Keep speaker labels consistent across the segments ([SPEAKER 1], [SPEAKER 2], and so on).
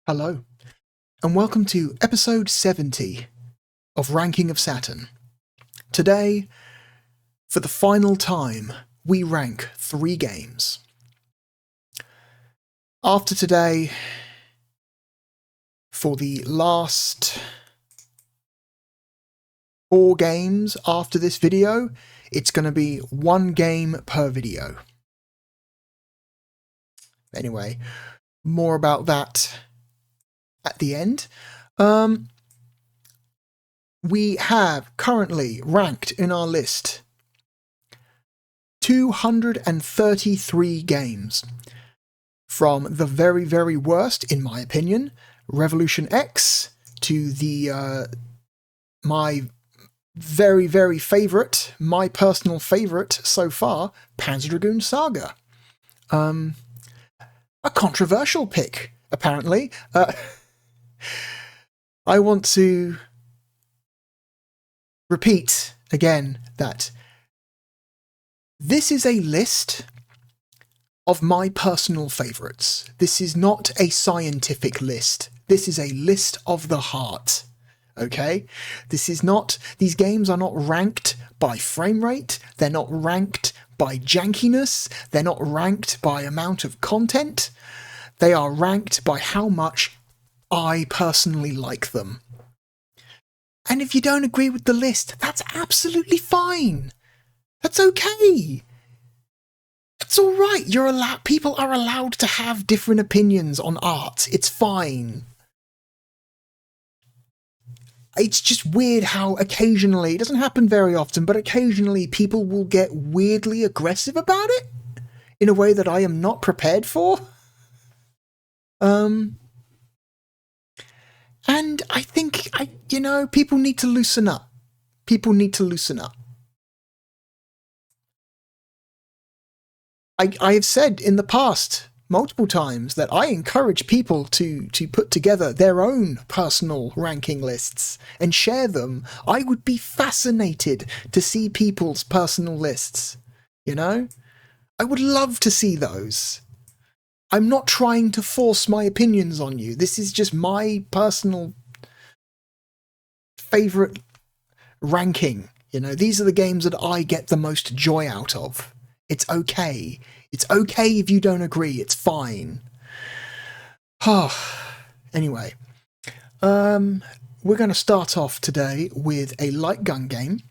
[SPEAKER 1] Hello, and welcome to episode 70 of Ranking of Saturn. Today, for the final time, we rank 3 games. After today, for the last 4 games after this video, it's going to be 1 game per video. Anyway, more about that at the end. We have currently ranked in our list 233 games, from the very, very worst, in my opinion, Revolution X, to the my very, very favourite, my personal favourite so far, Panzer Dragoon Saga. A controversial pick, apparently. I want to repeat again that this is a list of my personal favourites. This is not a scientific list. This is a list of the heart. Okay? These games are not ranked by frame rate. They're not ranked by jankiness. They're not ranked by amount of content. They are ranked by how much I personally like them. And if you don't agree with the list, that's absolutely fine. That's okay. That's all right. People are allowed to have different opinions on art. It's fine. It's just weird how occasionally, it doesn't happen very often, but occasionally people will get weirdly aggressive about it in a way that I am not prepared for. And I think, people need to loosen up. People need to loosen up. I have said in the past multiple times that I encourage people to put together their own personal ranking lists and share them. I would be fascinated to see people's personal lists, I would love to see those. I'm not trying to force my opinions on you. This is just my personal favourite ranking. These are the games that I get the most joy out of. It's okay. It's okay if you don't agree. It's fine. Anyway, we're going to start off today with a light gun game.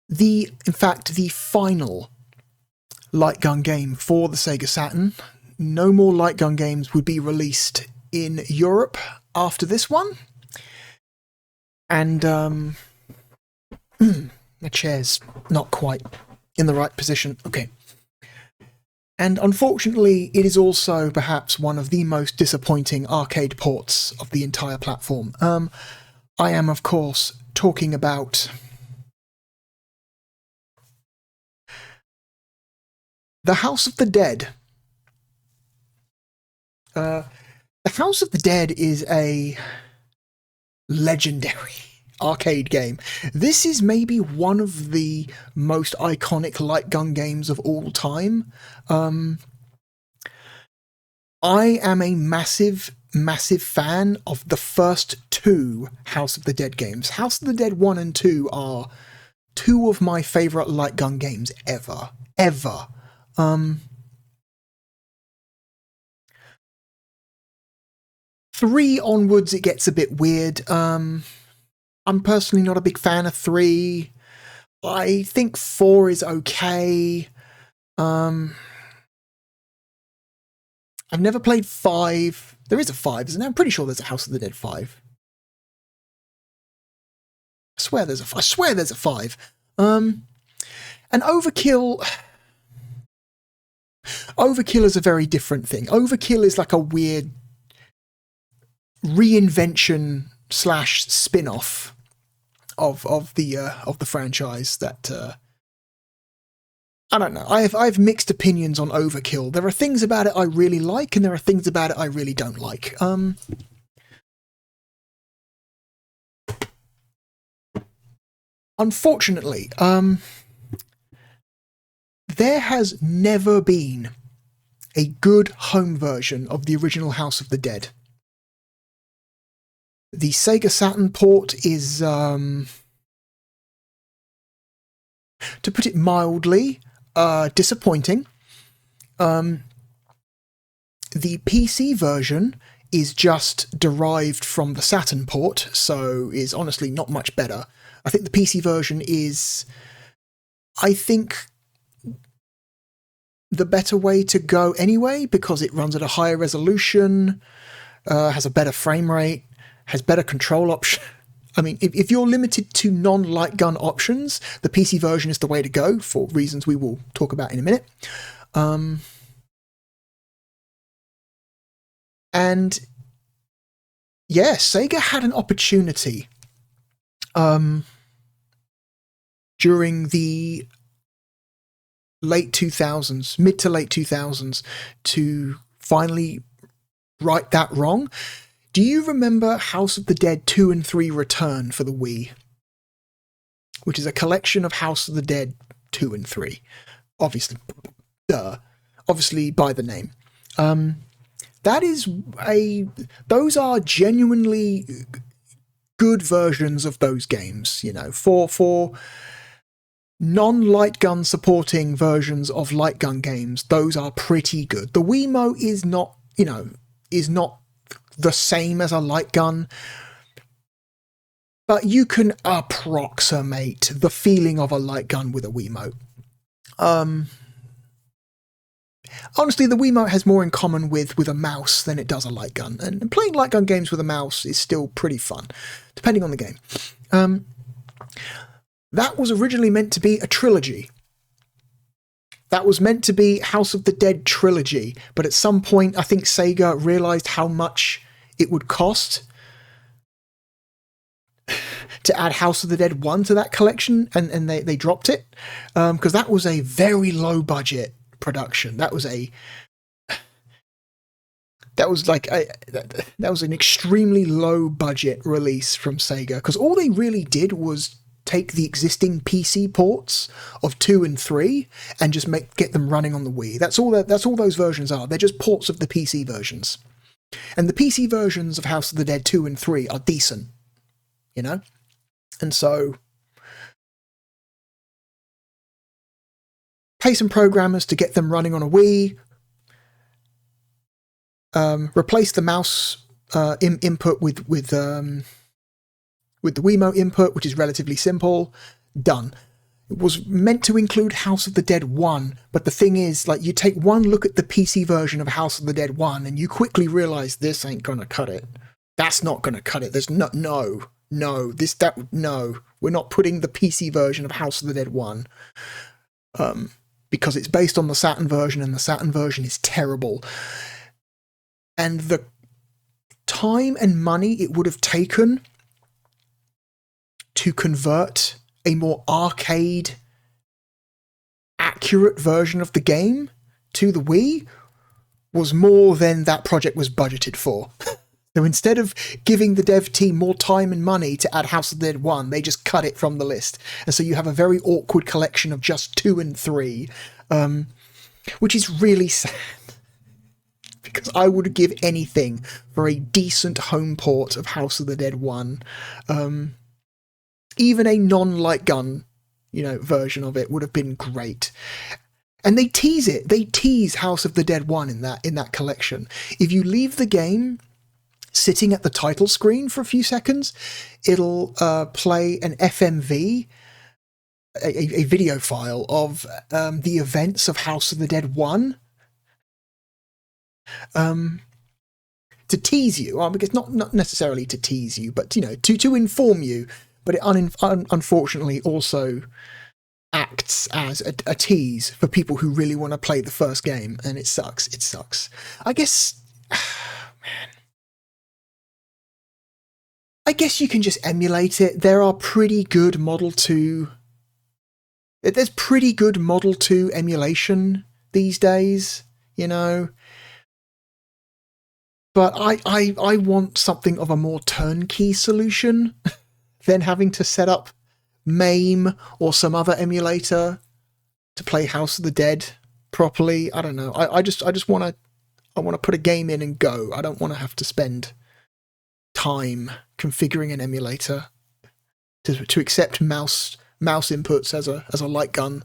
[SPEAKER 1] In fact, the final light gun game for the Sega Saturn. No more light gun games would be released in Europe after this one. And my chair's not quite in the right position. Okay. And unfortunately, it is also perhaps one of the most disappointing arcade ports of the entire platform. I am, of course, talking about The House of the Dead. The House of the Dead is a legendary arcade game. This is maybe one of the most iconic light gun games of all time. I am a massive, massive fan of the first 2 House of the Dead games. House of the Dead 1 and 2 are 2 of my favourite light gun games ever. Ever. 3 onwards, it gets a bit weird. I'm personally not a big fan of 3. I think 4 is okay. I've never played 5. There is a 5, isn't there? I'm pretty sure there's a House of the Dead 5. I swear there's a 5. And Overkill is a very different thing. Overkill is like a weird reinvention / spin-off of the franchise that I don't know. I have mixed opinions on Overkill. There are things about it I really like, and there are things about it I really don't like. Unfortunately, there has never been a good home version of the original House of the Dead. The Sega Saturn port is, to put it mildly, disappointing. The PC version is just derived from the Saturn port, so is honestly not much better. I think the PC version is, I think, the better way to go anyway, because it runs at a higher resolution, has a better frame rate, has better control options. I mean, if you're limited to non-light gun options, the PC version is the way to go, for reasons we will talk about in a minute. And yeah, Sega had an opportunity during the late 2000s, mid to late 2000s, to finally right that wrong. Do you remember House of the Dead 2 and 3 Return for the Wii? Which is a collection of House of the Dead 2 and 3. Obviously by the name. Those are genuinely good versions of those games, you know, for non-light gun supporting versions of light gun games. Those are pretty good. The Wiimote is not the same as a light gun, but you can approximate the feeling of a light gun with a Wiimote. Honestly, the Wiimote has more in common with a mouse than it does a light gun, and playing light gun games with a mouse is still pretty fun, depending on the game. That was originally meant to be a trilogy. That was meant to be House of the Dead trilogy, but at some point I think Sega realised how much it would cost to add House of the Dead 1 to that collection, and they dropped it, because that was a very low budget production. That was an extremely low budget release from Sega, because all they really did was take the existing PC ports of 2 and 3 and just get them running on the Wii. That's all those versions are. They're just ports of the PC versions. And the PC versions of House of the Dead 2 and 3 are decent, you know? And so pay some programmers to get them running on a Wii, replace the mouse input with the Wiimote input, which is relatively simple. Done. It was meant to include House of the Dead 1, but the thing is, like, you take one look at the PC version of House of the Dead 1 and you quickly realise this ain't gonna cut it. That's not gonna cut it. There's no, we're not putting the PC version of House of the Dead 1. Because it's based on the Saturn version, and the Saturn version is terrible. And the time and money it would have taken to convert a more arcade accurate version of the game to the Wii was more than that project was budgeted for. So instead of giving the dev team more time and money to add House of the Dead 1, they just cut it from the list. And so you have a very awkward collection of just 2 and 3, which is really sad. Because I would give anything for a decent home port of House of the Dead 1. Even a non-light gun, version of it would have been great. And they tease it. They tease House of the Dead 1 in that collection. If you leave the game sitting at the title screen for a few seconds, it'll play an FMV, a video file of the events of House of the Dead 1. To tease you, well, because not necessarily to tease you, but to inform you. But it unfortunately also acts as a tease for people who really want to play the first game, and it sucks. It sucks. I guess, man. I guess you can just emulate it. There are pretty good Model 2. There's pretty good Model 2 emulation these days, But I want something of a more turnkey solution than having to set up MAME or some other emulator to play House of the Dead properly. I don't know. I just want to put a game in and go. I don't want to have to spend time configuring an emulator to accept mouse inputs as a light gun.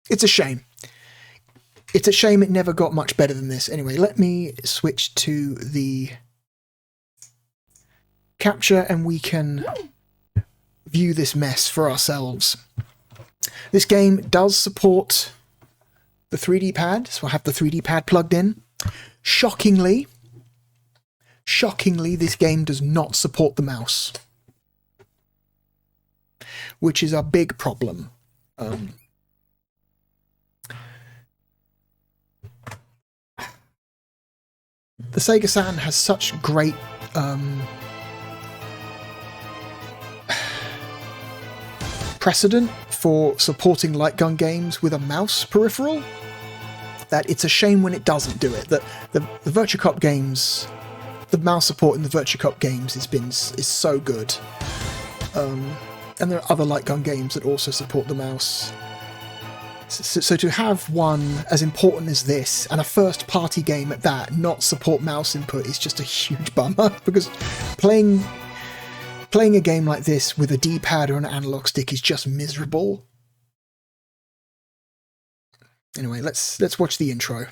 [SPEAKER 1] It's a shame. It's a shame it never got much better than this. Anyway, let me switch to the capture and we can view this mess for ourselves. This game does support the 3D pad, so I have the 3D pad plugged in. Shockingly, this game does not support the mouse, which is a big problem. The Sega Saturn has such great precedent for supporting light gun games with a mouse peripheral that it's a shame when it doesn't do it. That the VirtuaCop games, the mouse support in the VirtuaCop games is so good. And there are other light gun games that also support the mouse. So to have one as important as this, and a first-party game at that, not support mouse input is just a huge bummer, because playing a game like this with a D-pad or an analog stick is just miserable. Anyway, let's watch the intro.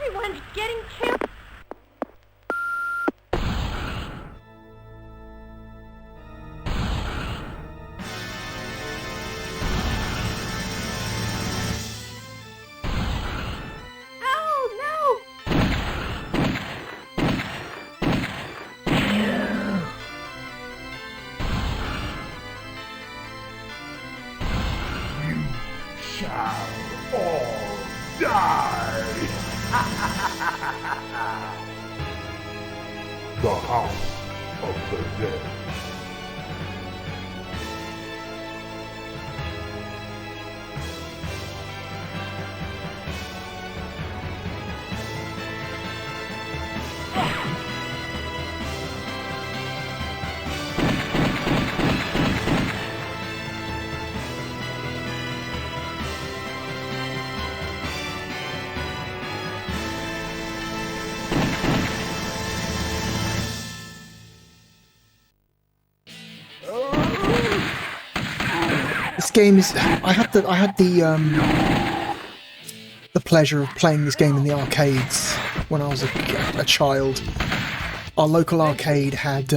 [SPEAKER 2] Everyone's getting killed. Oh, no!
[SPEAKER 3] You shall all die! The House of the Dead.
[SPEAKER 1] This game is. I had the pleasure of playing this game in the arcades when I was a child. Our local arcade had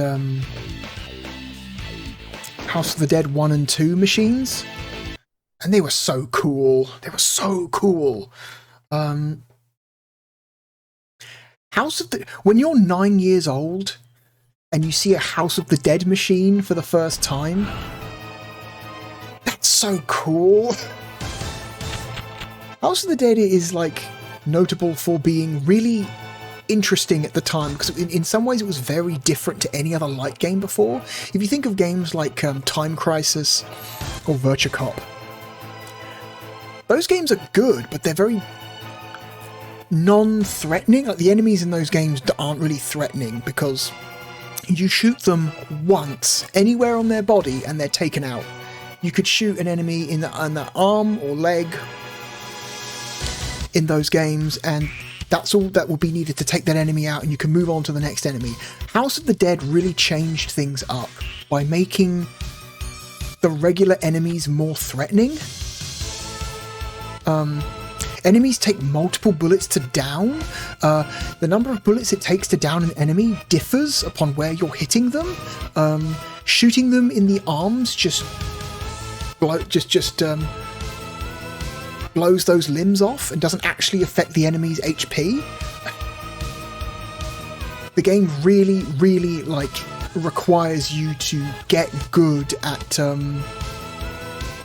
[SPEAKER 1] House of the Dead 1 and 2 machines, and they were so cool. They were so cool. When you're 9 years old and you see a House of the Dead machine for the first time, that's so cool. House of the Dead is like notable for being really interesting at the time, because in some ways it was very different to any other light game before. If you think of games like Time Crisis or VirtuaCop, those games are good, but they're very non-threatening. Like, the enemies in those games aren't really threatening because you shoot them once anywhere on their body and they're taken out. You could shoot an enemy in the arm or leg in those games, and that's all that will be needed to take that enemy out, and you can move on to the next enemy. House of the Dead really changed things up by making the regular enemies more threatening. Enemies take multiple bullets to down. The number of bullets it takes to down an enemy differs upon where you're hitting them. Shooting them in the arms just blows those limbs off and doesn't actually affect the enemy's HP. The game really, really requires you to get good at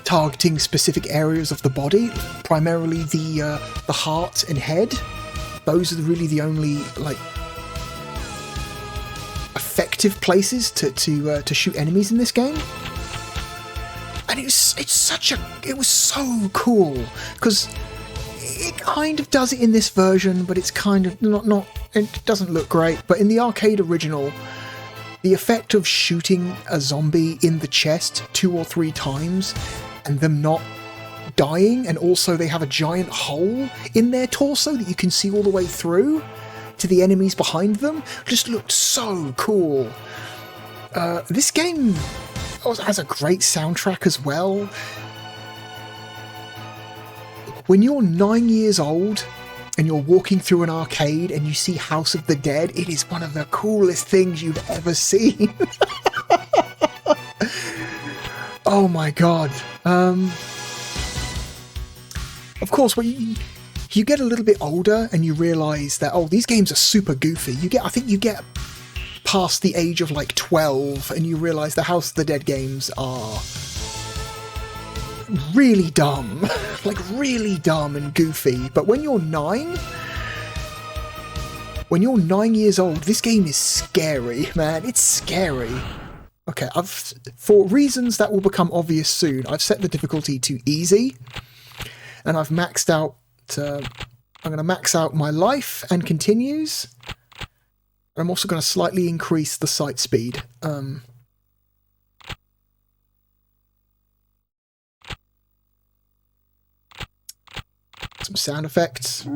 [SPEAKER 1] targeting specific areas of the body, primarily the heart and head. Those are really the only effective places to shoot enemies in this game. And it was so cool, because kind of does it in this version, but it's kind of not. It doesn't look great. But in the arcade original, the effect of shooting a zombie in the chest 2 or 3 times and them not dying, and also they have a giant hole in their torso that you can see all the way through to the enemies behind them, just looked so cool. This game has a great soundtrack as well. When you're 9 years old and you're walking through an arcade and you see House of the Dead, it is one of the coolest things you've ever seen. Oh my god. Of course, when you get a little bit older and you realise that, oh, these games are super goofy. I think you get past the age of like 12 and you realise the House of the Dead games are really dumb. Like really dumb and goofy. But when you're 9 years old, this game is scary, man. It's scary. Okay, for reasons that will become obvious soon, I've set the difficulty to easy, and I've maxed out. I'm going to max out my life and continues. I'm also going to slightly increase the sight speed. Some sound effects.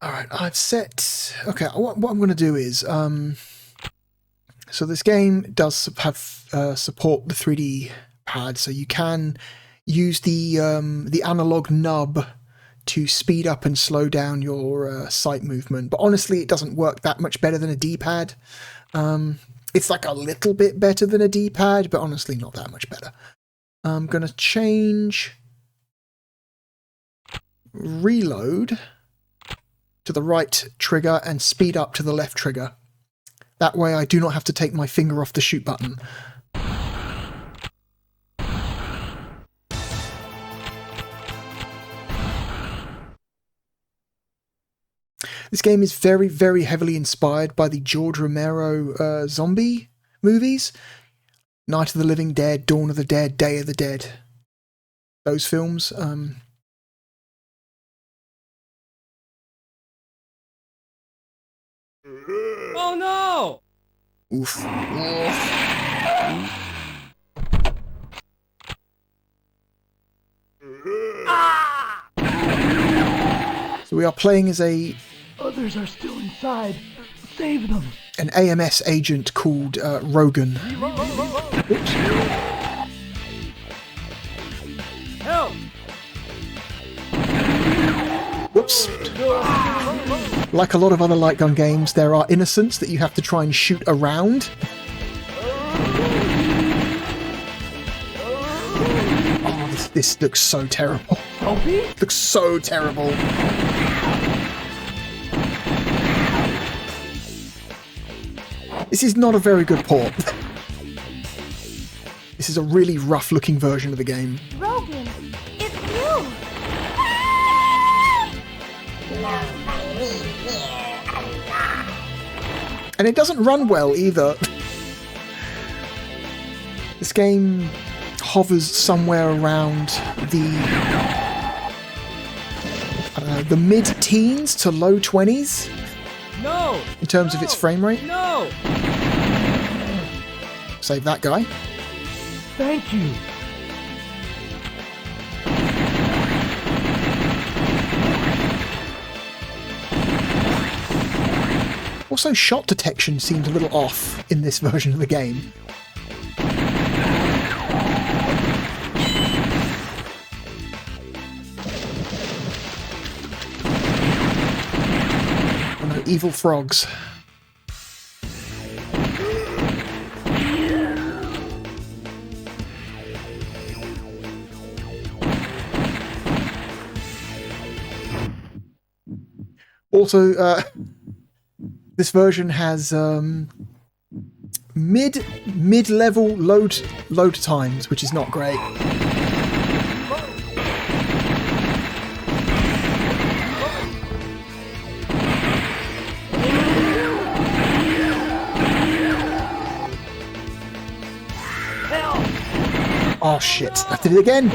[SPEAKER 1] Alright, I've set... Okay, what I'm going to do is... So this game does have support the 3D pad, so you can use the analog nub to speed up and slow down your sight movement. But honestly, it doesn't work that much better than a D-pad. It's like a little bit better than a D-pad, but honestly not that much better. I'm going to change reload to the right trigger and speed up to the left trigger. That way I do not have to take my finger off the shoot button. This game is very, very heavily inspired by the George Romero zombie movies. Night of the Living Dead, Dawn of the Dead, Day of the Dead. Those films.
[SPEAKER 4] Oh no!
[SPEAKER 1] Oof. So we are playing as
[SPEAKER 3] Others are still inside. Save them.
[SPEAKER 1] an AMS agent called Rogan. Oops.
[SPEAKER 4] Help!
[SPEAKER 1] Whoops. Like a lot of other light gun games, there are innocents that you have to try and shoot around. Oh, this looks so terrible. Looks so terrible. This is not a very good port. This is a really rough looking version of the game.
[SPEAKER 2] Rogan, it's you!
[SPEAKER 1] And it doesn't run well either. This game hovers somewhere around the mid-teens to low 20s.
[SPEAKER 4] No!
[SPEAKER 1] In terms of its frame rate.
[SPEAKER 4] No!
[SPEAKER 1] Save that guy.
[SPEAKER 3] Thank you.
[SPEAKER 1] Also, shot detection seemed a little off in this version of the game. Oh no, evil frogs. Also, this version has mid-level load times, which is not great. Oh shit, I did it again!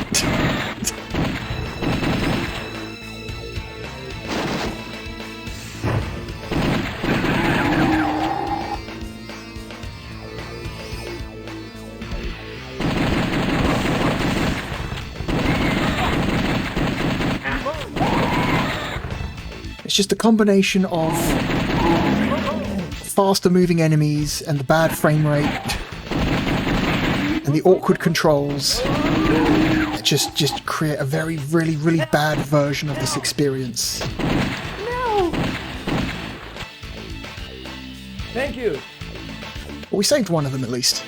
[SPEAKER 1] It's just a combination of faster moving enemies and the bad frame rate and the awkward controls that just create a really bad version of this experience.
[SPEAKER 2] No!
[SPEAKER 4] Thank you.
[SPEAKER 1] But we saved one of them at least.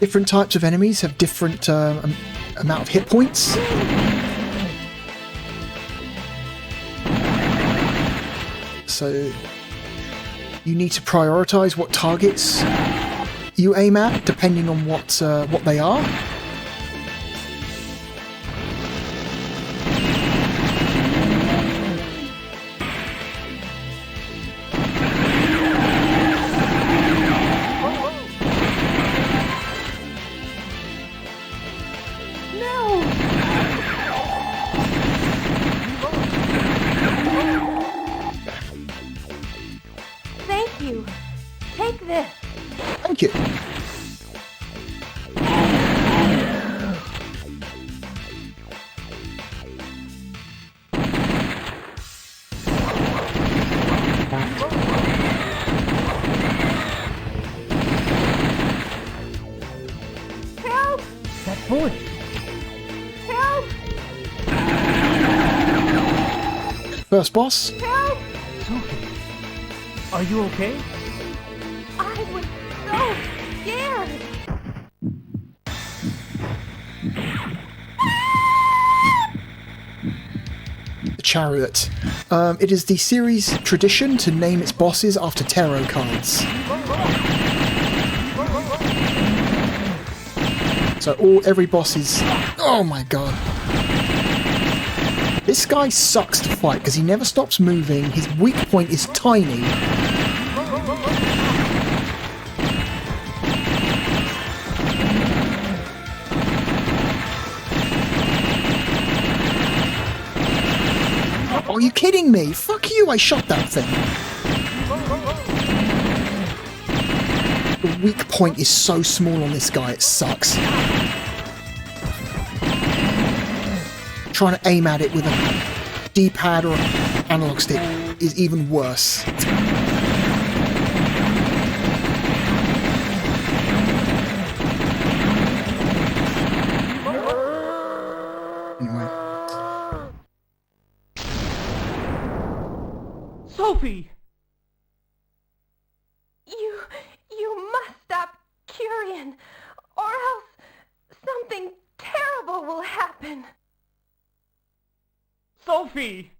[SPEAKER 1] Different types of enemies have different amount of hit points. So you need to prioritize what targets you aim at, depending on what they are.
[SPEAKER 2] Thank you. Take this.
[SPEAKER 1] Thank you.
[SPEAKER 2] Help!
[SPEAKER 3] That voice.
[SPEAKER 2] Help!
[SPEAKER 1] First boss.
[SPEAKER 2] Help!
[SPEAKER 3] Sophie, are you okay?
[SPEAKER 2] I was so scared.
[SPEAKER 1] The Chariot. It is the series tradition to name its bosses after tarot cards. So every boss is... Oh my god. This guy sucks to fight because he never stops moving, his weak point is tiny. Are you kidding me? Fuck you, I shot that thing. The weak point is so small on this guy, it sucks. Trying to aim at it with a D-pad or an analog stick is even worse. Anyway.
[SPEAKER 3] Sophie!
[SPEAKER 2] You must stop Curian, or else something terrible will happen.
[SPEAKER 3] Sophie!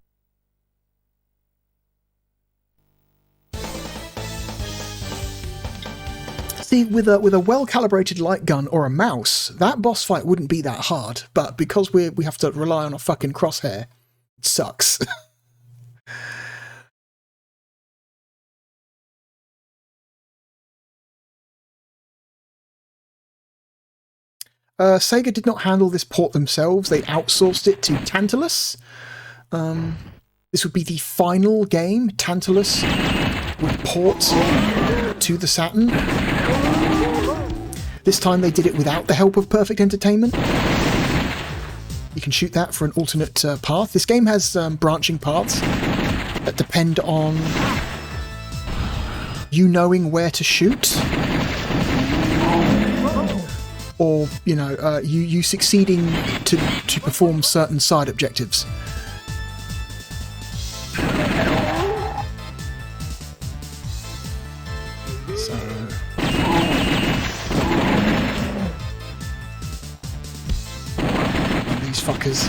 [SPEAKER 1] See, with a well-calibrated light gun or a mouse, that boss fight wouldn't be that hard, but because we have to rely on a fucking crosshair, it sucks. Sega did not handle this port themselves, they outsourced it to Tantalus. This would be the final game Tantalus would port to the Saturn. This time they did it without the help of Perfect Entertainment. You can shoot that for an alternate path. This game has branching paths. that depend on you knowing where to shoot, or you succeeding to perform certain side objectives. So these fuckers.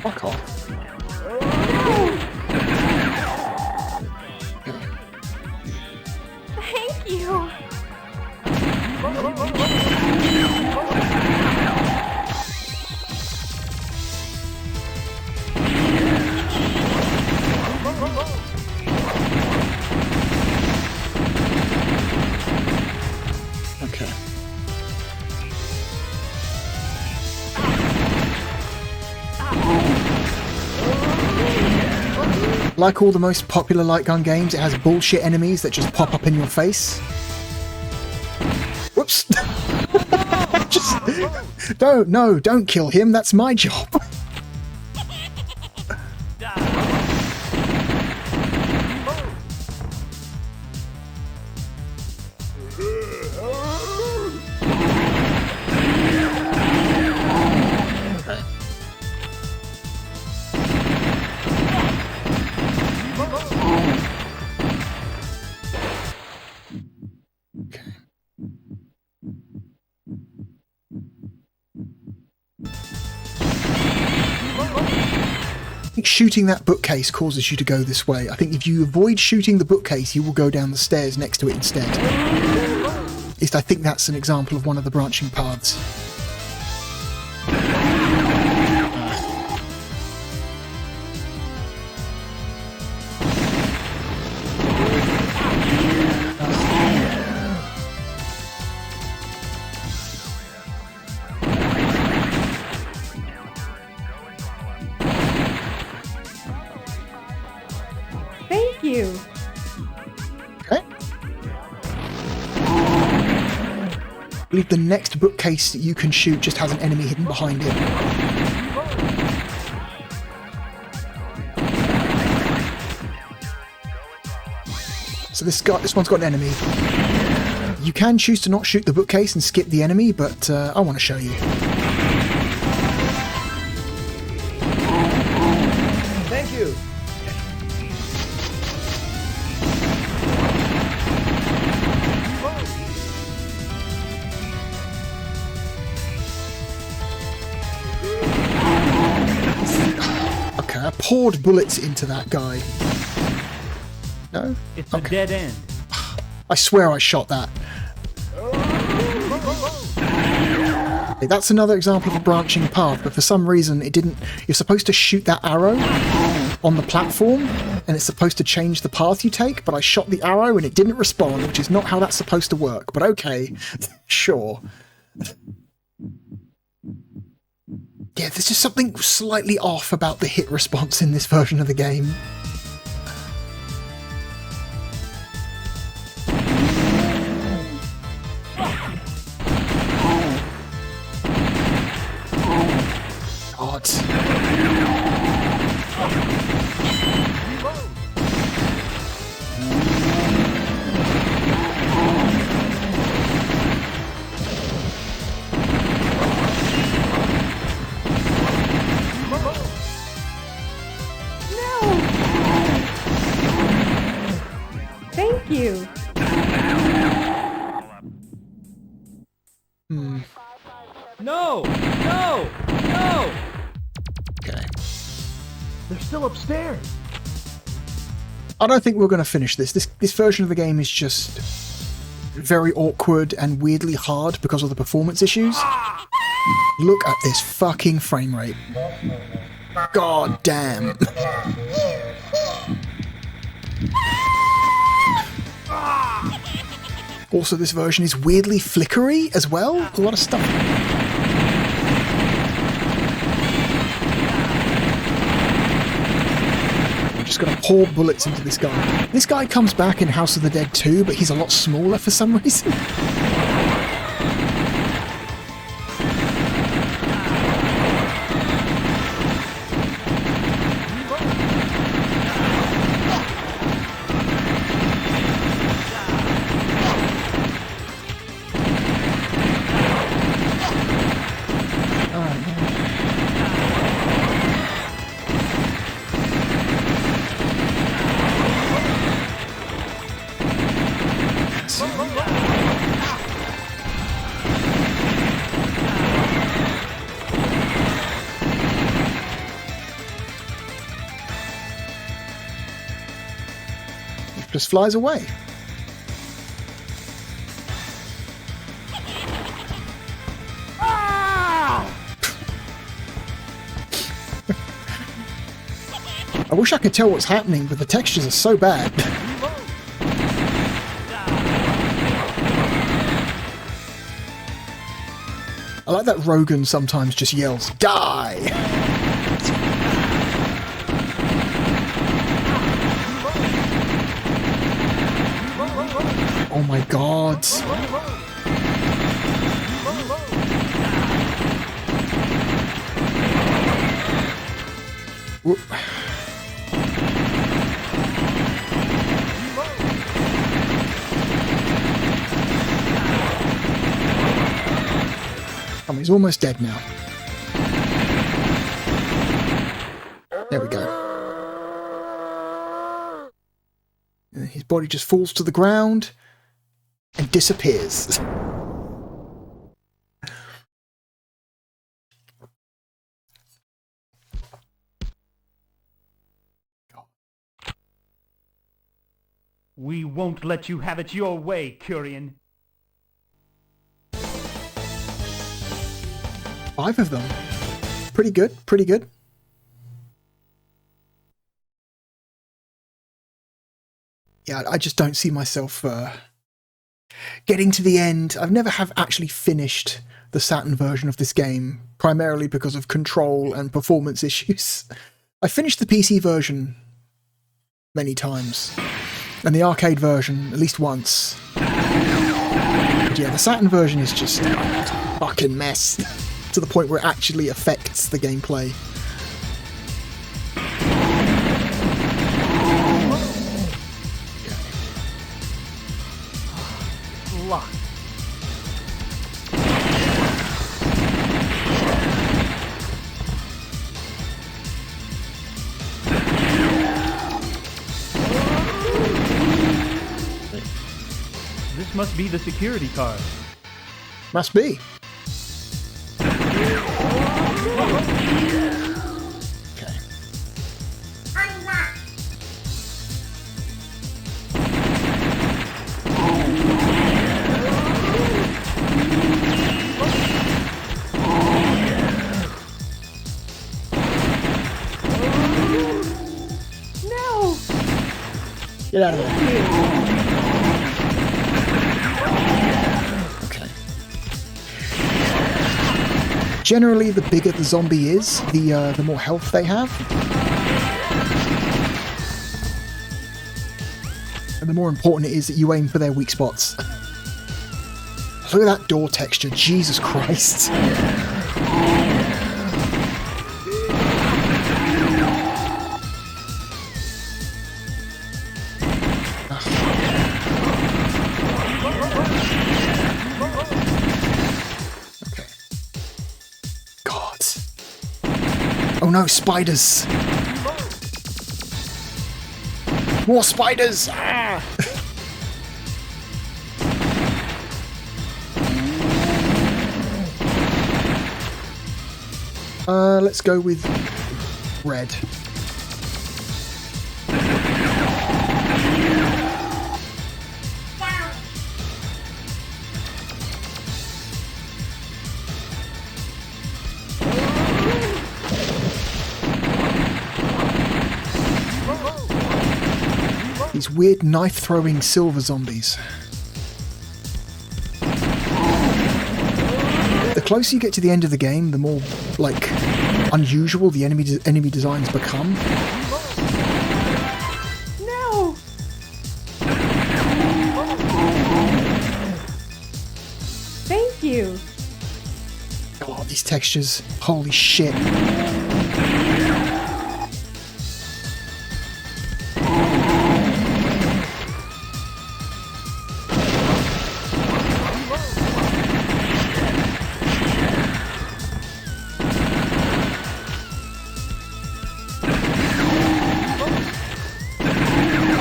[SPEAKER 1] Fuck off.
[SPEAKER 2] Thank you.
[SPEAKER 1] Okay. Like all the most popular light gun games, it has bullshit enemies that just pop up in your face. Whoops! Just don't kill him. That's my job. I think shooting that bookcase causes you to go this way. I think if you avoid shooting the bookcase, you will go down the stairs next to it instead. At least I think that's an example of one of the branching paths.
[SPEAKER 2] Thank you.
[SPEAKER 1] Okay. I believe the next bookcase that you can shoot just has an enemy hidden behind it. So this one's got an enemy. You can choose to not shoot the bookcase and skip the enemy, but I want to show you.
[SPEAKER 4] Thank you.
[SPEAKER 1] Okay, I poured bullets into that guy. No?
[SPEAKER 4] It's a dead end.
[SPEAKER 1] I swear I shot that. Okay, that's another example of a branching path, but for some reason it didn't... You're supposed to shoot that arrow on the platform, and it's supposed to change the path you take, but I shot the arrow and it didn't respond, which is not how that's supposed to work, but okay, sure. Yeah, there's just something slightly off about the hit response in this version of the game. God.
[SPEAKER 2] Thank you.
[SPEAKER 4] No! No! No!
[SPEAKER 1] Okay.
[SPEAKER 3] They're still upstairs.
[SPEAKER 1] I don't think we're going to finish this. This version of the game is just very awkward and weirdly hard because of the performance issues. Look at this fucking frame rate. God damn. Also, this version is weirdly flickery as well. A lot of stuff. I'm just going to pour bullets into this guy. This guy comes back in House of the Dead 2, but he's a lot smaller for some reason. Just flies away. I wish I could tell what's happening, but the textures are so bad. I like that Rogan sometimes just yells, "Die!" Oh my god. Whoop. Oh, he's almost dead now. There we go. His body just falls to the ground and disappears.
[SPEAKER 4] We won't let you have it your way, Curian.
[SPEAKER 1] 5 of them. Pretty good, pretty good. Yeah, I just don't see myself getting to the end. I've never have actually finished the Saturn version of this game, primarily because of control and performance issues. I finished the PC version many times, and the arcade version at least once. But yeah, the Saturn version is just a fucking mess, to the point where it actually affects the gameplay.
[SPEAKER 4] Lock. This must be the security card.
[SPEAKER 1] Must be. Okay.
[SPEAKER 2] No!
[SPEAKER 1] Get out of there. Generally, the bigger the zombie is, the more health they have. And the more important it is that you aim for their weak spots. Look at that door texture, Jesus Christ. Oh no, spiders! More spiders! Ah! Let's go with red. These weird knife-throwing silver zombies. The closer you get to the end of the game, the more, like, unusual the enemy designs become.
[SPEAKER 2] No! Thank you!
[SPEAKER 1] Oh, these textures. Holy shit.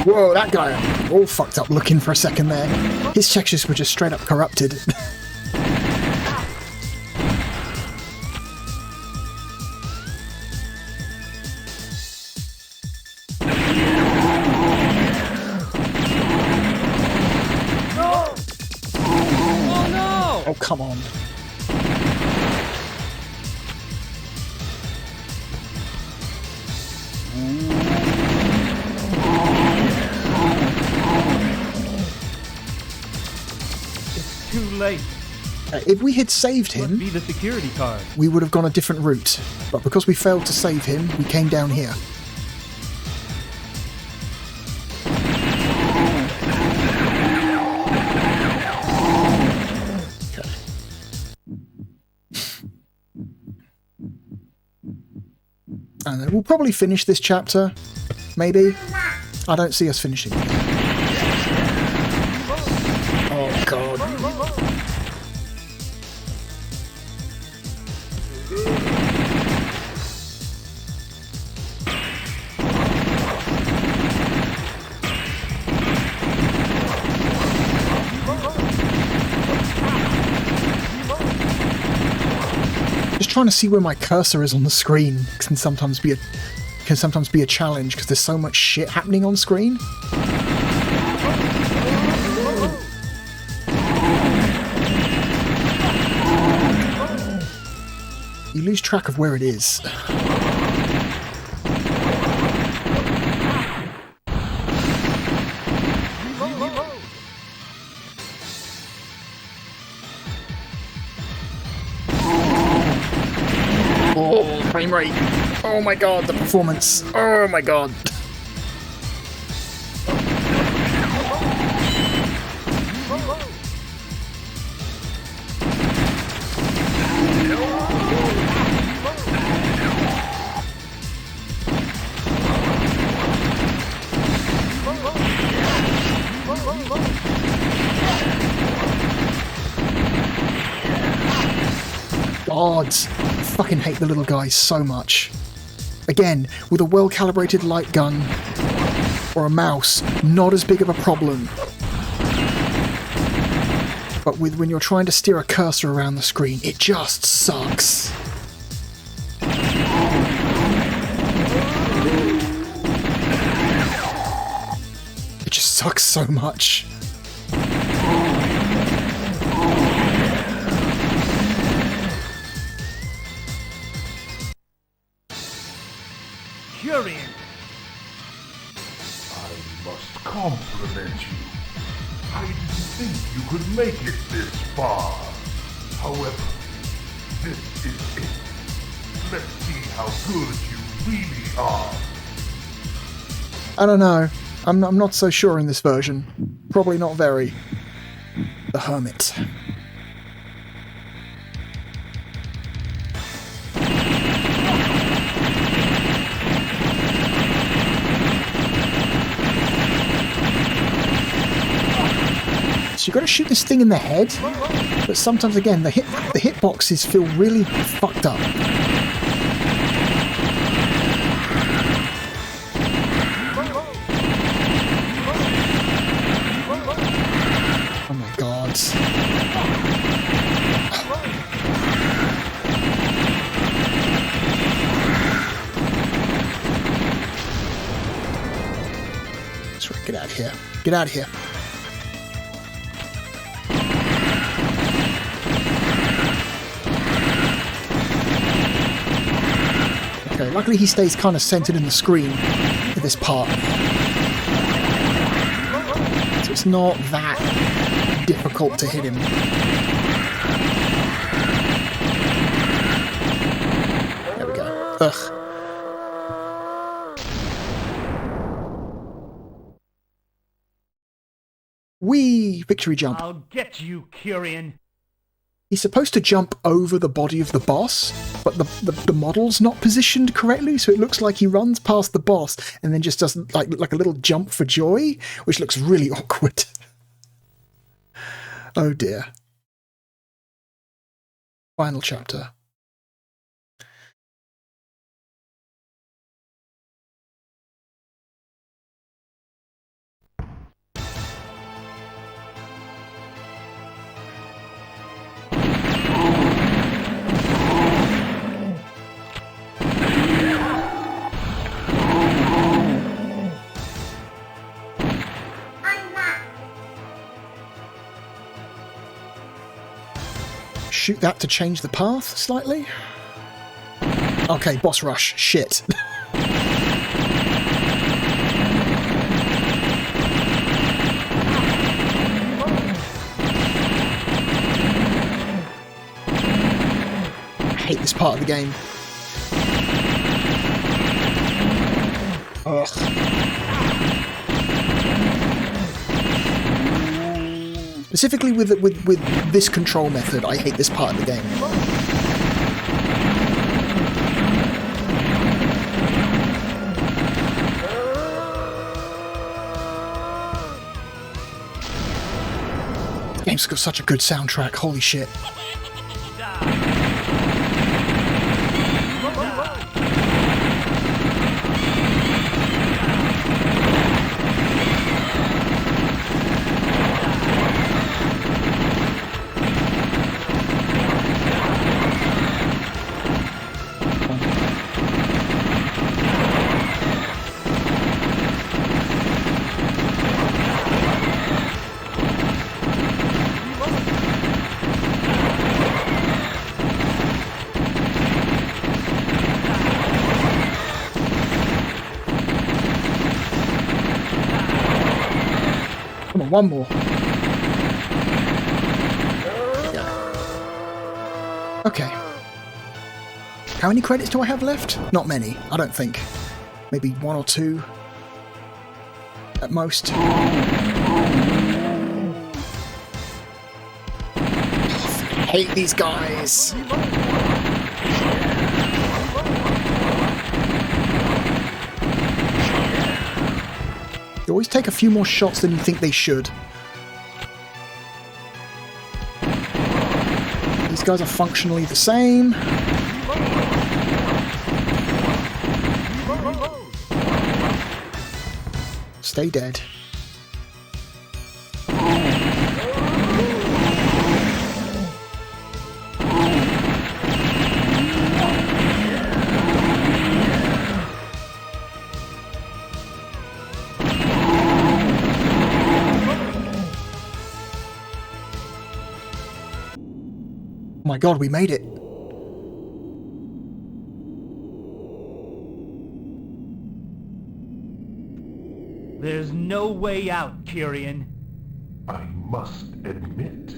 [SPEAKER 1] Whoa, that guy all fucked up looking for a second there. His textures were just straight up corrupted. Oh, come on.
[SPEAKER 4] It's too late.
[SPEAKER 1] If we had saved
[SPEAKER 4] Must
[SPEAKER 1] him,
[SPEAKER 4] be the security card.
[SPEAKER 1] we would have gone a different route. But because we failed to save him, we came down here. And then we'll probably finish this chapter. Maybe. I don't see us finishing it. Oh, God. Just trying to see where my cursor is on the screen can sometimes be a challenge because there's so much shit happening on screen. You lose track of where it is. Oh, frame rate. Oh my god, the performance. Oh my god. God, I fucking hate the little guys so much. Again, with a well-calibrated light gun or a mouse, not as big of a problem. But when you're trying to steer a cursor around the screen, it just sucks. It just sucks so much.
[SPEAKER 4] Courier!
[SPEAKER 5] I must compliment you. I didn't think you could make it this far. However, this is it. Let's see how good you really are.
[SPEAKER 1] I don't know. I'm not so sure in this version. Probably not very. The Hermit. So you've got to shoot this thing in the head, but sometimes again the hitboxes feel really fucked up. Oh my god. That's right, get out of here. Get out of here. Okay, luckily he stays kind of centered in the screen for this part. So it's not that difficult to hit him. Ugh. Whee! Victory jump.
[SPEAKER 4] I'll get you, Curian.
[SPEAKER 1] He's supposed to jump over the body of the boss, but the model's not positioned correctly, so it looks like he runs past the boss and then just does like a little jump for joy, which looks really awkward. Oh dear. Final chapter. Shoot that to change the path slightly. Okay, boss rush. Shit. I hate this part of the game. Ugh. Specifically with this control method, I hate this part of the game. The game's got such a good soundtrack, holy shit. Come on, one more. Okay. How many credits do I have left? Not many, I don't think. Maybe 1 or 2 at most. I hate these guys. They always take a few more shots than you think they should. These guys are functionally the same. Stay dead. Oh my god, we made it.
[SPEAKER 4] There's no way out, Curian.
[SPEAKER 5] I must admit,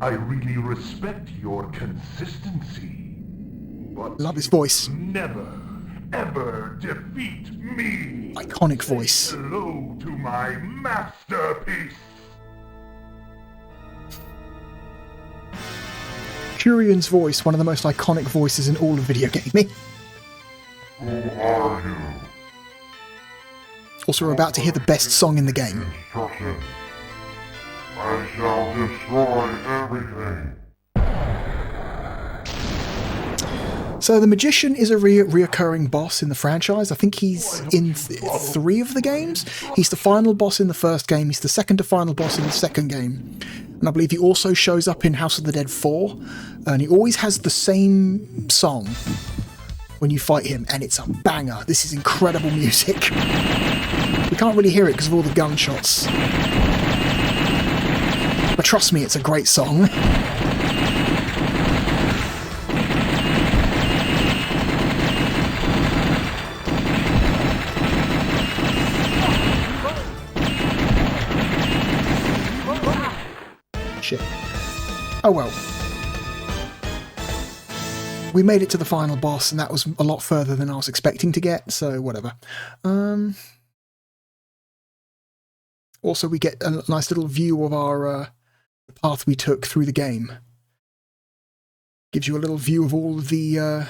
[SPEAKER 5] I really respect your consistency. But
[SPEAKER 1] Love his voice.
[SPEAKER 5] never, ever defeat me.
[SPEAKER 1] Iconic voice.
[SPEAKER 5] Hello to my masterpiece.
[SPEAKER 1] Curian's voice, one of the most iconic voices in all of video gaming.
[SPEAKER 5] Who are you?
[SPEAKER 1] Also, we're about to hear the best song in the game.
[SPEAKER 5] Instruction. I shall destroy everything.
[SPEAKER 1] So the Magician is a reoccurring boss in the franchise. I think he's in 3 of the games. He's the final boss in the first game. He's the second to final boss in the second game. And I believe he also shows up in House of the Dead 4. And he always has the same song when you fight him. And it's a banger. This is incredible music. We can't really hear it because of all the gunshots. But trust me, it's a great song. Shit. Oh well. we made it to the final boss, and that was a lot further than I was expecting to get, so whatever. Also, we get a nice little view of our the path we took through the game. Gives you a little view of all the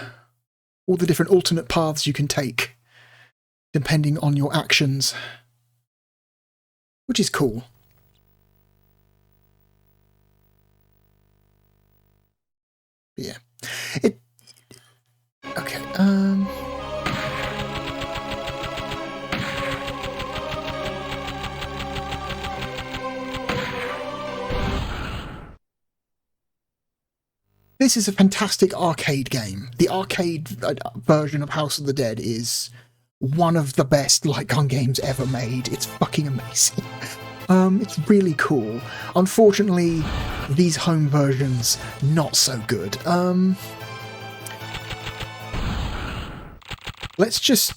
[SPEAKER 1] different alternate paths you can take, depending on your actions, which is cool. But yeah, okay. This is a fantastic arcade game. The arcade version of House of the Dead is one of the best light gun games ever made. It's fucking amazing. It's really cool. Unfortunately, these home versions, not so good. Let's just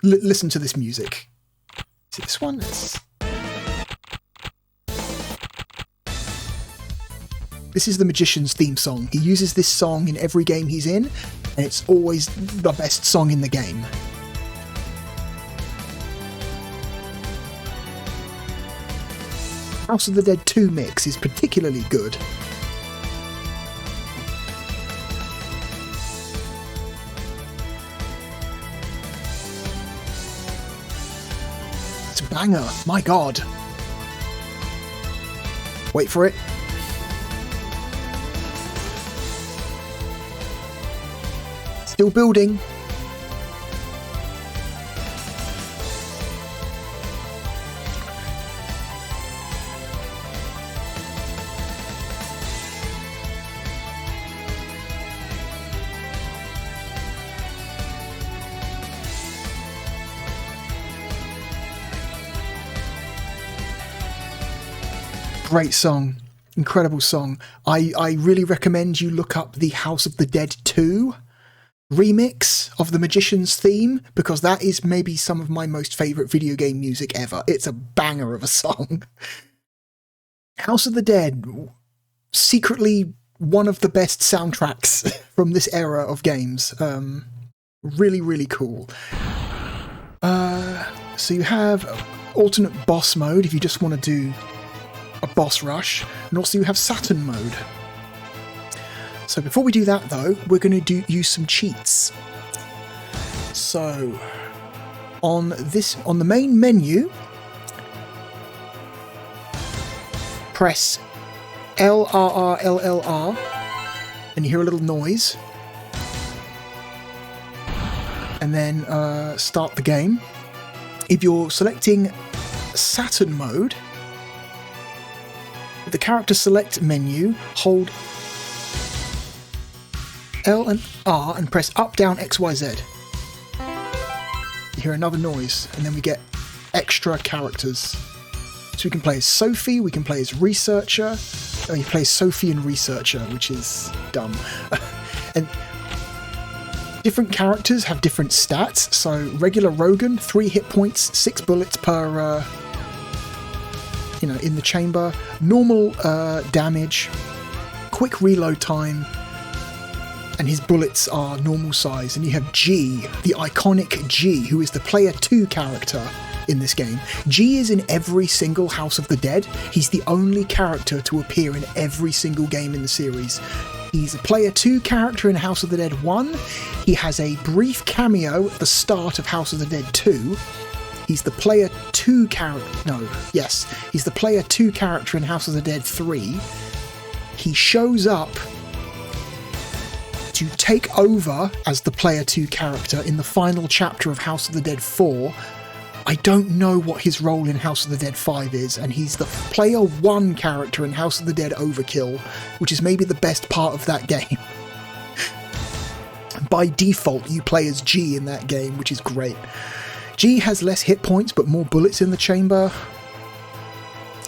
[SPEAKER 1] listen to this music. Is it this one? This is the Magician's theme song. He uses this song in every game he's in, and it's always the best song in the game. House of the Dead 2 mix is particularly good. It's a banger, my god. Wait for it. Still building. Great song. Incredible song. I really recommend you look up the House of the Dead 2 remix of the Magician's theme, because that is maybe some of my most favourite video game music ever. It's a banger of a song. House of the Dead, secretly one of the best soundtracks from this era of games. Really, really cool. So you have alternate boss mode if you just want to do a boss rush, and also you have Saturn mode. So before we do that though, we're going to use some cheats. So on the main menu, press LRR and you hear a little noise, and then start the game. If you're selecting Saturn mode, the character select menu, hold L and R and press up, down, X, Y, Z. You hear another noise, and then we get extra characters. So we can play as Sophie, we can play as Researcher. Oh, you play as Sophie and Researcher, which is dumb. And different characters have different stats. So regular Rogan, 3 hit points, 6 bullets per, in the chamber. Normal damage, quick reload time, and his bullets are normal size. And you have G, the iconic G, who is the player 2 character in this game. G is in every single House of the Dead. He's the only character to appear in every single game in the series. He's a player 2 character in House of the Dead 1. He has a brief cameo at the start of House of the Dead 2. He's the player 2 character... He's the player 2 character in House of the Dead 3. He shows up to take over as the player 2 character in the final chapter of House of the Dead 4. I don't know what his role in House of the Dead 5 is, and he's the player 1 character in House of the Dead Overkill, which is maybe the best part of that game. By default, you play as G in that game, which is great. G has less hit points, but more bullets in the chamber,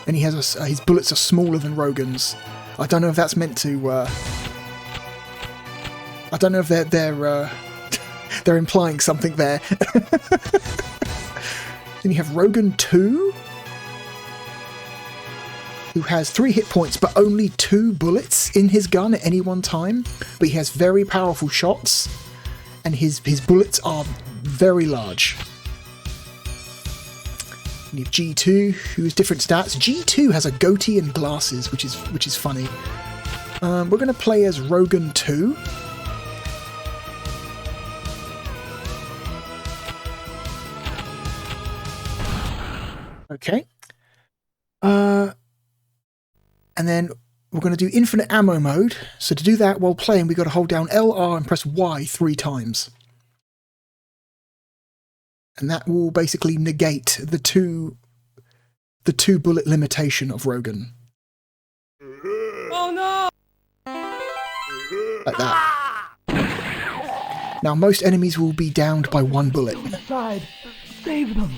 [SPEAKER 1] and he has his bullets are smaller than Rogan's. I don't know if that's meant to... I don't know if they're implying something there. Then you have Rogan 2. who has 3 hit points but only 2 bullets in his gun at any one time. But he has very powerful shots, and his bullets are very large. You have G2, who has different stats. G2 has a goatee and glasses, which is funny. We're going to play as Rogan 2. Okay. And then we're going to do infinite ammo mode. So to do that while playing, we've got to hold down LR and press Y 3 times. And that will basically negate the two bullet limitation of Rogan.
[SPEAKER 2] Oh no!
[SPEAKER 1] Like that. Now most enemies will be downed by 1 bullet.
[SPEAKER 3] Inside. Save them.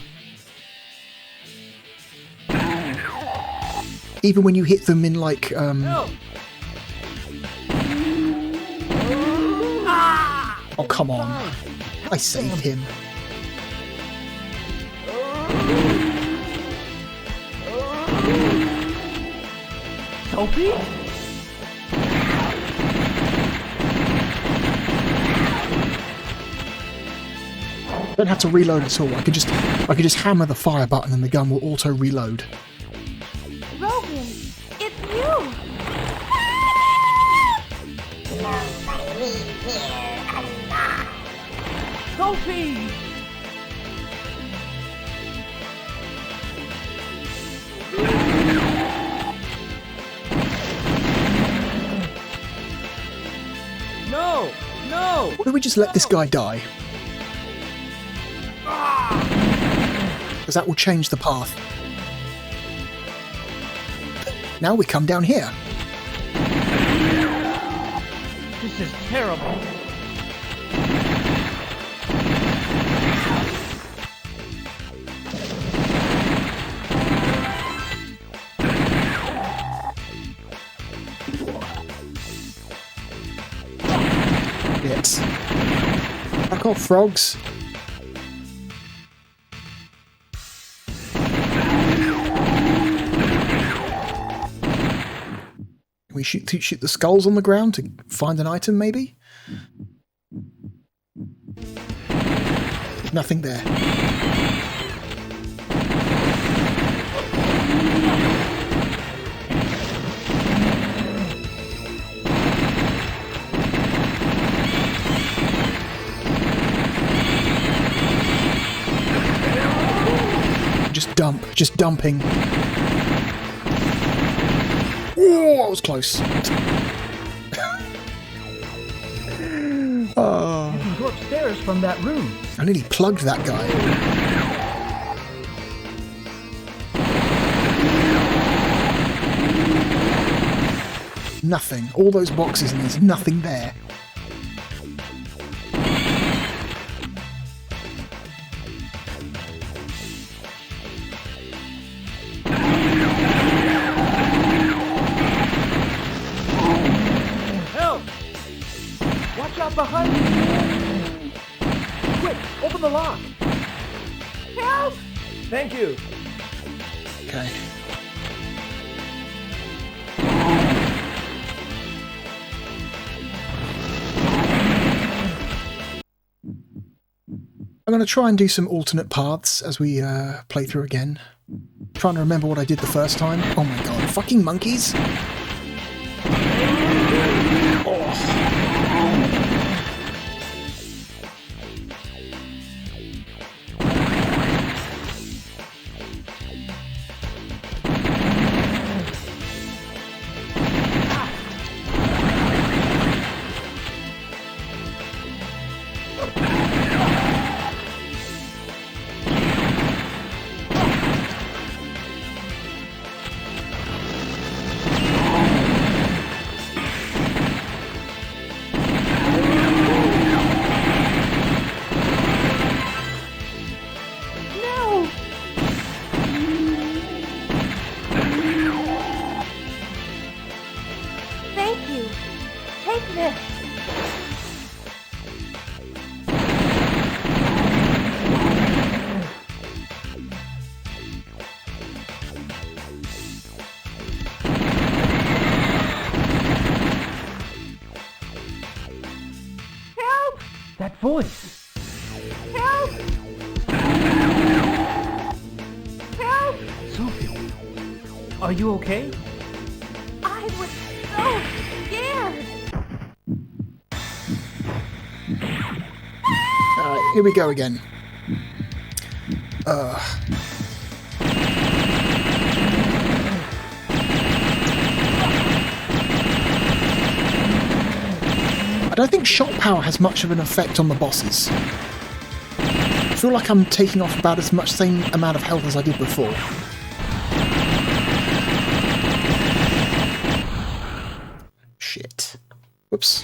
[SPEAKER 1] Even when you hit them in like
[SPEAKER 2] No!
[SPEAKER 1] oh come on. I saved him.
[SPEAKER 3] Sophie?
[SPEAKER 1] Don't have to reload at all. I could just hammer the fire button and the gun will auto reload.
[SPEAKER 2] Rogan, it's you!
[SPEAKER 3] Sophie!
[SPEAKER 2] No! No!
[SPEAKER 1] Why don't we just let this guy die? Because that will change the path. Now we come down here.
[SPEAKER 3] This is terrible.
[SPEAKER 1] Yes. Back off, frogs. Can we shoot the skulls on the ground to find an item, maybe? Nothing there. Just dumping. Oh, that was close. Oh,
[SPEAKER 3] You can go upstairs from that room.
[SPEAKER 1] I nearly plugged that guy. Nothing. All those boxes and there's nothing there.
[SPEAKER 3] Help! Watch out behind you! Quick, open the lock!
[SPEAKER 2] Help!
[SPEAKER 3] Thank you.
[SPEAKER 1] Okay. I'm going to try and do some alternate paths as we play through again. Trying to remember what I did the first time. Oh my god, fucking monkeys!
[SPEAKER 2] No! Thank you. Take this.
[SPEAKER 4] voice?
[SPEAKER 2] Help! Help!
[SPEAKER 4] Sophie, are you okay?
[SPEAKER 2] I was so scared!
[SPEAKER 1] Alright, here we go again. I don't think shot power has much of an effect on the bosses. I feel like I'm taking off about as much same amount of health as I did before. Shit. Whoops.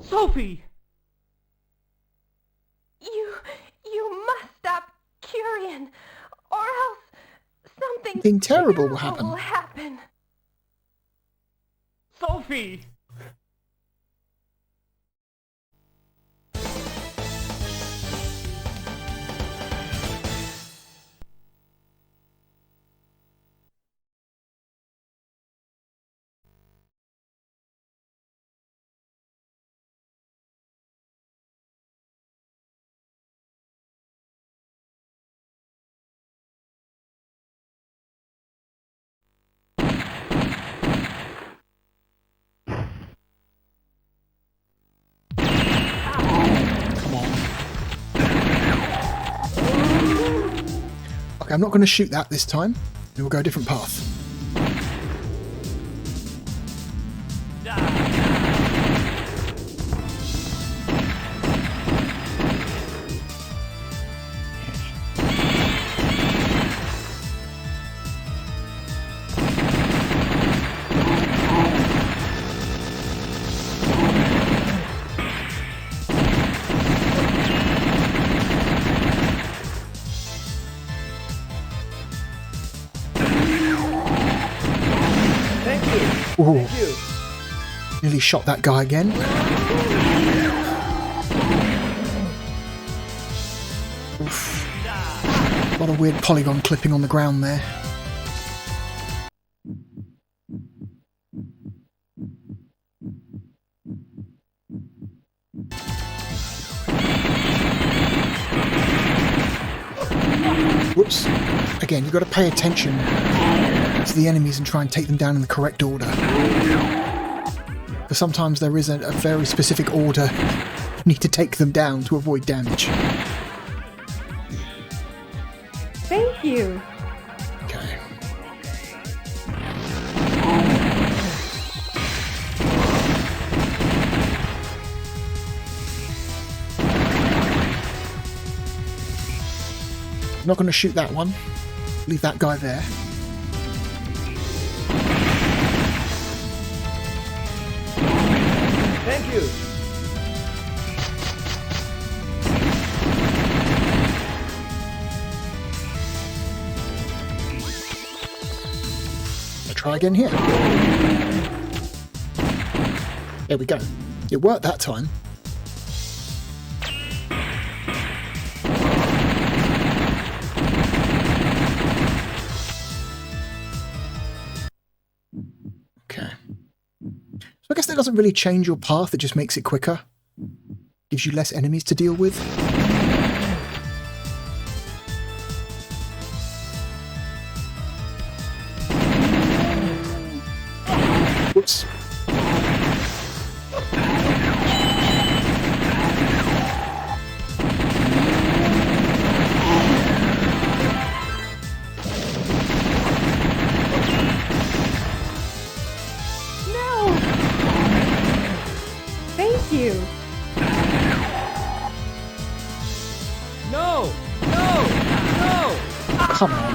[SPEAKER 4] Sophie!
[SPEAKER 2] You must stop Curian, or else something
[SPEAKER 1] Something terrible will happen.
[SPEAKER 2] will happen.
[SPEAKER 4] Sophie!
[SPEAKER 1] Okay, I'm not going to shoot that this time. We'll go a different path. Ooh.
[SPEAKER 3] Thank you.
[SPEAKER 1] Nearly shot that guy again. Oof. A lot of weird polygon clipping on the ground there. Whoops. Again, you've got to pay attention to the enemies and try and take them down in the correct order. Because sometimes there is a very specific order you need to take them down to avoid damage.
[SPEAKER 2] Thank you.
[SPEAKER 1] Okay. I'm not going to shoot that one. Leave that guy there.
[SPEAKER 3] Thank you.
[SPEAKER 1] I'll try again here. There we go. It worked that time. Okay. So I guess that doesn't really change your path, it just makes it quicker. Gives you less enemies to deal with. Whoops.
[SPEAKER 2] No! Thank you.
[SPEAKER 3] No! No! No!
[SPEAKER 1] Come on.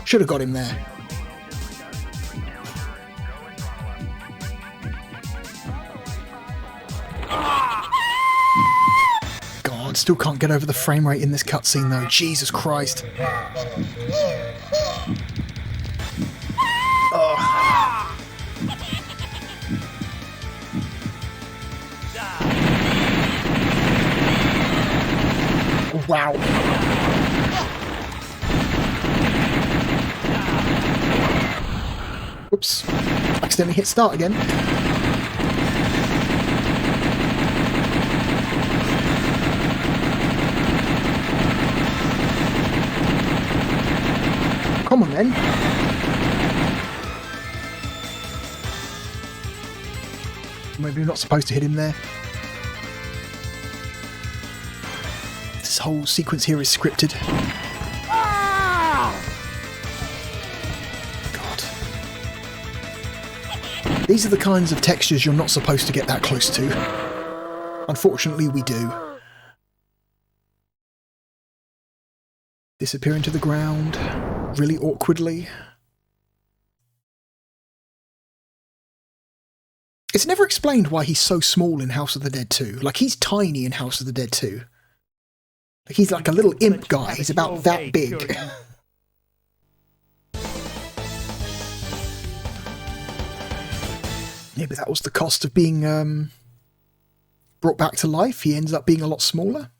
[SPEAKER 1] Should have got him there. God, still can't get over the frame rate in this cutscene though. Jesus Christ. Oh. wow. Oops. Accidentally hit start again. Come on then. Maybe we're not supposed to hit him there. This whole sequence here is scripted. God. These are the kinds of textures you're not supposed to get that close to. Unfortunately, we do. Disappear into the ground, really awkwardly. It's never explained why he's so small in House of the Dead 2. Like, he's tiny in House of the Dead 2. Like, he's like a little imp guy. He's about that big. Maybe that was the cost of being brought back to life. He ends up being a lot smaller.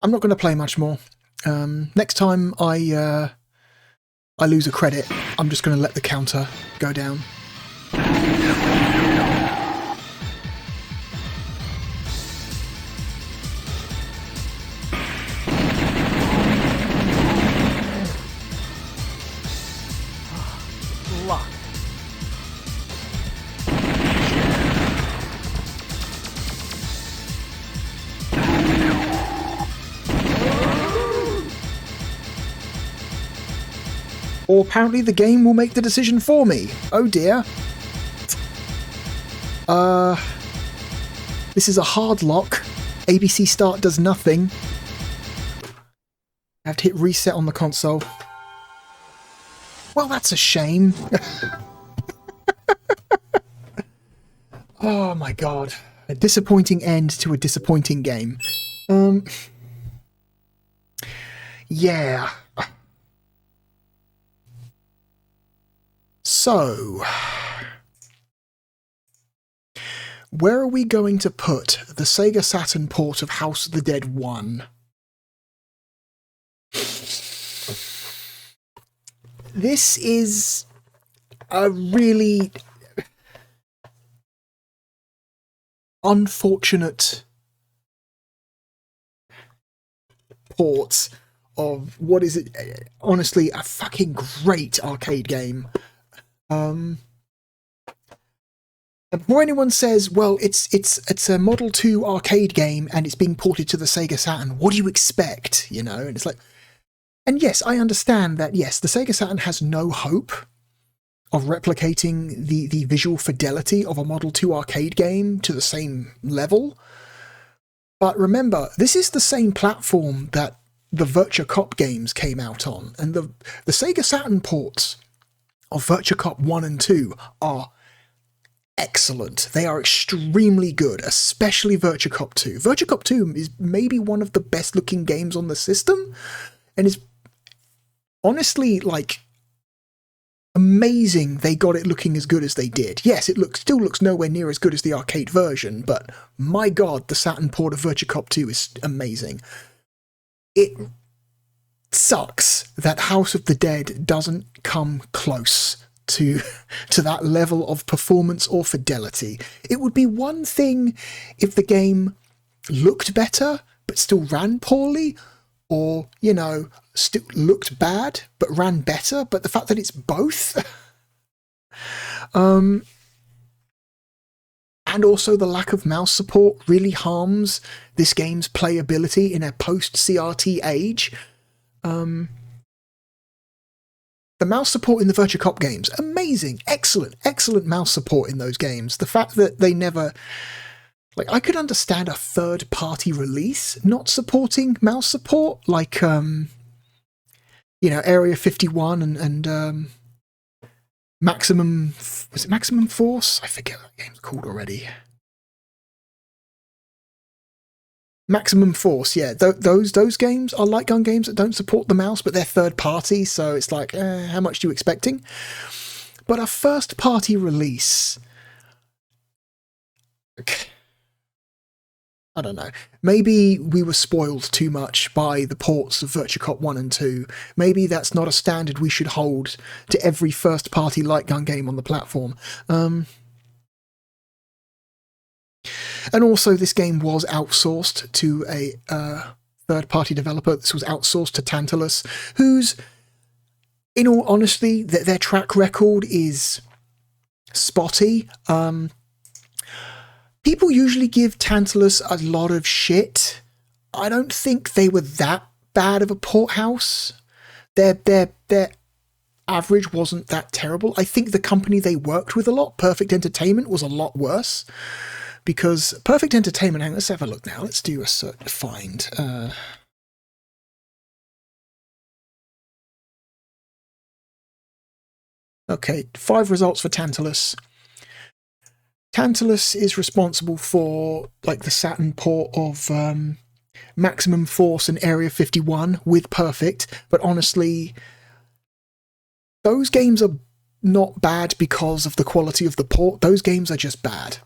[SPEAKER 1] I'm not going to play much more. Next time I lose a credit, I'm just going to let the counter go down.
[SPEAKER 3] Locked.
[SPEAKER 1] Or apparently the game will make the decision for me. Oh dear. This is a hard lock. ABC Start does nothing. I have to hit reset on the console. Well, that's a shame. Oh my god. A disappointing end to a disappointing game. Yeah. So, where are we going to put the Sega Saturn port of House of the Dead 1? This is a really unfortunate port of what is it? Honestly, a fucking great arcade game. And before anyone says, well, it's a Model 2 arcade game and it's being ported to the Sega Saturn, what do you expect? You know, and it's like, and yes, I understand that, yes, the Sega Saturn has no hope of replicating the visual fidelity of a Model 2 arcade game to the same level. But remember, this is the same platform that the Virtua Cop games came out on, and the Sega Saturn ports of Virtua Cop 1 and 2 are excellent. They are extremely good, especially Virtua Cop 2. Virtua Cop 2 is maybe one of the best looking games on the system, and is honestly, like, amazing they got it looking as good as they did. Yes, it still looks nowhere near as good as the arcade version, but my god, the Saturn port of Virtua Cop 2 is amazing. It sucks that House of the Dead doesn't come close to that level of performance or fidelity. It would be one thing if the game looked better but still ran poorly, or, you know, still looked bad but ran better, but the fact that it's both and also the lack of mouse support really harms this game's playability in a post-CRT age. The mouse support in the Virtua Cop games, amazing, excellent mouse support in those games. The fact that they never, like, I could understand a third-party release not supporting mouse support, like, you know, Area 51 and Maximum, was it Maximum Force? I forget what that game's called already. Maximum Force, yeah. Those games are light gun games that don't support the mouse, but they're third party, so it's like, how much are you expecting? But a first-party release... I don't know. Maybe we were spoiled too much by the ports of Virtua Cop 1 and 2. Maybe that's not a standard we should hold to every first-party light gun game on the platform. And also, this game was outsourced to a third-party developer. This was outsourced to Tantalus, whose, in all honesty, their track record is spotty. People usually give Tantalus a lot of shit. I don't think they were that bad of a port house. Their average wasn't that terrible. I think the company they worked with a lot, Perfect Entertainment, was a lot worse. Because Perfect Entertainment, hang on, let's have a look now. Let's do a find. Okay, 5 results for Tantalus. Tantalus is responsible for, like, the Saturn port of Maximum Force and Area 51 with Perfect, but honestly, those games are not bad because of the quality of the port. Those games are just bad.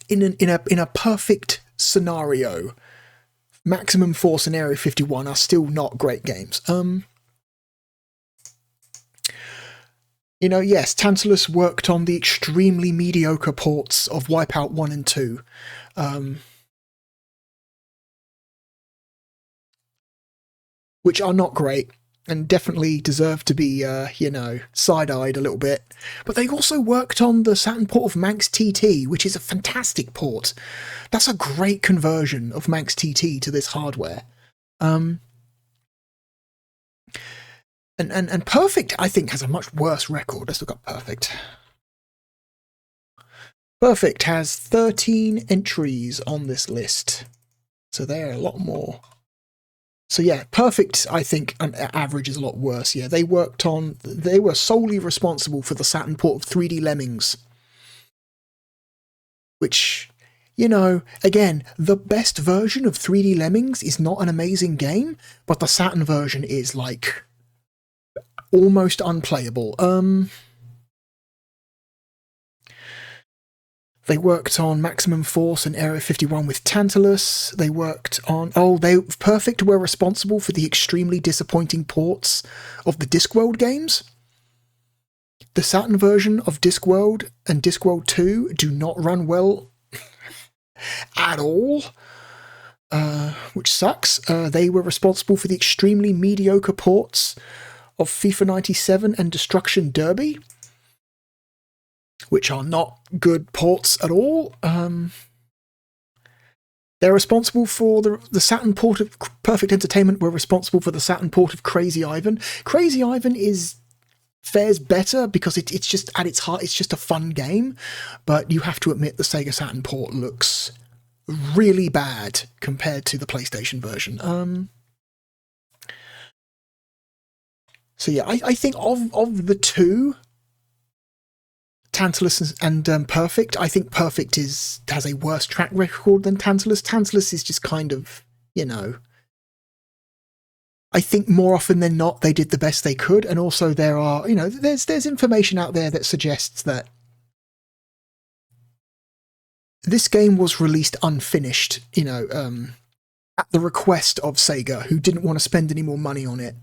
[SPEAKER 1] In a perfect scenario, Maximum Force and Area 51 are still not great games. You know, yes, Tantalus worked on the extremely mediocre ports of Wipeout 1 and 2. Which are not great, and definitely deserve to be, you know, side-eyed a little bit. But they also worked on the Saturn port of Manx TT, which is a fantastic port. That's a great conversion of Manx TT to this hardware. And Perfect, I think, has a much worse record. Let's look up Perfect. Perfect has 13 entries on this list. So they're a lot more. So yeah, Perfect, I think, on average is a lot worse. Yeah, they were solely responsible for the Saturn port of 3D Lemmings. Which, you know, again, the best version of 3D Lemmings is not an amazing game, but the Saturn version is, like, almost unplayable. They worked on Maximum Force and Area 51 with Tantalus. They worked on... Perfect were responsible for the extremely disappointing ports of the Discworld games. The Saturn version of Discworld and Discworld 2 do not run well at all. Which sucks. They were responsible for the extremely mediocre ports of FIFA 97 and Destruction Derby, which are not good ports at all. They're responsible for the Saturn port of Perfect Entertainment were responsible for the Saturn port of Crazy Ivan. Crazy Ivan fares better because it's just, at its heart, it's just a fun game, but you have to admit the Sega Saturn port looks really bad compared to the PlayStation version. So yeah, I think of the two, Tantalus and Perfect, I think Perfect has a worse track record than Tantalus. Tantalus is just kind of, you know... I think more often than not they did the best they could, and also there are, you know, there's information out there that suggests that this game was released unfinished, you know, at the request of Sega, who didn't want to spend any more money on it.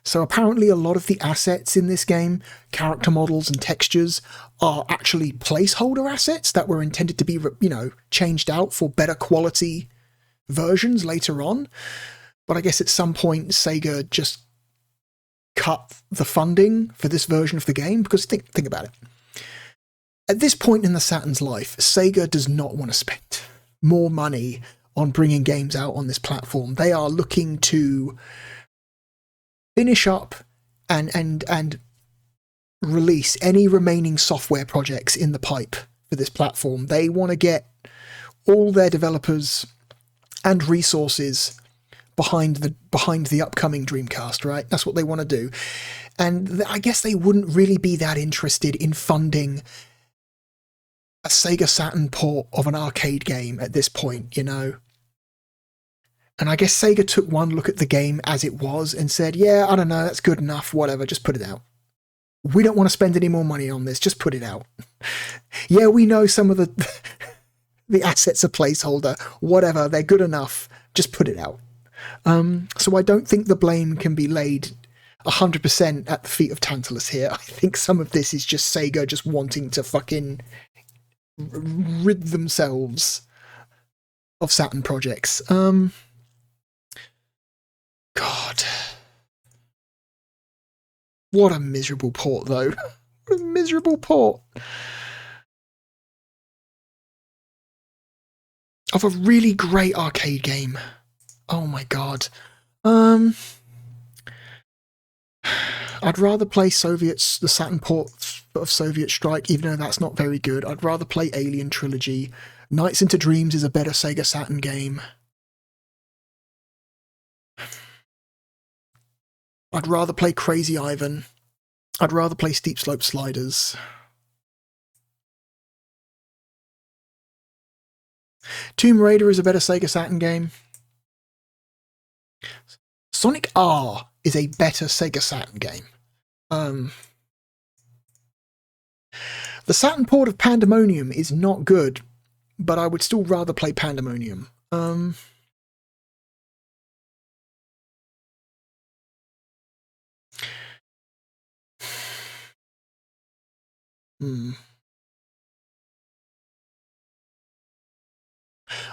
[SPEAKER 1] So apparently a lot of the assets in this game, character models and textures, are actually placeholder assets that were intended to be, you know, changed out for better quality versions later on. But I guess at some point Sega just cut the funding for this version of the game, because think about it. At this point in the Saturn's life, Sega does not want to spend more money on bringing games out on this platform. They are looking to finish up and release any remaining software projects in the pipe for this platform. They want to get all their developers and resources behind the upcoming Dreamcast, right? That's what they want to do. And I guess they wouldn't really be that interested in funding a Sega Saturn port of an arcade game at this point, you know? And I guess Sega took one look at the game as it was and said, yeah, I don't know, that's good enough, whatever, just put it out. We don't want to spend any more money on this. Just put it out. Yeah, we know some of the assets are placeholder. Whatever, they're good enough. Just put it out. So I don't think the blame can be laid 100% at the feet of Tantalus here. I think some of this is just Sega just wanting to fucking rid themselves of Saturn projects. God. What a miserable port, though. What a miserable port. Of a really great arcade game. Oh my god. I'd rather play the Saturn port of Soviet Strike, even though that's not very good. I'd rather play Alien Trilogy. Nights into Dreams is a better Sega Saturn game. I'd rather play Crazy Ivan. I'd rather play Steep Slope Sliders. Tomb Raider is a better Sega Saturn game. Sonic R is a better Sega Saturn game. The Saturn port of Pandemonium is not good, but I would still rather play Pandemonium.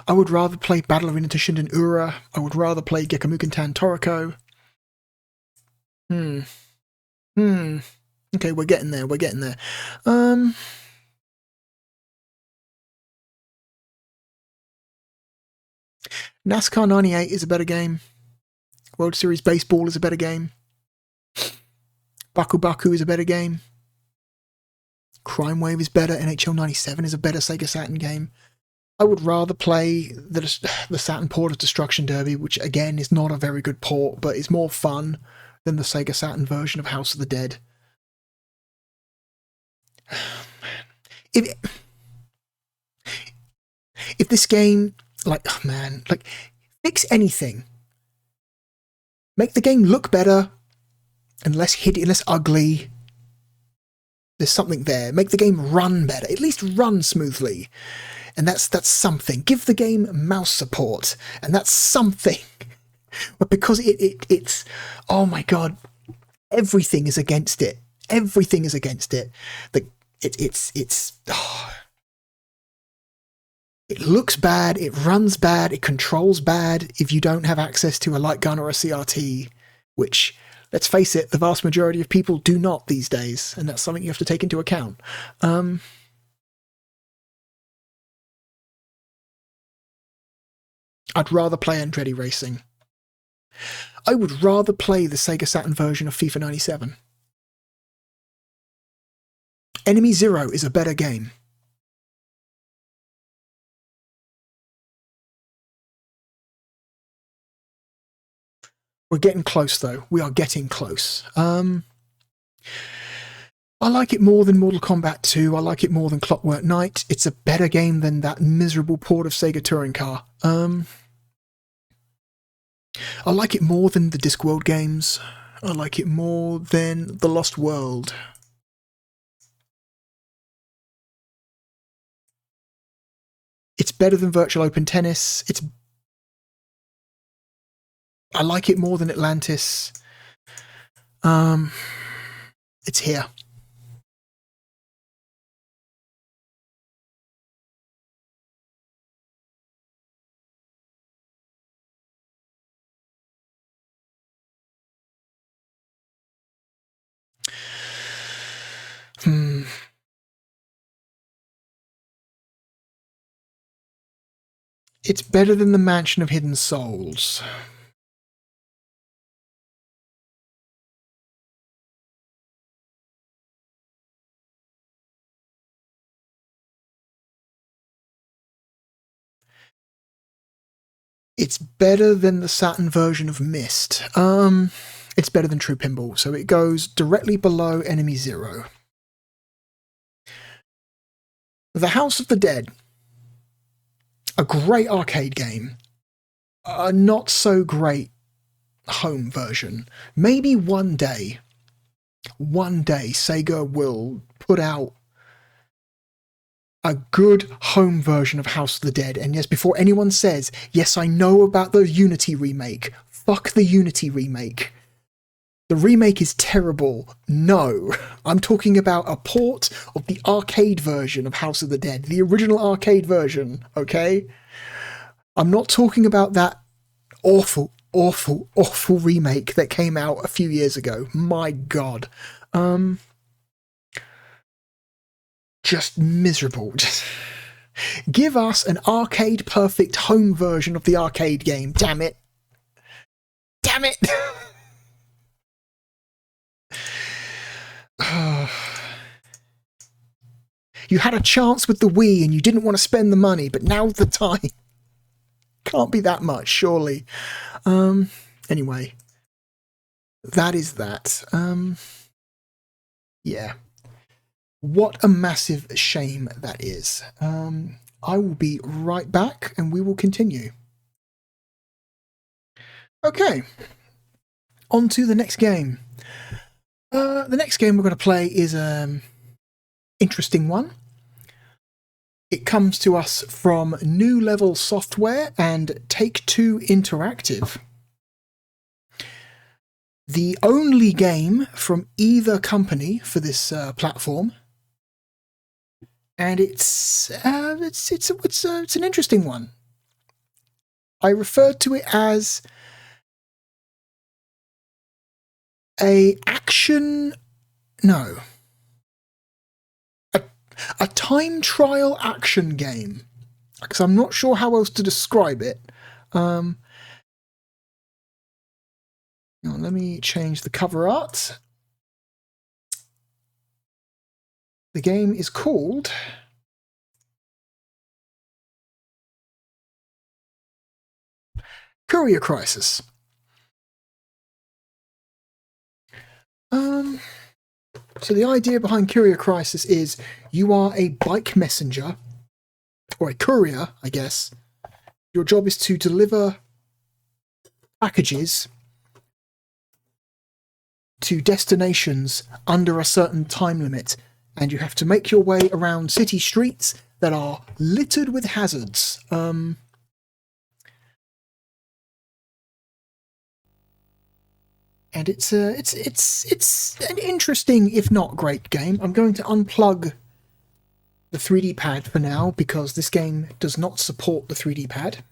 [SPEAKER 1] I would rather play Battle Arena Toshinden Ura. I would rather play Gekamuken Tan Toriko. Okay, we're getting there. NASCAR 98 is a better game. World Series Baseball is a better game. Baku Baku is a better game. Crime Wave is better. NHL 97 is a better Sega Saturn game. I would rather play the Saturn port of Destruction Derby, which again is not a very good port, but is more fun than the Sega Saturn version of House of the Dead. If this game, fix anything. Make the game look better and less hideous, less ugly. There's something there. Make the game run better. At least run smoothly. And that's something. Give the game mouse support. And that's something. But because it's... Oh my god. Everything is against it. Everything is against it. It looks bad, it runs bad, it controls bad if you don't have access to a light gun or a CRT, which, let's face it, the vast majority of people do not these days, and that's something you have to take into account. I'd rather play Andretti Racing. I would rather play the Sega Saturn version of FIFA 97. Enemy Zero is a better game. We're getting close, though. We are getting close. I like it more than Mortal Kombat 2. I like it more than Clockwork Knight. It's a better game than that miserable port of Sega Touring Car. I like it more than the Discworld games. I like it more than The Lost World. It's better than Virtual Open Tennis. I like it more than Atlantis. It's here. It's better than the Mansion of Hidden Souls. It's better than the Saturn version of Myst. It's better than True Pinball, so it goes directly below Enemy Zero. The House of the Dead. A great arcade game. A not so great home version. Maybe one day one day Sega will put out a good home version of House of the Dead. And yes, before anyone says, yes, I know about the Unity remake, fuck the Unity remake. The remake is terrible. No, I'm talking about a port of the arcade version of House of the Dead, the original arcade version, okay? I'm not talking about that awful, awful, awful remake that came out a few years ago. My God. Just miserable. Just give us an arcade perfect home version of the arcade game. Damn it. Damn it. You had a chance with the Wii and you didn't want to spend the money, but now's the time. Can't be that much, surely. Anyway. That is that. Yeah. What a massive shame that is. I will be right back and we will continue. Okay. On to the next game. The next game we're going to play is an interesting one. It comes to us from New Level Software and Take-Two Interactive. The only game from either company for this platform, and it's an interesting one. I referred to it as a time trial action game, because I'm not sure how else to describe it. Let me change the cover art. The game is called Courier Crisis. So the idea behind Courier Crisis is you are a bike messenger, or a courier, I guess. Your job is to deliver packages to destinations under a certain time limit, and you have to make your way around city streets that are littered with hazards. And it's an interesting, if not great, game. I'm going to unplug the 3D pad for now because this game does not support the 3D pad.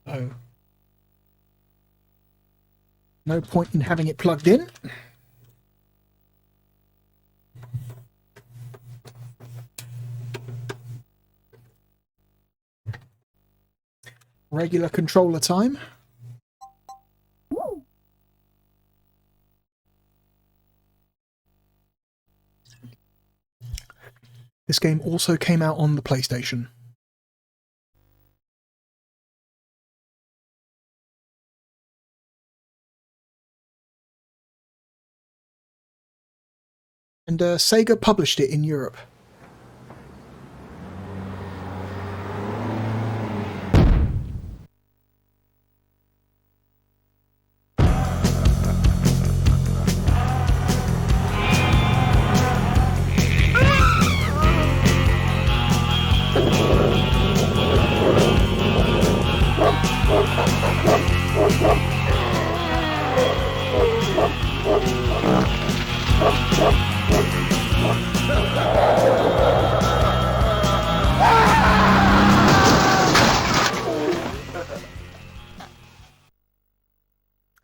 [SPEAKER 1] So no point in having it plugged in. Regular controller time. This game also came out on the PlayStation. And Sega published it in Europe.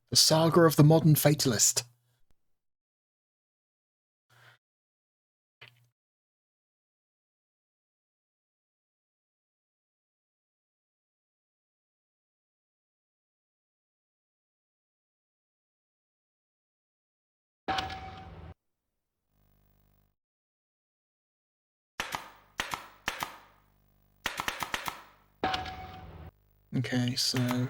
[SPEAKER 1] The saga of the modern fatalist. Okay, so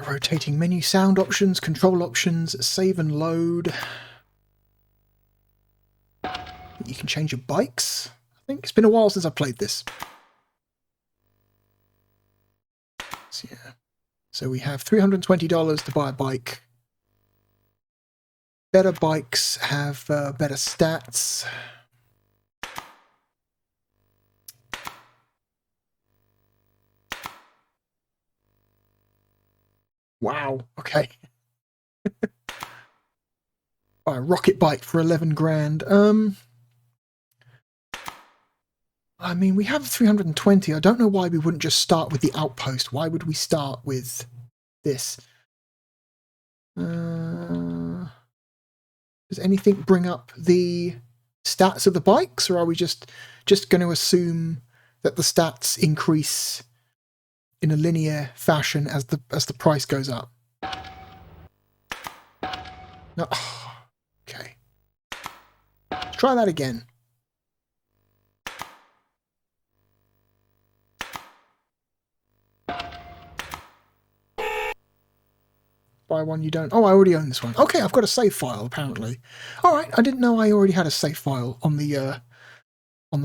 [SPEAKER 1] rotating menu, sound options, control options, save and load. You can change your bikes. I think it's been a while since I've played this. So, yeah. So we have $320 to buy a bike. Better bikes have better stats. Wow, okay. Buy a rocket bike for 11 grand. I mean, we have 320. I don't know why we wouldn't just start with the outpost. Why would we start with this? Does anything bring up the stats of the bikes, or are we just going to assume that the stats increase in a linear fashion as the price goes up? No. Okay. Let's try that again. Buy one you don't. Oh, I already own this one. Okay, I've got a save file apparently. All right, I didn't know I already had a save file on the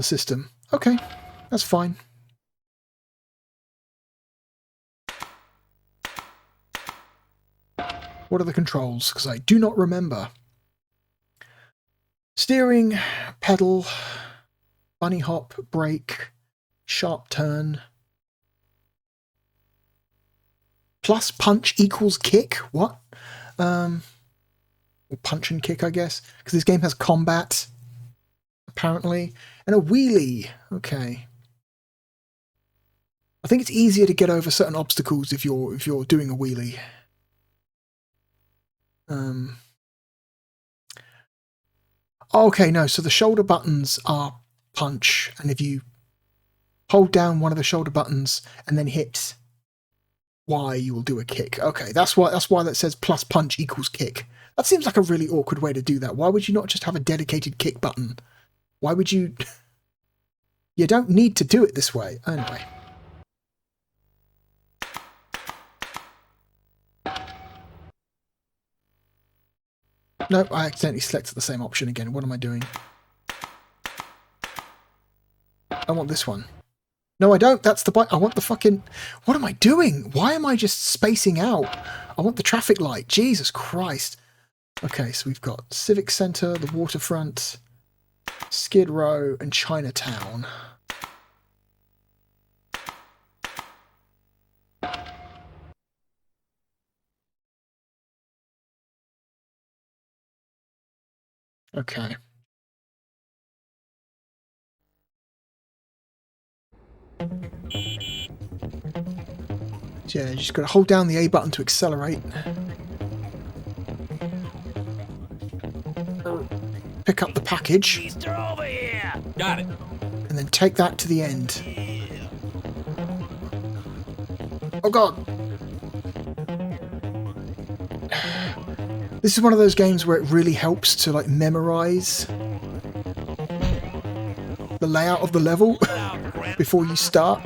[SPEAKER 1] system. Okay, that's fine. What are the controls? Because I do not remember. Steering, pedal, bunny hop, brake, sharp turn. Plus punch equals kick? What? Or punch and kick, I guess. Because this game has combat, apparently. And a wheelie. Okay. I think it's easier to get over certain obstacles if you're doing a wheelie. Okay, no, so the shoulder buttons are punch, and if you hold down one of the shoulder buttons and then hit Y, you will do a kick. Okay, that's why that says plus punch equals kick. That seems like a really awkward way to do that. Why would you not just have a dedicated kick button? Why would you... You don't need to do it this way. Anyway. No, I accidentally selected the same option again. What am I doing? I want this one. No, I don't. That's the bike. I want the fucking... What am I doing? Why am I just spacing out? I want the traffic light. Jesus Christ. Okay, so we've got Civic Centre, the waterfront, Skid Row, and Chinatown. Okay. Yeah, you just got to hold down the A button to accelerate. Pick up the package.
[SPEAKER 3] Over here. Got it.
[SPEAKER 1] And then take that to the end. Oh god! This is one of those games where it really helps to like memorize the layout of the level before you start.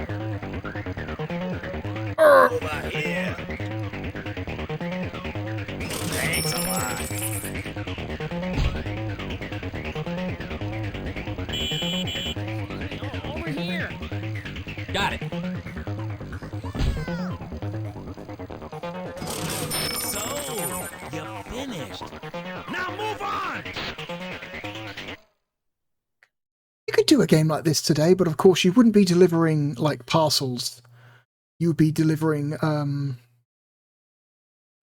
[SPEAKER 3] Over here. Thanks a lot. Over here. Got it. So, you're finished. Now move on!
[SPEAKER 1] You could do a game like this today, but of course you wouldn't be delivering like parcels. You would be delivering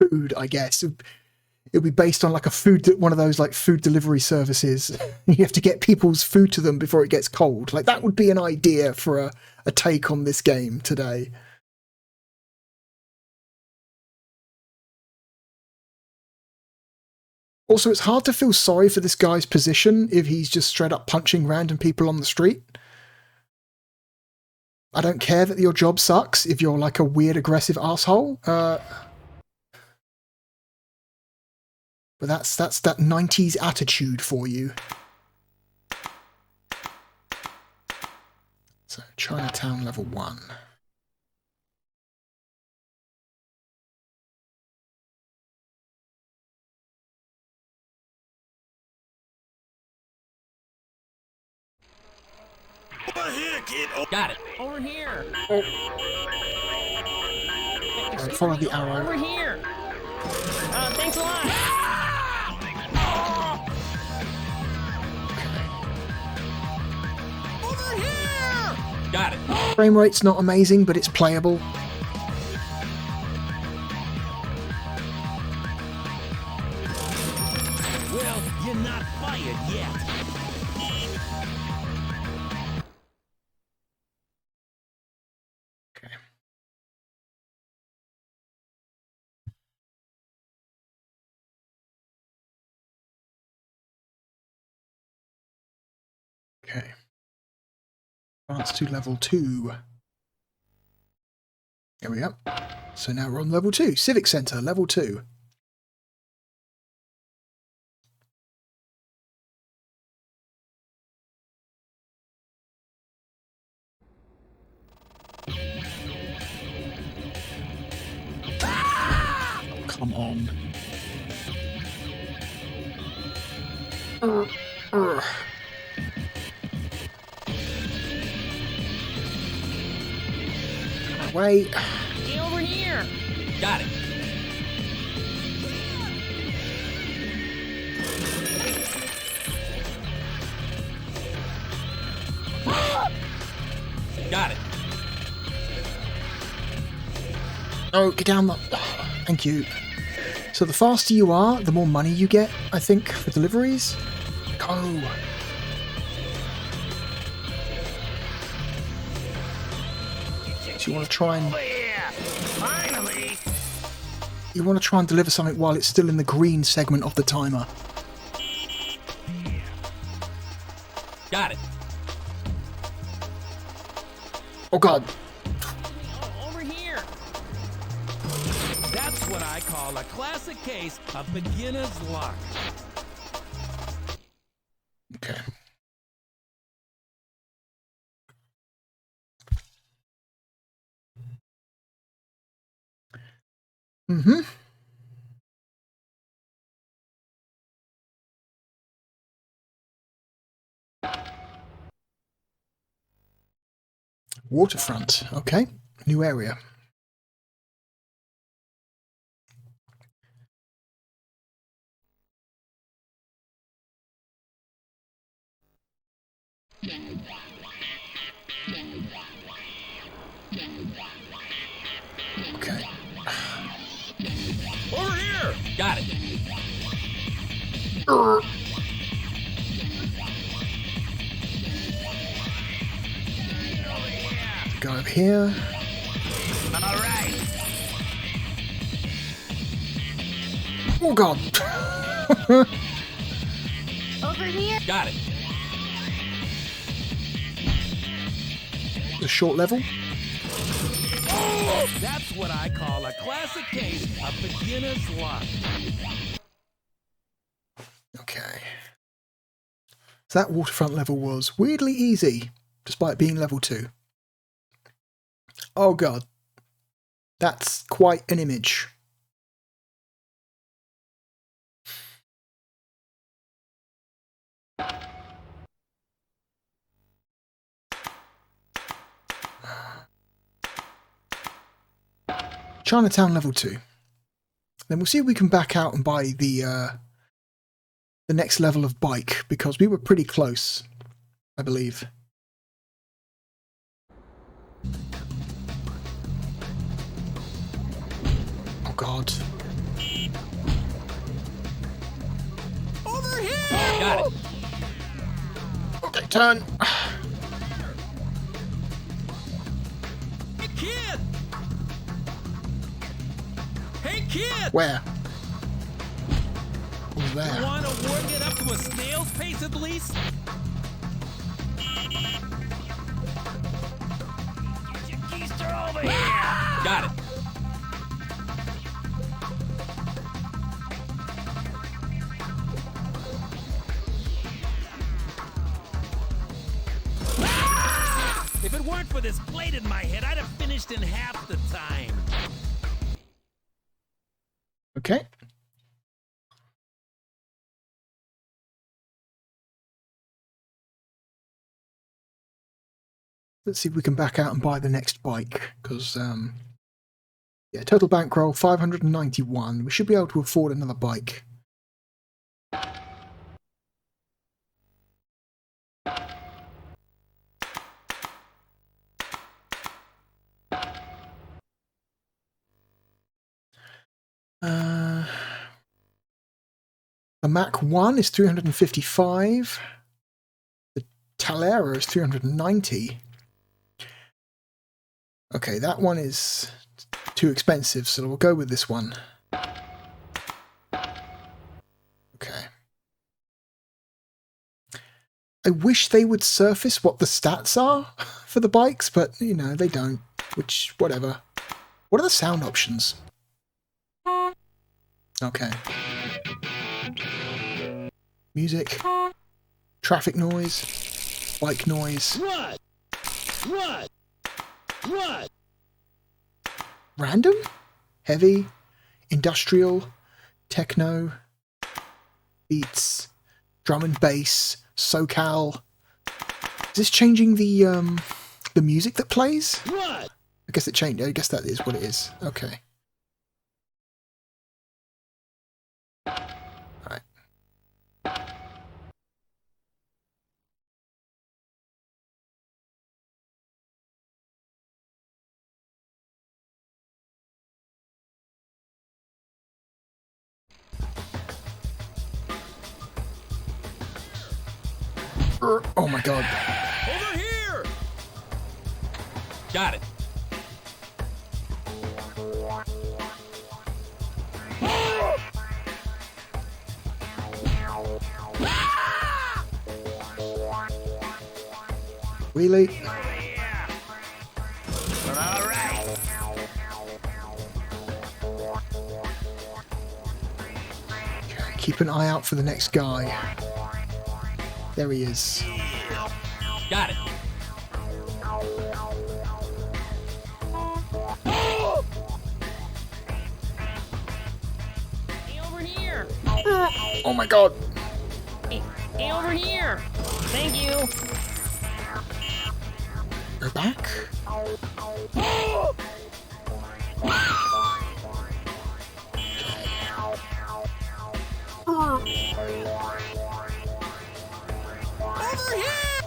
[SPEAKER 1] food, I guess. It would be based on like one of those like food delivery services. You have to get people's food to them before it gets cold. Like that would be an idea for a take on this game today. Also, it's hard to feel sorry for this guy's position if he's just straight up punching random people on the street. I don't care that your job sucks if you're like a weird, aggressive asshole. But that's that 90s attitude for you. So, Chinatown level 1.
[SPEAKER 3] Over here, kid. Oh, got it. Over here.
[SPEAKER 1] Follow the arrow.
[SPEAKER 3] Over here. Thanks a lot.
[SPEAKER 6] Got it.
[SPEAKER 1] Frame rate's not amazing, but it's playable.
[SPEAKER 6] Well, you're not fired yet.
[SPEAKER 1] Okay. Okay. Advance to level 2. There we go. So now we're on level 2. Civic Centre, level 2. Come on. Wait.
[SPEAKER 6] Get over here. Got it. Got it.
[SPEAKER 1] Oh, get down the... Thank you. So the faster you are, the more money you get, I think, for deliveries. Go. So you want to try and...
[SPEAKER 6] Finally.
[SPEAKER 1] You want to try and deliver something while it's still in the green segment of the timer.
[SPEAKER 6] Got it.
[SPEAKER 1] Oh god.
[SPEAKER 6] Over here. That's what I call a classic case of beginner's luck.
[SPEAKER 1] Okay. Mm-hmm. Waterfront. Okay. New area. Okay.
[SPEAKER 6] Over here. Got it.
[SPEAKER 1] Go over here.
[SPEAKER 6] All right.
[SPEAKER 1] Oh god.
[SPEAKER 2] Over here.
[SPEAKER 6] Got it.
[SPEAKER 1] The short level.
[SPEAKER 6] That's what I call a classic case of beginner's luck.
[SPEAKER 1] Okay. So that waterfront level was weirdly easy, despite being level 2. Oh god. That's quite an image. Chinatown level 2. Then we'll see if we can back out and buy the next level of bike, because we were pretty close, I believe. Oh god.
[SPEAKER 6] Over here. Got it.
[SPEAKER 1] Okay, turn.
[SPEAKER 6] Hey, kid. Hey, kid.
[SPEAKER 1] Where? Over there.
[SPEAKER 6] Want to work it up to a snail's pace at least? Get your keister over here. Got it. If it weren't for this blade in my head, I'd have finished in half the time.
[SPEAKER 1] Okay. Let's see if we can back out and buy the next bike, because, yeah, total bankroll, 591. We should be able to afford another bike. The Mach 1 is 355. The Talera is 390. Okay, that one is too expensive, so we'll go with this one. Okay. I wish they would surface what the stats are for the bikes, but, you know, they don't. Which, whatever. What are the sound options? Okay. Music. Traffic noise. Bike noise.
[SPEAKER 6] What?
[SPEAKER 1] Random? Heavy? Industrial? Techno? Beats? Drum and bass? SoCal? Is this changing the music that plays?
[SPEAKER 6] What?
[SPEAKER 1] I guess it changed. I guess that is what it is. Okay. Alright. Oh my god.
[SPEAKER 6] Over here! Got it.
[SPEAKER 1] Really?
[SPEAKER 6] All right.
[SPEAKER 1] Okay, keep an eye out for the next guy. There he is.
[SPEAKER 6] Got it.
[SPEAKER 7] Hey, over here!
[SPEAKER 1] Oh my god.
[SPEAKER 7] Hey, over here! Thank you!
[SPEAKER 1] Go back.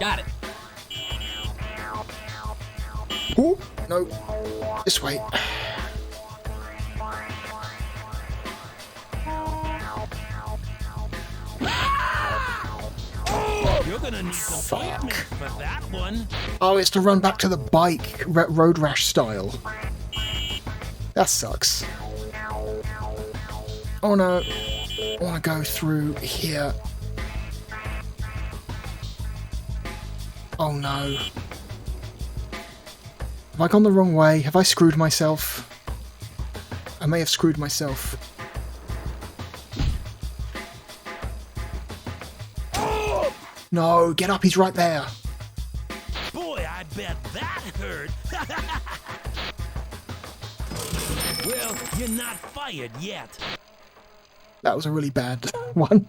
[SPEAKER 6] Got it.
[SPEAKER 1] Oh, no. This way.
[SPEAKER 6] You're gonna need some ointment for that one.
[SPEAKER 1] Oh, it's to run back to the bike, road rash style. That sucks. Oh no. I want to go through here. Oh no. Have I gone the wrong way? Have I screwed myself? I may have screwed myself. No, get up, he's right there.
[SPEAKER 6] Boy, I bet that hurt. Well, you're not fired yet.
[SPEAKER 1] That was a really bad one.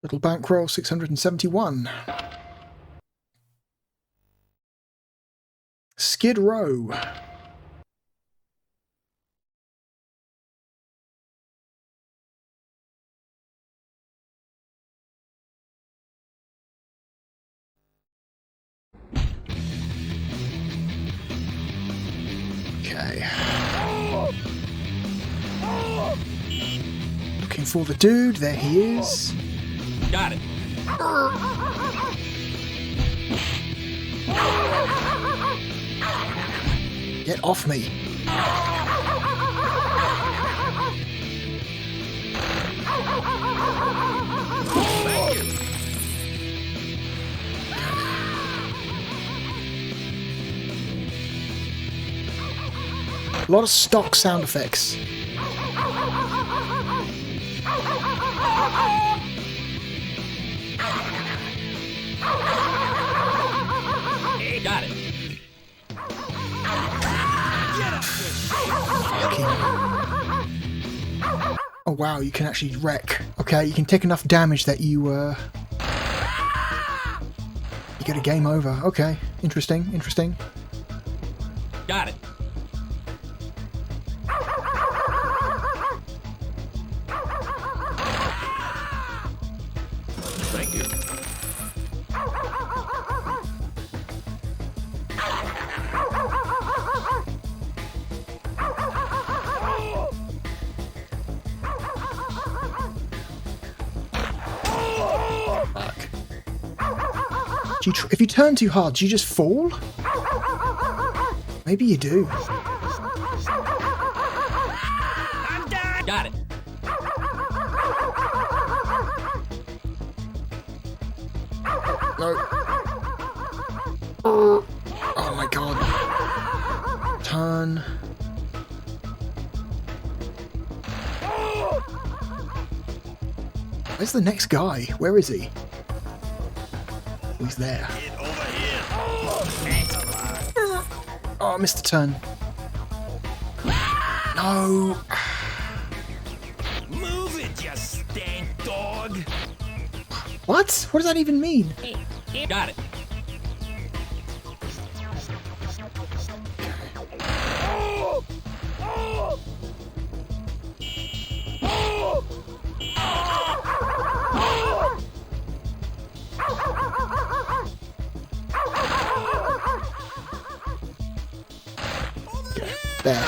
[SPEAKER 1] Little bankroll, 671. Skid Row. Okay. Looking for the dude. There he is.
[SPEAKER 6] Got it.
[SPEAKER 1] Get off me.
[SPEAKER 6] Thank you.
[SPEAKER 1] A lot of stock sound effects.
[SPEAKER 6] Got it.
[SPEAKER 1] Oh wow, you can actually wreck. Okay, you can take enough damage that you get a game over. Okay, interesting, interesting.
[SPEAKER 6] Got it.
[SPEAKER 1] If you turn too hard, do you just fall? Maybe you do.
[SPEAKER 6] I'm done. Got it.
[SPEAKER 1] No. Oh my god. Turn. Where's the next guy? Where is he? Oh, he's there.
[SPEAKER 6] Get over here. Thanks a lot.
[SPEAKER 1] Oh, I missed a turn. No.
[SPEAKER 6] Move it, you stank dog.
[SPEAKER 1] What? What does that even mean?
[SPEAKER 6] Got it.
[SPEAKER 1] There.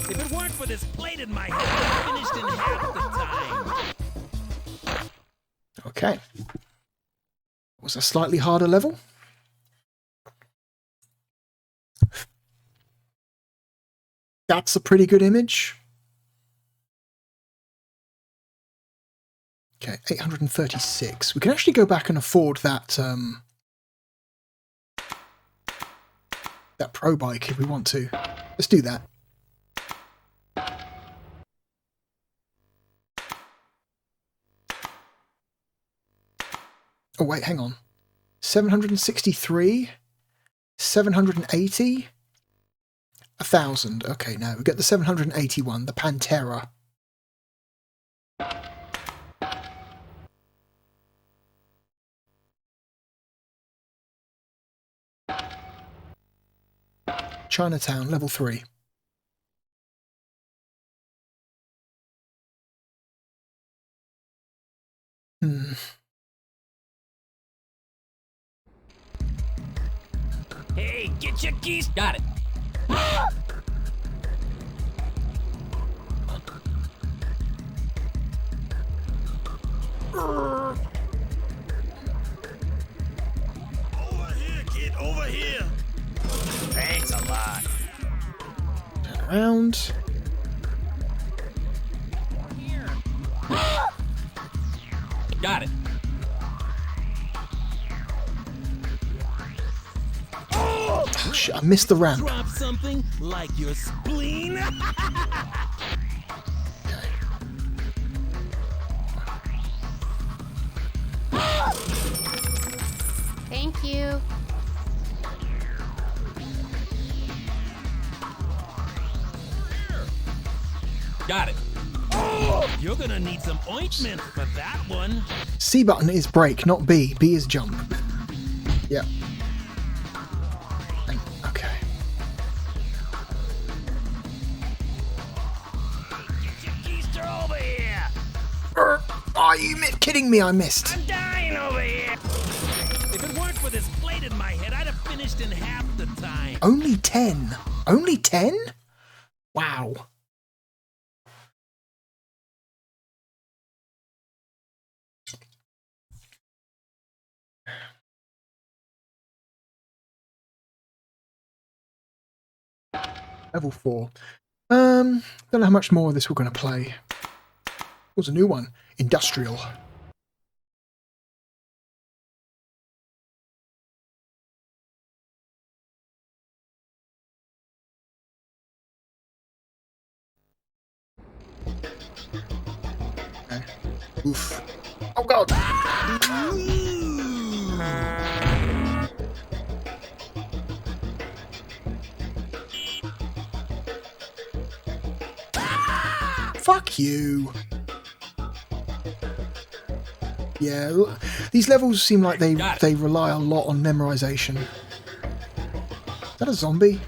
[SPEAKER 6] If it weren't for this plate in my head, I'd finished in half the time.
[SPEAKER 1] Okay. Was a slightly harder level. That's a pretty good image. Okay, 836. We can actually go back and afford that that pro bike if we want to. Let's do that. Oh wait, hang on. 763, 780, 1,000. Okay, now we get the 781, the Pantera. Chinatown, level 3.
[SPEAKER 6] Hey, get your keys. Got it. Over here, kid, over here. Thanks a lot.
[SPEAKER 1] Turn around.
[SPEAKER 6] Here. Got it.
[SPEAKER 1] Oh shit, I missed the ramp.
[SPEAKER 6] Drop something like your spleen.
[SPEAKER 1] Okay.
[SPEAKER 8] Thank you.
[SPEAKER 6] Got it. You're gonna need some ointment for that one.
[SPEAKER 1] C button is brake, not B. B is jump. Yep. Okay.
[SPEAKER 6] Get your keister over here.
[SPEAKER 1] Are you kidding me? I missed.
[SPEAKER 6] I'm dying over here. If it weren't for this plate in my head, I'd have finished in half the time.
[SPEAKER 1] Only 10. Only 10? Wow. Level 4. Don't know how much more of this we're going to play. What's a new one? Industrial. Okay. Oof. Oh god! Fuck you! Yeah, these levels seem like they rely a lot on memorization. Is that a zombie?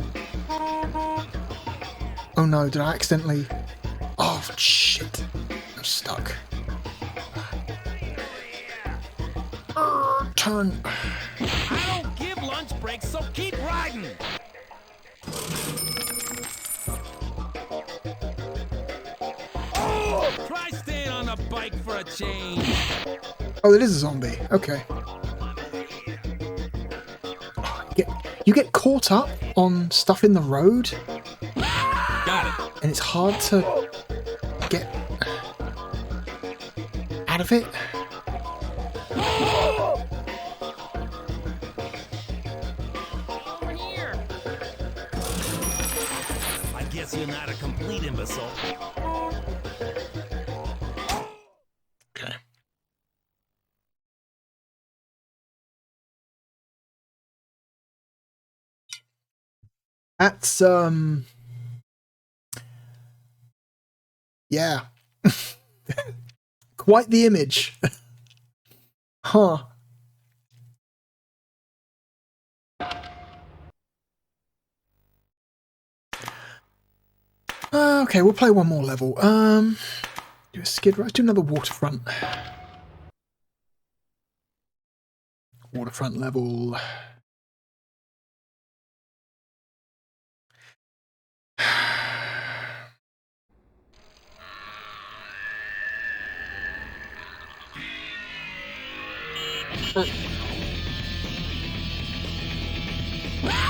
[SPEAKER 1] Oh no, did I accidentally... Oh shit. I'm stuck. Turn.
[SPEAKER 6] I don't give lunch breaks, so keep riding. Try staying on the bike for a change.
[SPEAKER 1] Oh, it is a zombie. Okay. you get caught up on stuff in the road.
[SPEAKER 6] Got it.
[SPEAKER 1] And it's hard to get out of it.
[SPEAKER 7] Over here.
[SPEAKER 6] I guess you're not a complete imbecile.
[SPEAKER 1] Okay. That's yeah. Quite the image. Huh. Okay, we'll play one more level. Do a skid row. Let's do another waterfront. Waterfront level.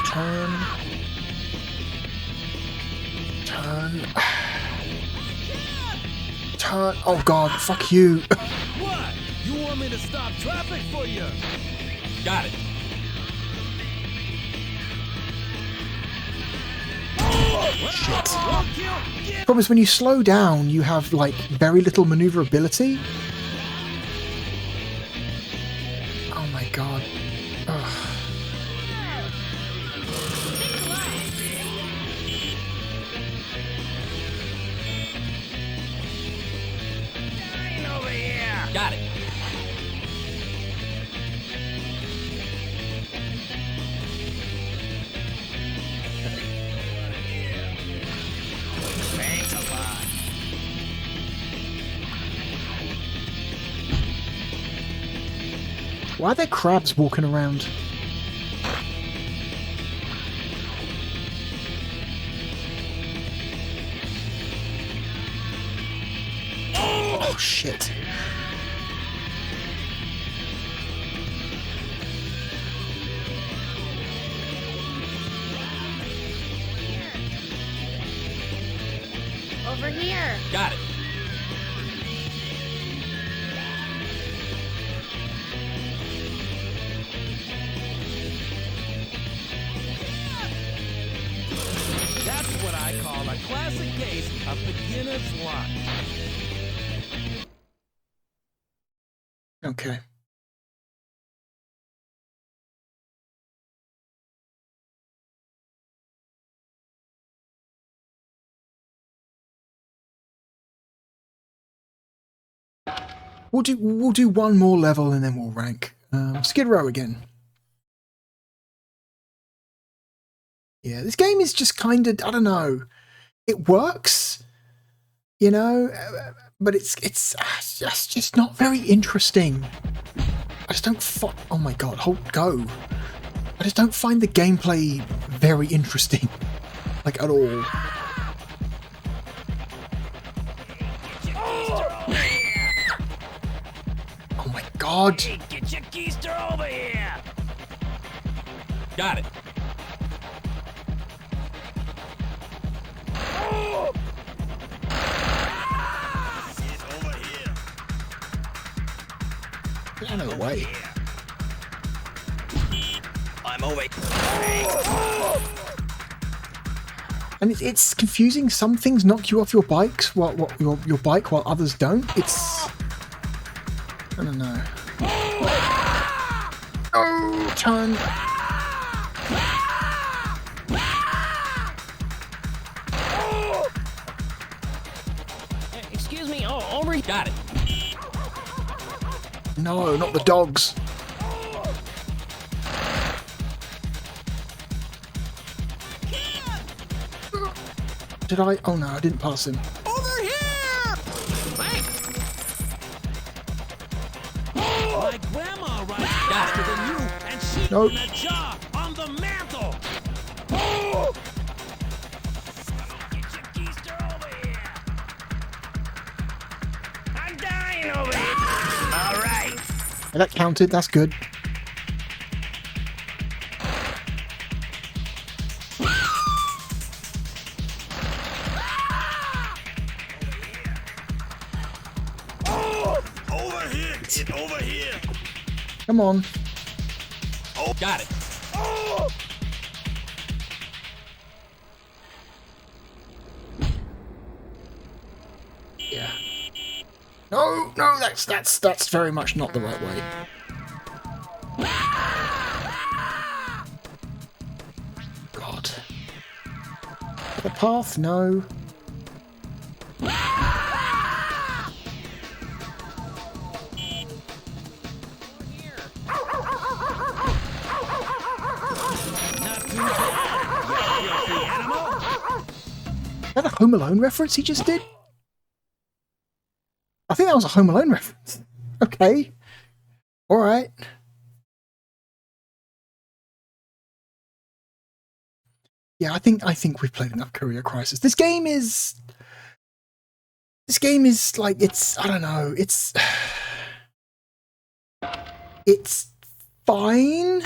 [SPEAKER 1] Turn. Turn. Oh god, fuck you.
[SPEAKER 6] What? You want me to stop traffic for you? Got it.
[SPEAKER 1] Shit.
[SPEAKER 6] Get
[SPEAKER 1] Problem is, when you slow down, you have like very little maneuverability. Oh my god. Ugh.
[SPEAKER 6] over here. Got it. Thanks a lot.
[SPEAKER 1] Why are there crabs walking around? Oh shit.
[SPEAKER 7] Over here.
[SPEAKER 6] Got it. That's what I call a classic case of beginner's luck.
[SPEAKER 1] Okay. We'll do one more level and then we'll rank. Skid Row again. Yeah, this game is just kind of, I don't know. It works, you know, but it's just not very interesting. I just don't oh my god, go. I just don't find the gameplay very interesting, like at all. Oh my god.
[SPEAKER 6] Hey, get your keister over here. Got it.
[SPEAKER 1] Get out of the way.
[SPEAKER 6] I'm over.
[SPEAKER 1] And it's confusing. Some things knock you off your bikes, your bike, while others don't. It's, I don't know. Oh, turn.
[SPEAKER 7] Excuse me. Oh, over here.
[SPEAKER 6] Got it.
[SPEAKER 1] No, not the dogs. Did I? Oh no, I didn't pass him.
[SPEAKER 6] Over here! My grandma rides faster than you, and she's
[SPEAKER 1] Nope.
[SPEAKER 6] in a jar on the mantle. Get your keister over here. I'm dying over here. All right.
[SPEAKER 1] That counted. That's good.
[SPEAKER 6] Get over here.
[SPEAKER 1] Come on.
[SPEAKER 6] Oh, got it. Oh!
[SPEAKER 1] Yeah. No, no, that's very much not the right way. God. The path? No. Is that a Home Alone reference he just did? I think that was a Home Alone reference. Okay. Alright. Yeah, I think we've played enough Courier Crisis. This game is like, it's, I don't know, it's fine,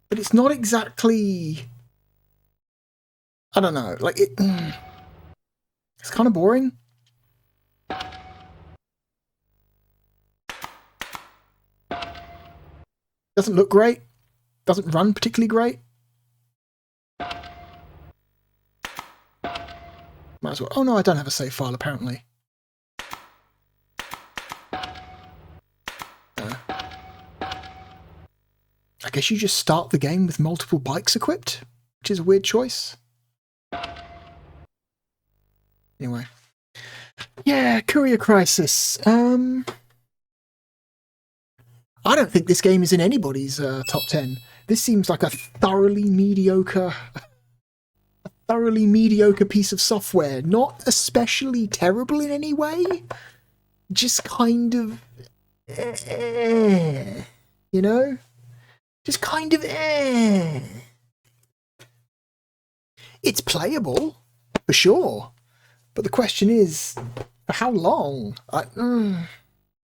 [SPEAKER 1] but it's not exactly, I don't know, like it's kind of boring. Doesn't look great. Doesn't run particularly great. Might as well. Oh no, I don't have a save file apparently. I guess you just start the game with multiple bikes equipped, which is a weird choice. Anyway. Yeah, Courier Crisis. I don't think this game is in anybody's top 10. This seems like a thoroughly mediocre piece of software. Not especially terrible in any way. Just kind of... you know? Just kind of... It's playable, for sure. But the question is, for how long?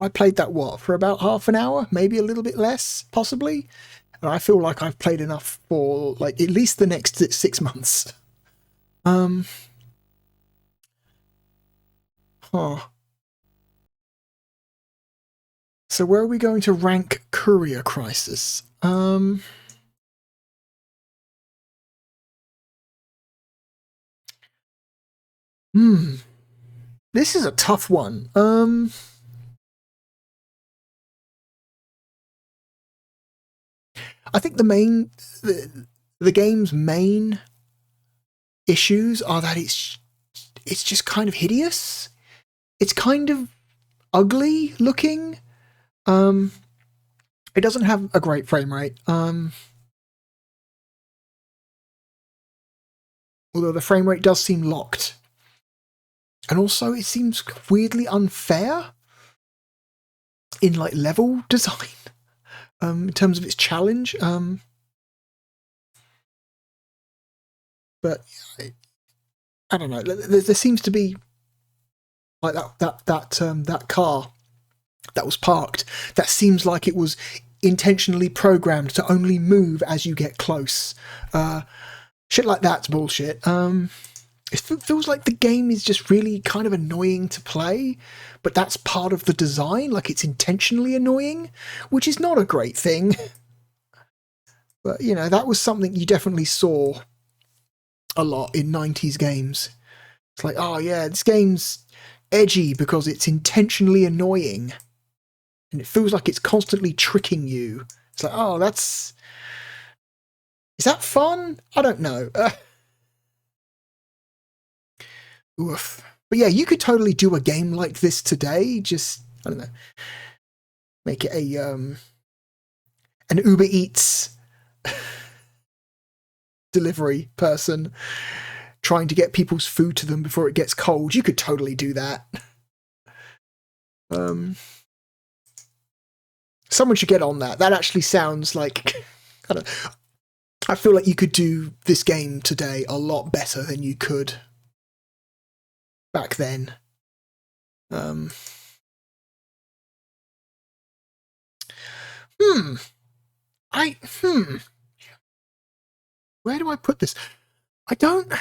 [SPEAKER 1] I played that, what, for about half an hour? Maybe a little bit less, possibly? And I feel like I've played enough for, like, at least the next 6 months. Huh. So where are we going to rank Courier Crisis? This is a tough one. I think the game's main issues are that it's just kind of hideous. It's kind of ugly looking. It doesn't have a great frame rate. Although the frame rate does seem locked. And also it seems weirdly unfair in like level design. In terms of its challenge. But I don't know. There seems to be like that car that was parked. That seems like it was intentionally programmed to only move as you get close. Shit like that's bullshit. It feels like the game is just really kind of annoying to play, but that's part of the design. Like it's intentionally annoying, which is not a great thing. But you know, that was something you definitely saw a lot in 90s games. It's like, oh yeah, this game's edgy because it's intentionally annoying. And it feels like it's constantly tricking you. It's like, oh, is that fun? I don't know. Oof. But yeah, you could totally do a game like this today. Just, I don't know, make it an Uber Eats delivery person trying to get people's food to them before it gets cold. You could totally do that. Someone should get on that. That actually sounds like, I feel like you could do this game today a lot better than you could back then. Where do I put this? I don't...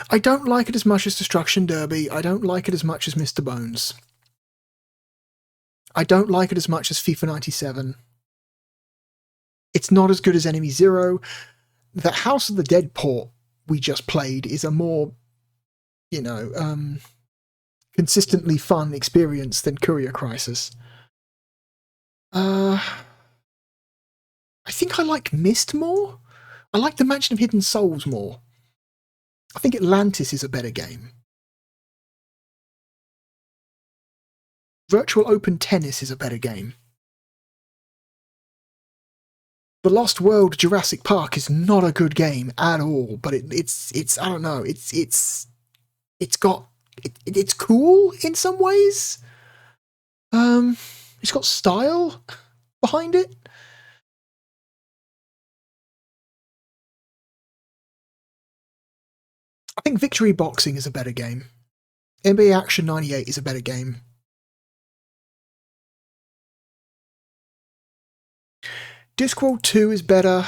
[SPEAKER 1] I don't like it as much as Destruction Derby. I don't like it as much as Mr. Bones. I don't like it as much as FIFA 97. It's not as good as Enemy Zero. The House of the Dead port we just played is a more, you know, consistently fun experience than Courier Crisis. I think I like Myst more. I like the Mansion of Hidden Souls more. I think Atlantis is a better game. Virtual Open Tennis is a better game. The Lost World Jurassic Park is not a good game at all, but it's I don't know, it's cool in some ways. It's got style behind it. I think Victory Boxing is a better game. NBA Action 98 is a better game. Discworld 2 is better.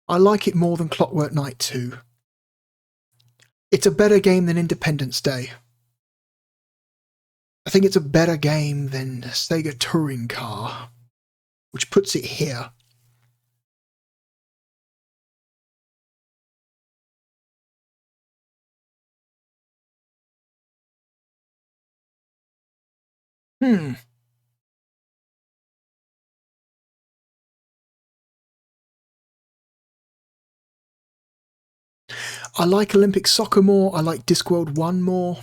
[SPEAKER 1] I like it more than Clockwork Knight 2. It's a better game than Independence Day. I think it's a better game than Sega Touring Car, which puts it here. I like Olympic Soccer more. I like Discworld 1 more.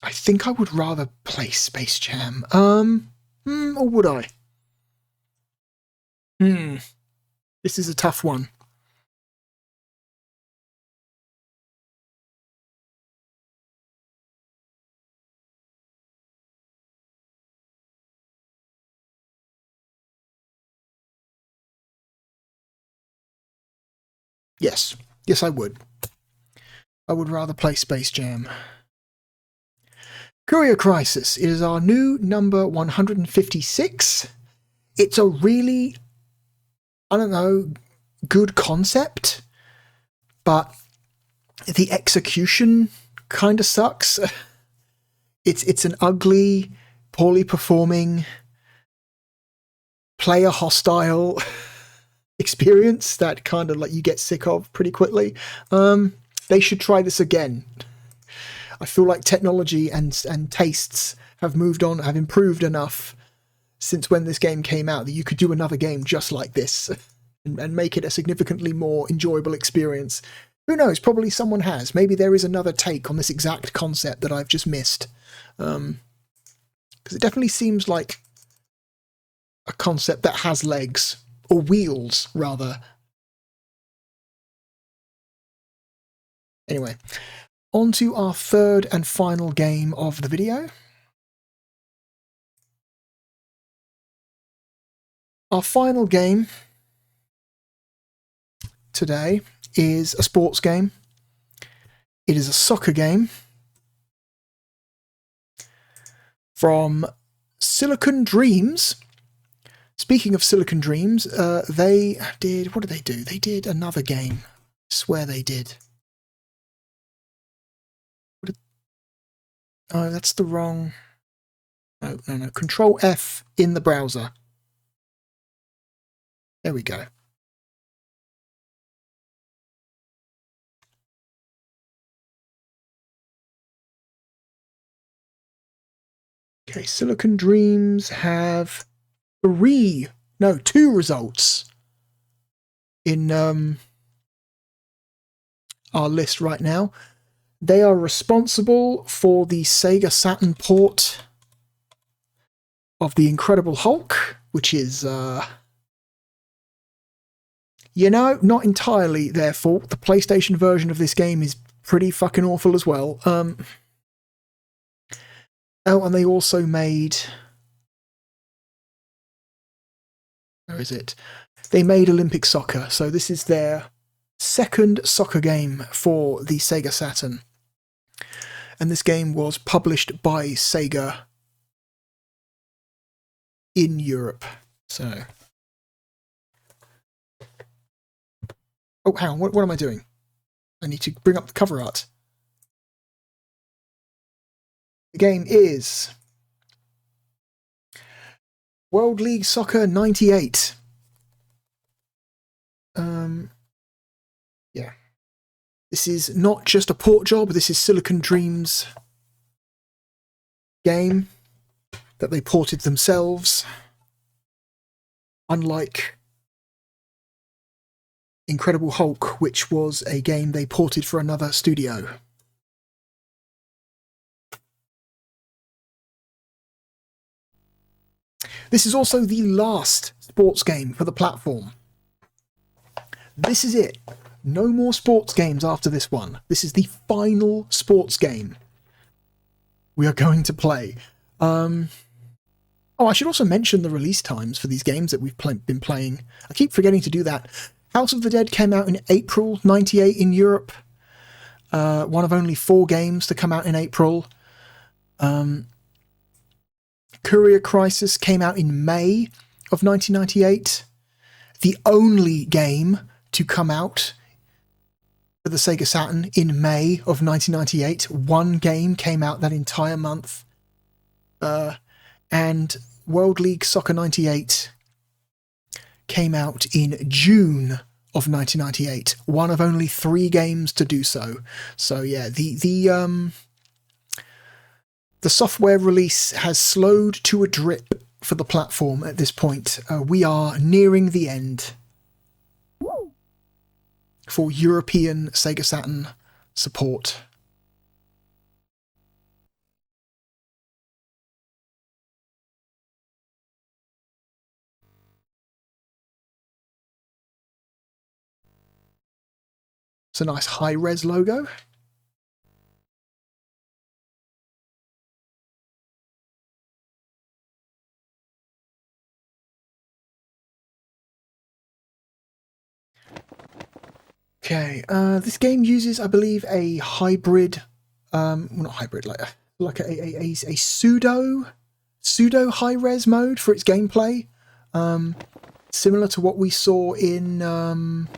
[SPEAKER 1] I think I would rather play Space Jam. Or would I? This is a tough one. Yes. Yes, I would. I would rather play Space Jam. Courier Crisis is our new number 156. It's a really, I don't know, good concept, but the execution kind of sucks. It's an ugly, poorly performing, player hostile experience that kind of like you get sick of pretty quickly. They should try this again. I feel like technology and tastes have moved on, have improved enough since when this game came out that you could do another game just like this and make it a significantly more enjoyable experience. Who knows? Probably someone has. Maybe there is another take on this exact concept that I've just missed. Because it definitely seems like a concept that has legs. Or wheels, rather. Anyway, on to our third and final game of the video. Our final game today is a sports game. It is a soccer game from Silicon Dreams. Speaking of Silicon Dreams, they did... What did they do? They did another game. I swear they did. Oh, that's the wrong... No. Control F in the browser. There we go. Okay, Silicon Dreams have... 2 results in our list right now. They are responsible for the Sega Saturn port of The Incredible Hulk which is, you know, not entirely their fault. The PlayStation version of this game is pretty fucking awful as well. Oh, and they also made... Where is it? They made Olympic Soccer, so this is their second soccer game for the Sega Saturn. And this game was published by Sega in Europe. So... Oh, hang on, what am I doing? I need to bring up the cover art. The game is World League Soccer 98. Yeah. This is not just a port job, this is Silicon Dreams' game that they ported themselves. Unlike Incredible Hulk, which was a game they ported for another studio. This is also the last sports game for the platform. This is it. No more sports games after this one. This is the final sports game we are going to play. Oh, I should also mention the release times for these games that we've been playing. I keep forgetting to do that. House of the Dead came out in April 98 in Europe. One of only 4 games to come out in April. Courier Crisis came out in May of 1998. The only game to come out for the Sega Saturn in May of 1998. One game came out that entire month. And World League Soccer 98 came out in June of 1998. One of only 3 games to do so. So yeah, the software release has slowed to a drip for the platform at this point. We are nearing the end for European Sega Saturn support. It's a nice high-res logo. Okay, this game uses, I believe, a hybrid, well, not hybrid, like a pseudo high-res mode for its gameplay, similar to what we saw in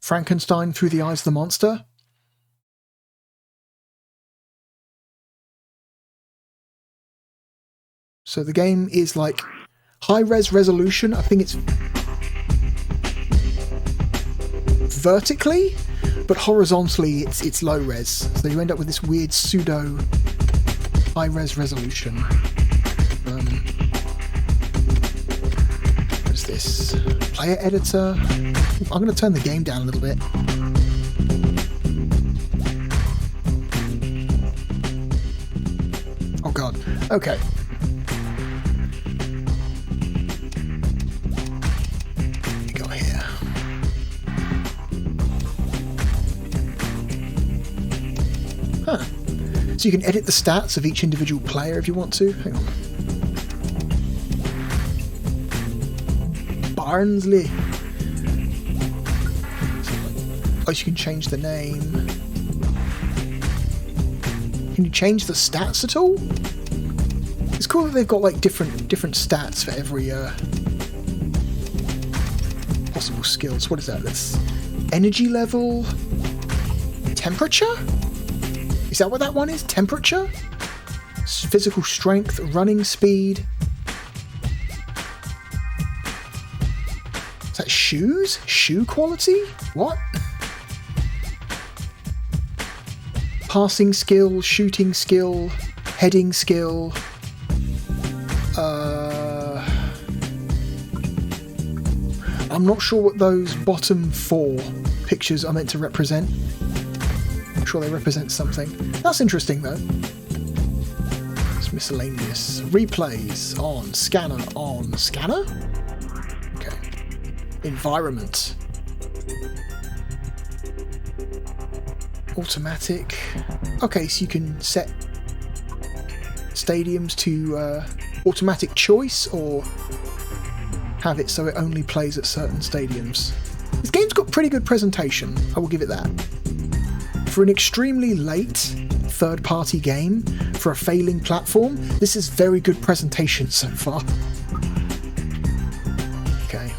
[SPEAKER 1] Frankenstein Through the Eyes of the Monster. So the game is like high-res resolution. I think it's vertically, but horizontally it's low res. So you end up with this weird pseudo high-res resolution. What is this? Player editor. I'm going to turn the game down a little bit. Oh god. Okay. So you can edit the stats of each individual player if you want to. Hang on. Barnsley. Oh, you can change the name. Can you change the stats at all? It's cool that they've got like different stats for every possible skills. What is that? That's energy level, temperature? Is that what that one is? Temperature? Physical strength, running speed. Is that shoes? Shoe quality? What? Passing skill, shooting skill, heading skill. I'm not sure what those bottom 4 pictures are meant to represent. I'm sure they represent something. That's interesting though. Let's Miscellaneous. Replays on scanner on scanner? Okay. Environment. Automatic. Okay, so you can set stadiums to automatic choice or have it so it only plays at certain stadiums. This game's got pretty good presentation, I will give it that. For an extremely late third-party game, for a failing platform, this is very good presentation so far. Okay.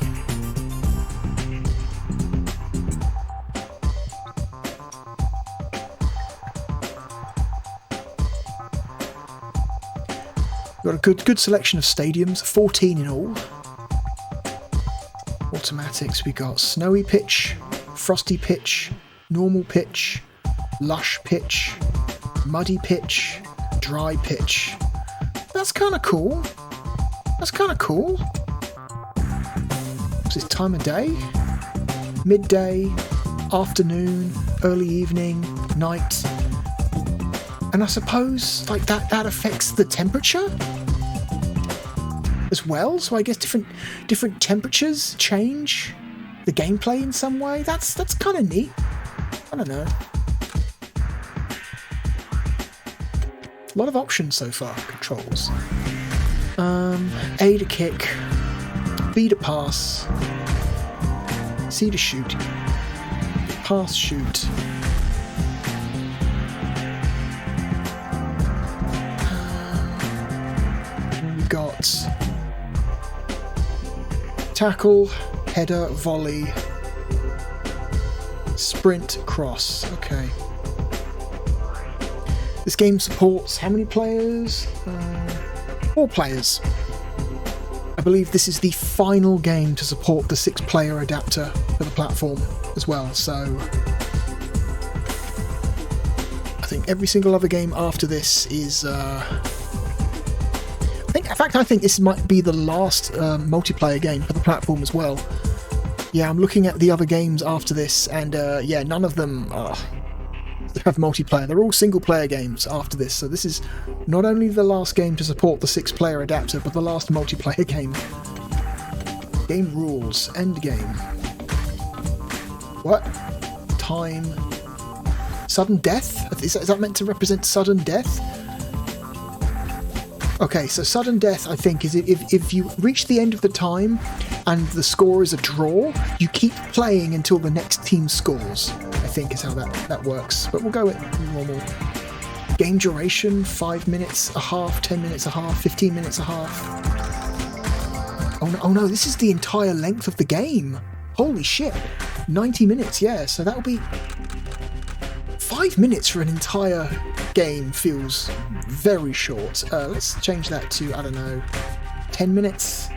[SPEAKER 1] Got a good selection of stadiums, 14 in all. Automatics, we got snowy pitch, frosty pitch, normal pitch, lush pitch, muddy pitch, dry pitch. That's kind of cool. That's kind of cool. What's this time of day? Midday, afternoon, early evening, night. And I suppose like that affects the temperature as well. So I guess different temperatures change the gameplay in some way. That's kind of neat. I don't know. A lot of options so far. Controls. A to kick, B to pass, C to shoot, pass, shoot. We've got tackle, header, volley, sprint, cross. Okay. This game supports how many players? 4 players. I believe this is the final game to support the 6-player adapter for the platform as well, so I think every single other game after this is I think this might be the last multiplayer game for the platform as well. Yeah, I'm looking at the other games after this, and yeah, none of them have multiplayer. They're all single-player games after this, so this is not only the last game to support the 6-player adapter, but the last multiplayer game. Game rules. End game. What? Time. Sudden death? Is that meant to represent sudden death? Okay, so sudden death, I think, is if you reach the end of the time and the score is a draw, you keep playing until the next team scores, I think is how that works. But we'll go with normal. Game duration, 5 minutes, a half, 10 minutes, a half, 15 minutes, a half. Oh no, this is the entire length of the game. Holy shit. 90 minutes, yeah, so that'll be 5 minutes for an entire game feels very short. Let's change that to, I don't know, 10 minutes.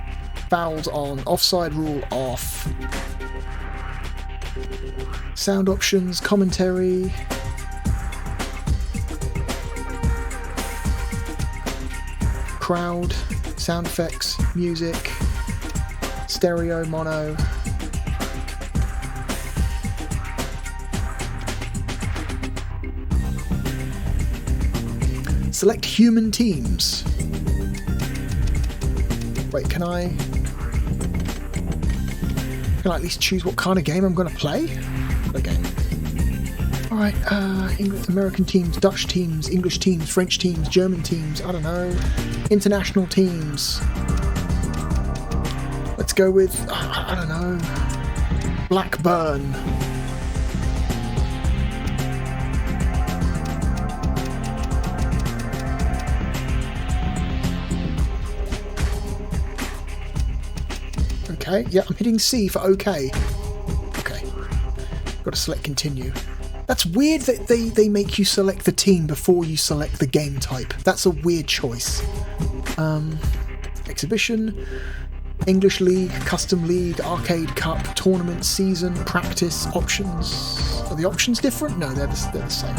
[SPEAKER 1] Fouls on, offside rule off. Sound options, commentary. Crowd, sound effects, music, stereo, mono. Select human teams. Wait, can I at least choose what kind of game I'm going to play? Okay. Alright, American teams, Dutch teams, English teams, French teams, German teams, I don't know. International teams. Let's go with, I don't know, Blackburn. Okay, yeah, I'm hitting C for OK. Okay. Got to select continue. That's weird that they make you select the team before you select the game type. That's a weird choice. Exhibition, English League, Custom League, Arcade Cup, Tournament, Season, Practice, Options. Are the options different? No, they're the same.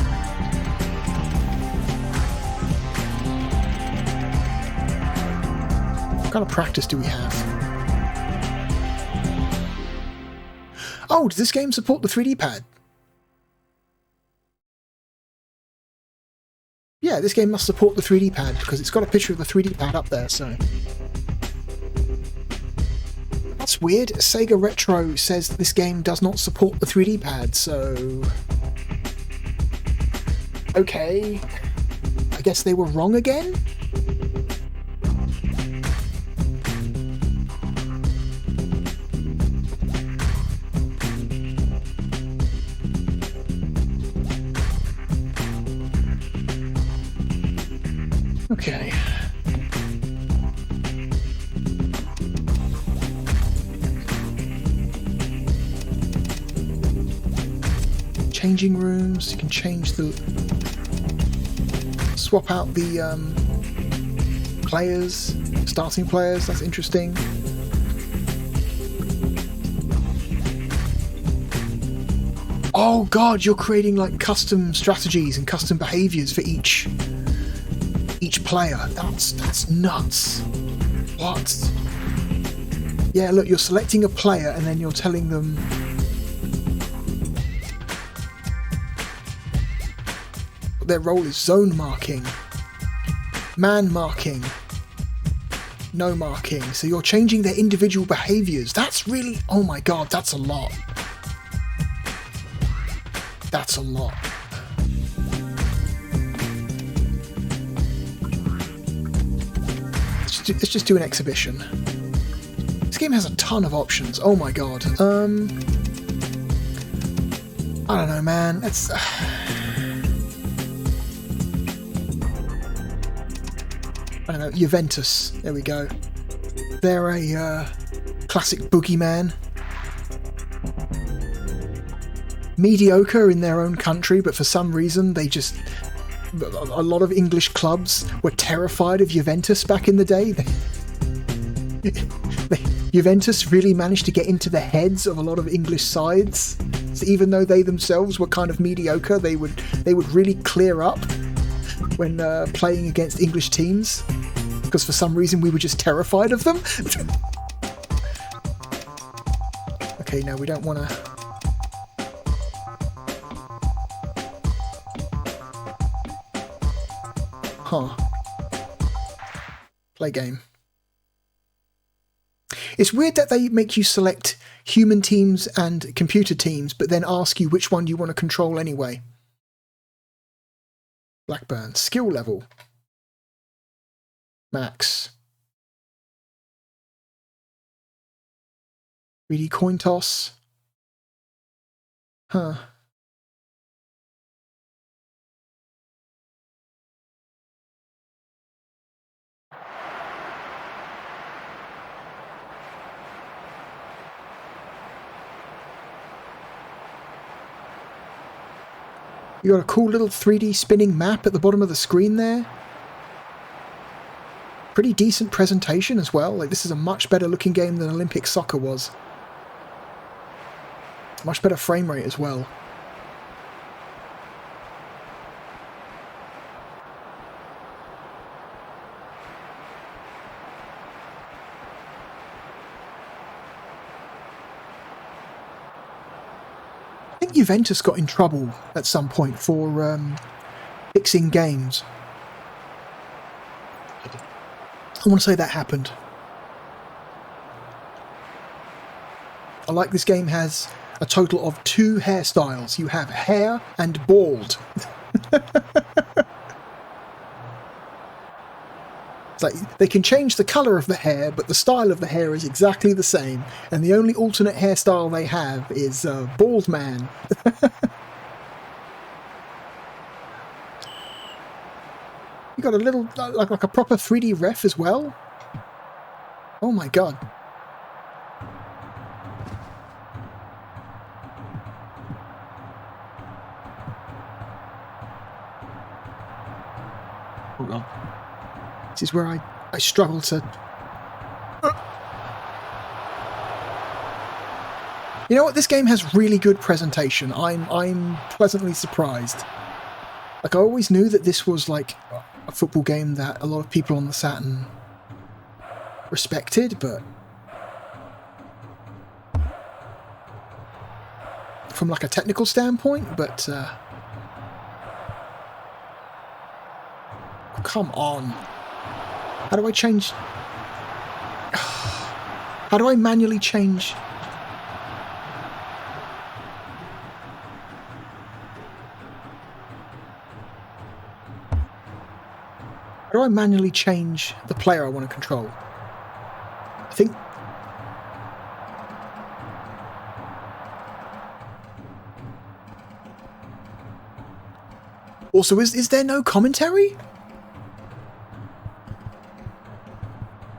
[SPEAKER 1] What kind of practice do we have? Oh, does this game support the 3D pad? Yeah, yeah, this game must support the 3D pad because it's got a picture of the 3D pad up there, so... That's weird. Sega Retro says this game does not support the 3D pad, so... Okay. I guess they were wrong again? Okay. Changing rooms, you can change the... swap out the players, starting players, that's interesting. Oh god, you're creating like custom strategies and custom behaviors for each player. That's nuts. What? Yeah, look, you're selecting a player and then you're telling them their role is zone marking, man marking, no marking. So you're changing their individual behaviors. That's really, oh my god, that's a lot. That's a lot. Let's just do an exhibition. This game has a ton of options. Oh my god. I don't know, man. It's... I don't know, Juventus. There we go. They're a classic boogeyman. Mediocre in their own country, but for some reason they just... A lot of English clubs were terrified of Juventus back in the day. Juventus really managed to get into the heads of a lot of English sides. So even though they themselves were kind of mediocre, they would really clear up when playing against English teams, because for some reason we were just terrified of them. Okay, no, we don't want to... Huh. Play game. It's weird that they make you select human teams and computer teams, but then ask you which one you want to control anyway. Blackburn. Skill level. Max. 3D coin toss. Huh. You got a cool little 3D spinning map at the bottom of the screen there. Pretty decent presentation as well. Like, this is a much better looking game than Olympic Soccer was. Much better frame rate as well. I think Juventus got in trouble at some point for fixing games. I want to say that happened. I like this game has a total of 2 hairstyles. You have hair and bald. It's like they can change the colour of the hair, but the style of the hair is exactly the same. And the only alternate hairstyle they have is bald man. You got a little, like a proper 3D ref as well. Oh my god. Hold on. This is where I struggle to... You know what? This game has really good presentation. I'm pleasantly surprised. Like, I always knew that this was like a football game that a lot of people on the Saturn respected, but from like a technical standpoint, but come on. How do I change... How do I manually change... How do I manually change the player I want to control? I think... Also, is there no commentary?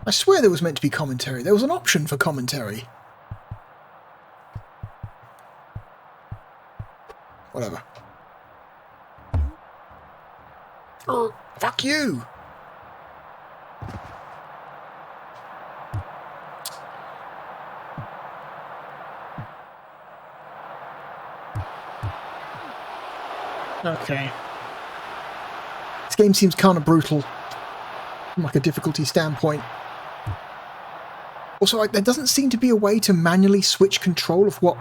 [SPEAKER 1] I swear there was meant to be commentary. There was an option for commentary. Whatever. Fuck you! Okay. This game seems kind of brutal from like a difficulty standpoint. Also, there doesn't seem to be a way to manually switch control of what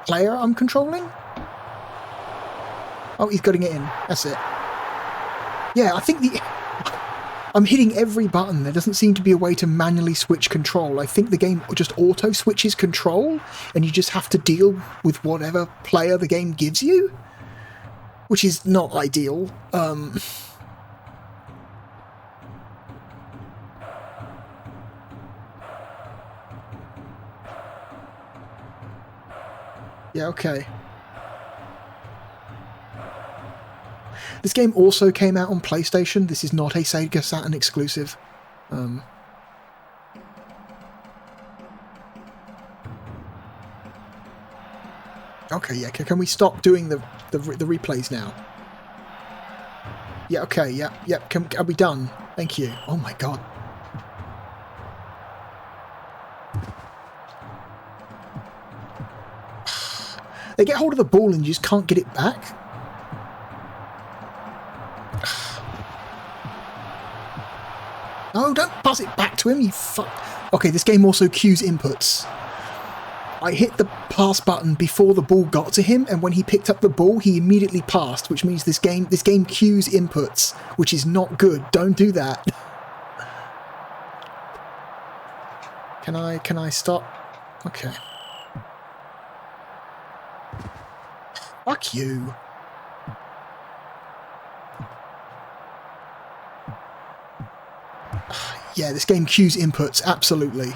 [SPEAKER 1] player I'm controlling. Oh, he's getting it in. That's it. Yeah, I think I'm hitting every button. There doesn't seem to be a way to manually switch control. I think the game just auto-switches control, and you just have to deal with whatever player the game gives you, which is not ideal. Yeah, okay. This game also came out on PlayStation. This is not a Sega Saturn exclusive. Okay, yeah. Can we stop doing the replays now? Yeah, okay, yeah. Are we done? Thank you. Oh my god. They get hold of the ball and you just can't get it back. No, don't pass it back to him, you fuck. Okay, this game also cues inputs. I hit the pass button before the ball got to him, and when he picked up the ball, he immediately passed, which means this game cues inputs, which is not good. Don't do that. Can I stop? Okay. Fuck you. Yeah, this game cues inputs, absolutely.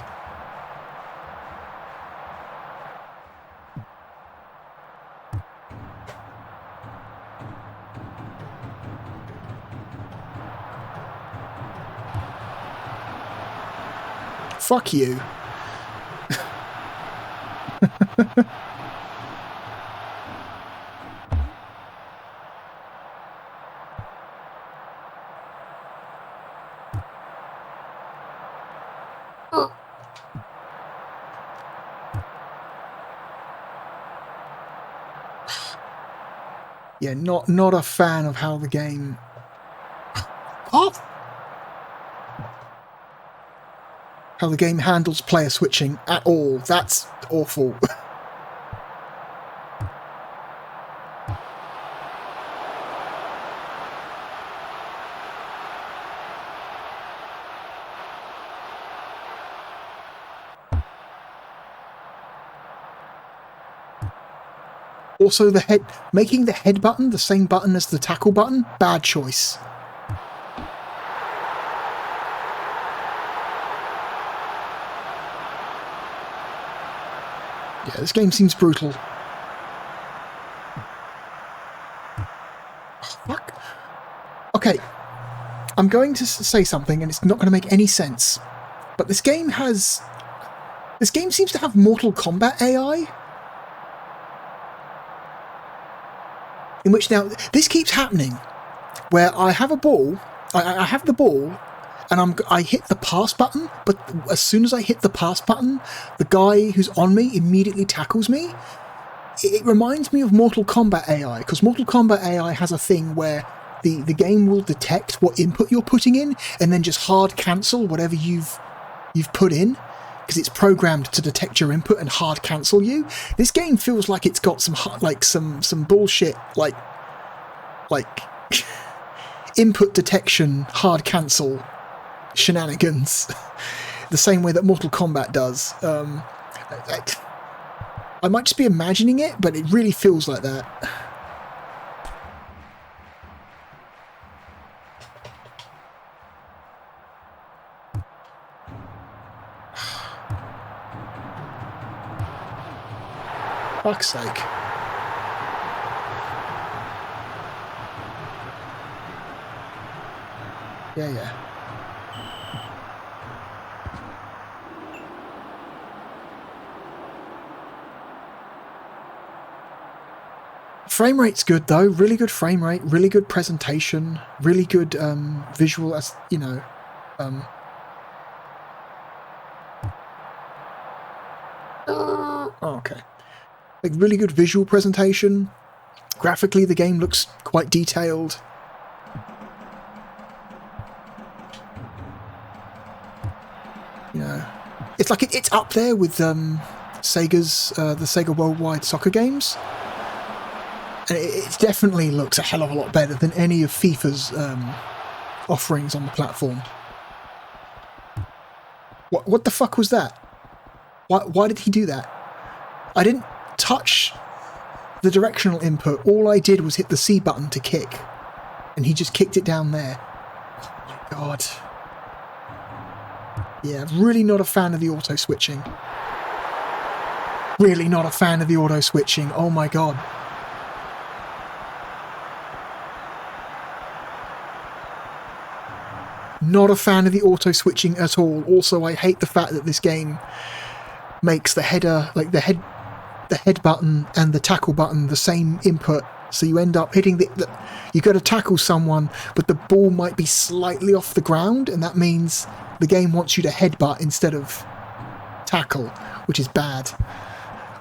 [SPEAKER 1] Fuck you. Yeah, not a fan of how the game... What? How the game handles player switching at all. That's awful. Also, making the head button the same button as the tackle button, bad choice. Yeah, this game seems brutal. Oh, fuck. Okay, I'm going to say something, and it's not going to make any sense. But this game seems to have Mortal Kombat AI. In which now, this keeps happening, where I have a ball, I have the ball, and I hit the pass button, but as soon as I hit the pass button, the guy who's on me immediately tackles me. It reminds me of Mortal Kombat AI, because Mortal Kombat AI has a thing where the game will detect what input you're putting in, and then just hard cancel whatever you've put in, because it's programmed to detect your input and hard cancel you. This game feels like it's got some bullshit, like input detection hard cancel shenanigans, the same way that Mortal Kombat does. I might just be imagining it, but it really feels like that. Fuck's sake. Yeah. Frame rate's good though, really good frame rate, really good presentation, really good visual, as you know. Okay. Like really good visual presentation. Graphically the game looks quite detailed. You know, it's like it's up there with Sega's the Sega Worldwide Soccer games, and it definitely looks a hell of a lot better than any of FIFA's offerings on the platform. What the fuck was that? Why did he do that? I didn't touch the directional input. All I did was hit the C button to kick, and he just kicked it down there. Oh my god. Yeah, really not a fan of the auto switching. Really not a fan of the auto switching. Oh my god. Not a fan of the auto switching at all. Also, I hate the fact that this game makes the header, like the head button and the tackle button, the same input. So you end up hitting you got to tackle someone, but the ball might be slightly off the ground, and that means the game wants you to headbutt instead of tackle, which is bad.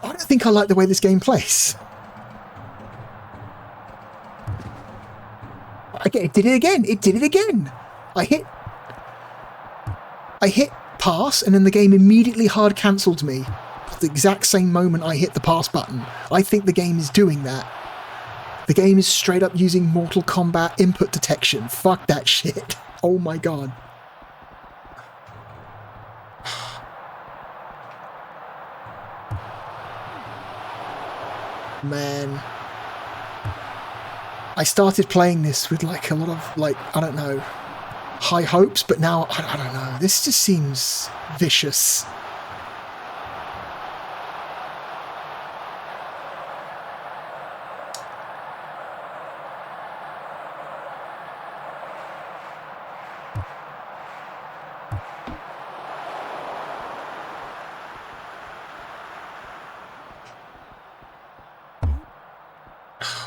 [SPEAKER 1] I don't think I like the way this game plays. Okay, it did it again. It did it again. I hit pass, and then the game immediately hard cancelled me at the exact same moment I hit the pass button. I think the game is doing that. The game is straight up using Mortal Kombat input detection. Fuck that shit. Oh my god. Man. I started playing this with like a lot of, like, I don't know, high hopes, but now, I don't know, this just seems vicious.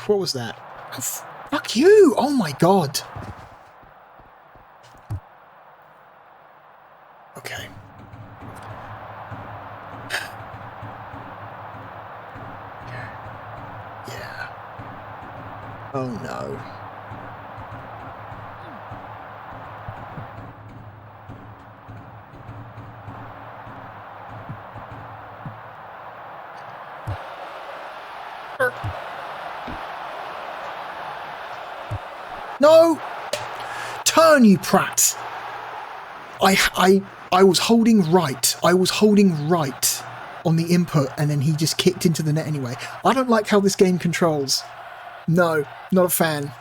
[SPEAKER 1] What was that? Oh, fuck you! Oh my god! Okay. Yeah. Oh no. No! Turn, you prat! I was holding right. I was holding right on the input, and then he just kicked into the net anyway. I don't like how this game controls. No, not a fan.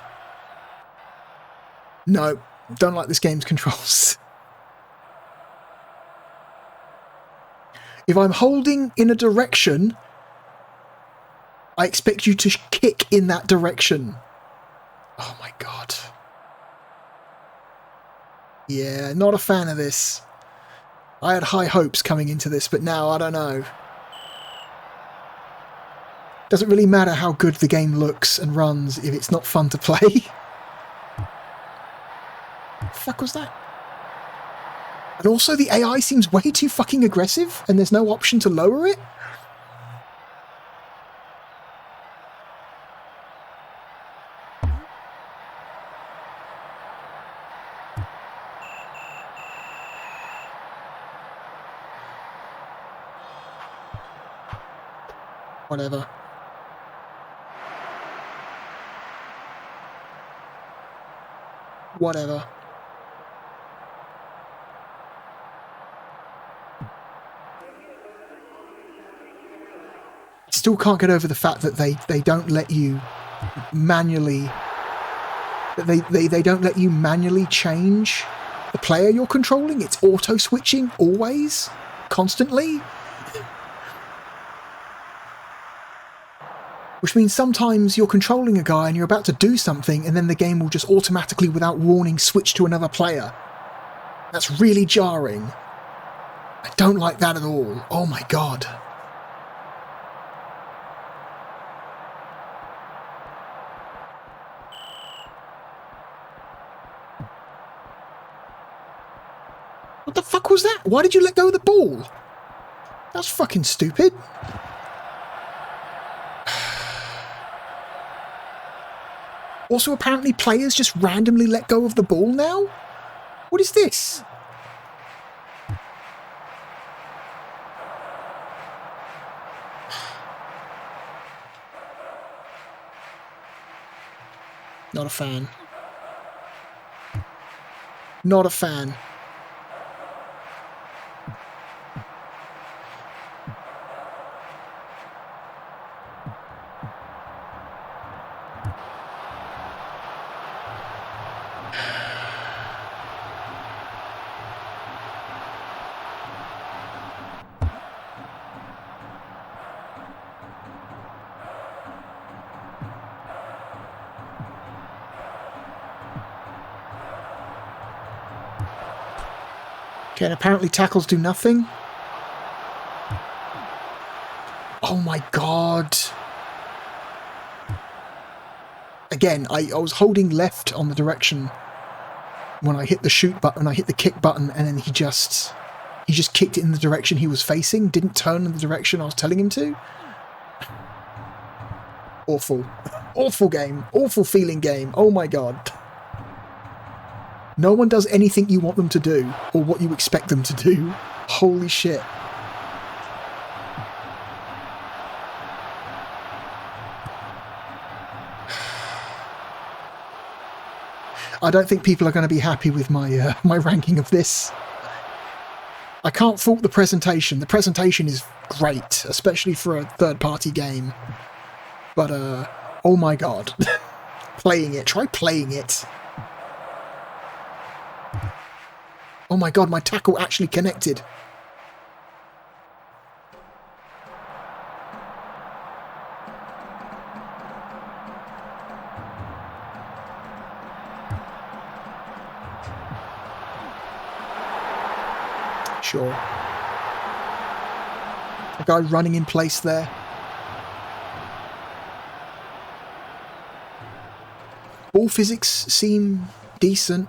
[SPEAKER 1] No, don't like this game's controls. If I'm holding in a direction, I expect you to kick in that direction. Oh my god. Yeah, not a fan of this. I had high hopes coming into this, but now I don't know. Doesn't really matter how good the game looks and runs if it's not fun to play. What the fuck was that? And also the AI seems way too fucking aggressive, and there's no option to lower it. Whatever. Whatever. Still can't get over the fact that they don't let you manually... They don't let you manually change the player you're controlling. It's auto-switching always, constantly. Which means sometimes you're controlling a guy and you're about to do something and then the game will just automatically, without warning, switch to another player. That's really jarring. I don't like that at all. Oh my god. What the fuck was that? Why did you let go of the ball? That's fucking stupid. Also, apparently players just randomly let go of the ball now? What is this? Not a fan. Not a fan. Okay, and apparently tackles do nothing. Oh my god. Again, I was holding left on the direction when I hit the shoot button, I hit the kick button, and then he just kicked it in the direction he was facing, didn't turn in the direction I was telling him to. Awful. Awful game. Awful feeling game. Oh my god. No one does anything you want them to do, or what you expect them to do. Holy shit. I don't think people are going to be happy with my my ranking of this. I can't fault the presentation. The presentation is great, especially for a third-party game. But, oh my god. Playing it. Try playing it. Oh my god, my tackle actually connected. Sure. A guy running in place there. Ball physics seem decent.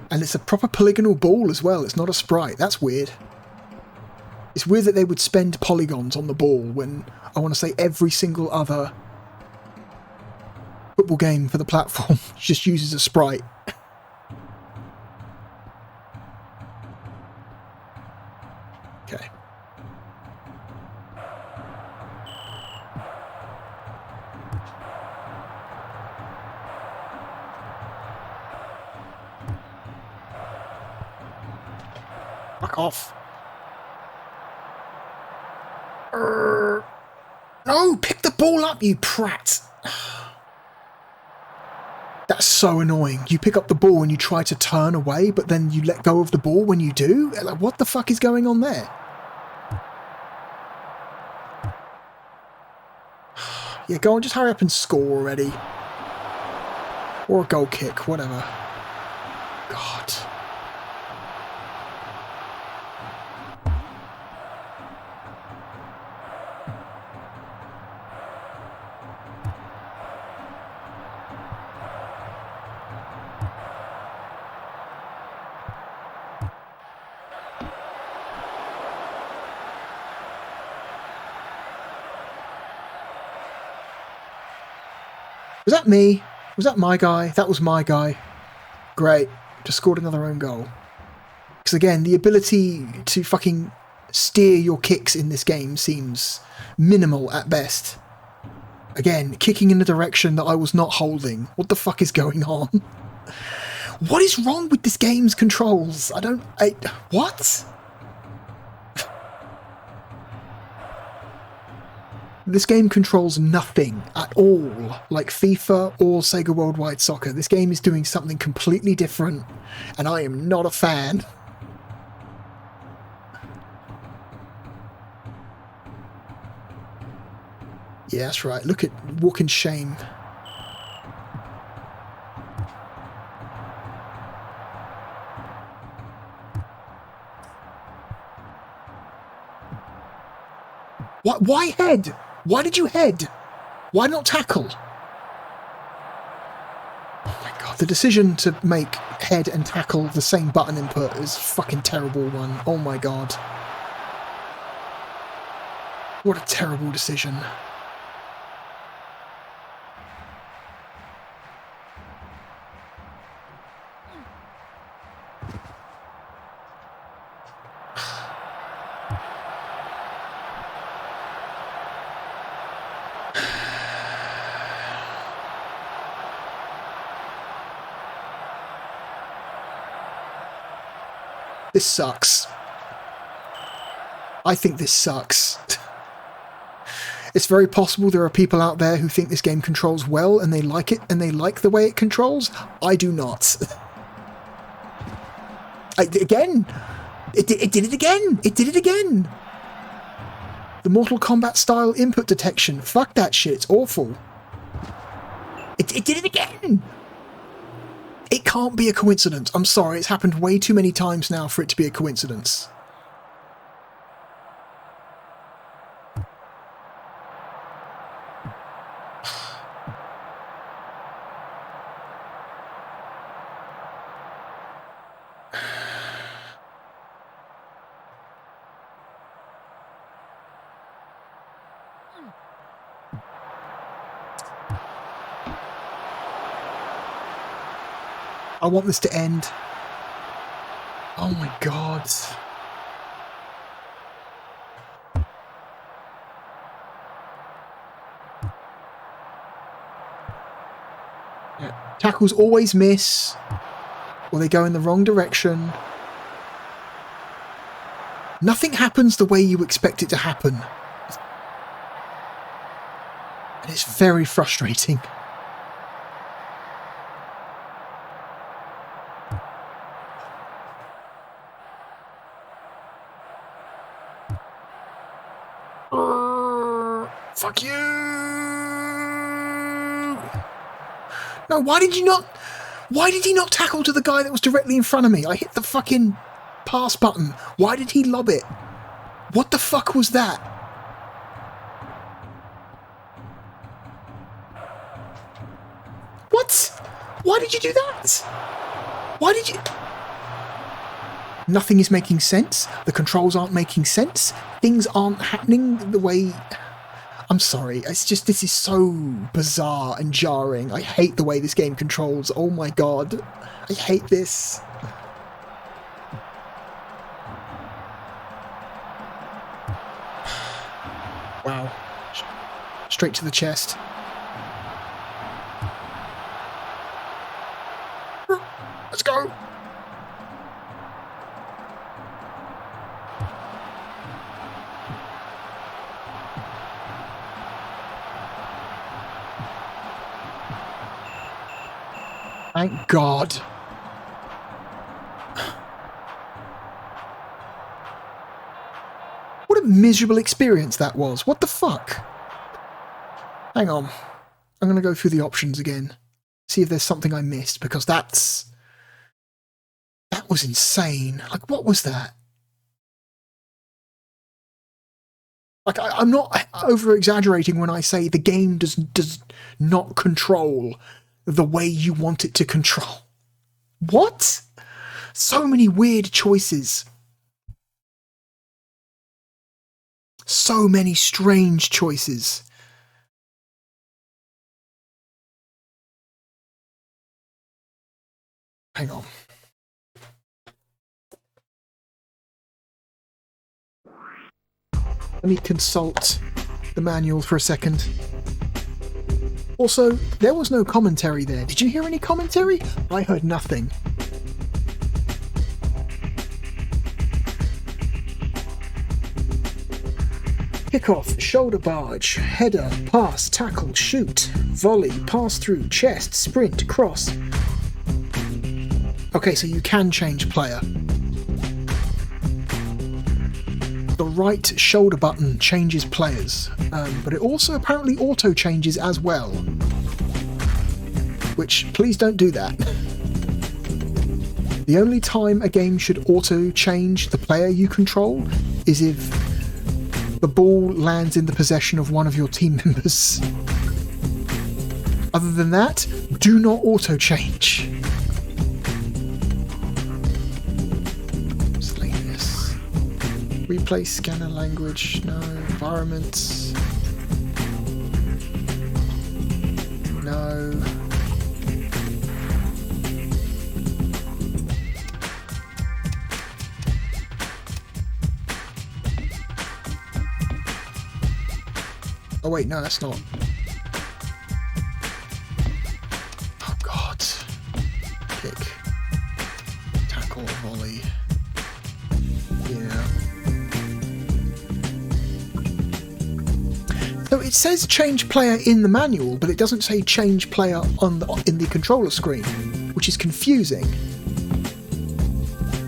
[SPEAKER 1] And it's a proper polygonal ball as well. It's not a sprite. That's weird. It's weird that they would spend polygons on the ball when I want to say every single other football game for the platform just uses a sprite. Okay. Fuck off. No, pick the ball up, you prat. That's so annoying. You pick up the ball and you try to turn away, but then you let go of the ball when you do? Like, what the fuck is going on there? Yeah, go on, just hurry up and score already. Or a goal kick, whatever. God. Was that me? Was that my guy? That was my guy. Great. Just scored another own goal. Because again, the ability to fucking steer your kicks in this game seems minimal at best. Again, kicking in the direction that I was not holding. What the fuck is going on? What is wrong with this game's controls? What? This game controls nothing at all like FIFA or Sega Worldwide Soccer. This game is doing something completely different, and I am not a fan. Yeah, that's right. Look at walking shame. Why head? Why did you head? Why not tackle? Oh my god, the decision to make head and tackle the same button input is a fucking terrible one. Oh my god. What a terrible decision. This sucks. I think this sucks. It's very possible there are people out there who think this game controls well and they like it and they like the way it controls. I do not. It did it again. It did it again. The Mortal Kombat style input detection. Fuck that shit. It's awful. It did it again. It can't be a coincidence. I'm sorry, it's happened way too many times now for it to be a coincidence. I want this to end. Oh my god. Yeah. Tackles always miss, or they go in the wrong direction. Nothing happens the way you expect it to happen. And it's very frustrating. Fuck you! No, why did he not tackle to the guy that was directly in front of me? I hit the fucking pass button. Why did he lob it? What the fuck was that? What? Why did you do that? Why did you... Nothing is making sense. The controls aren't making sense. Things aren't happening the way... I'm sorry, it's just, this is so bizarre and jarring. I hate the way this game controls. Oh my god. I hate this. Wow. Straight to the chest. Let's go. Thank God. What a miserable experience that was. What the fuck? Hang on. I'm going to go through the options again. See if there's something I missed, because that was insane. Like, what was that? Like, I'm not over-exaggerating when I say the game does not control the way you want it to control. What? So many weird choices. So many strange choices. Hang on. Let me consult the manual for a second. Also, there was no commentary there. Did you hear any commentary? I heard nothing. Kickoff, shoulder barge, header, pass, tackle, shoot, volley, pass through, chest, sprint, cross. Okay, so you can change player. The right shoulder button changes players, but it also apparently auto changes as well. Which, please don't do that. The only time a game should auto change the player you control is if the ball lands in the possession of one of your team members. Other than that, do not auto change. Miscellaneous. Replace scanner language. No. Environment. No. Oh wait, no, that's not. Oh god. Kick. Tackle, volley. Yeah. So it says change player in the manual, but it doesn't say change player in the controller screen, which is confusing.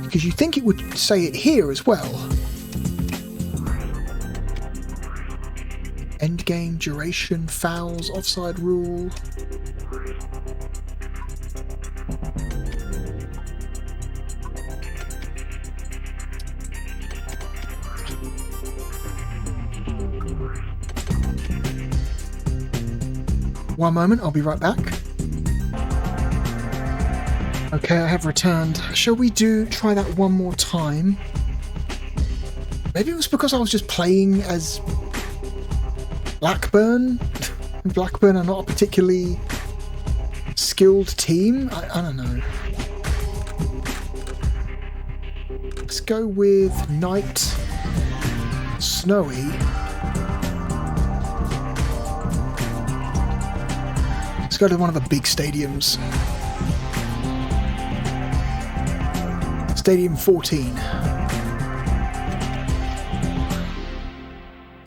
[SPEAKER 1] Because you think it would say it here as well. Endgame, duration, fouls, offside rule. One moment, I'll be right back. Okay, I have returned. Shall we try that one more time? Maybe it was because I was just playing as Blackburn? Blackburn are not a particularly skilled team? I don't know. Let's go with Night, Snowy. Let's go to one of the big stadiums. Stadium 14.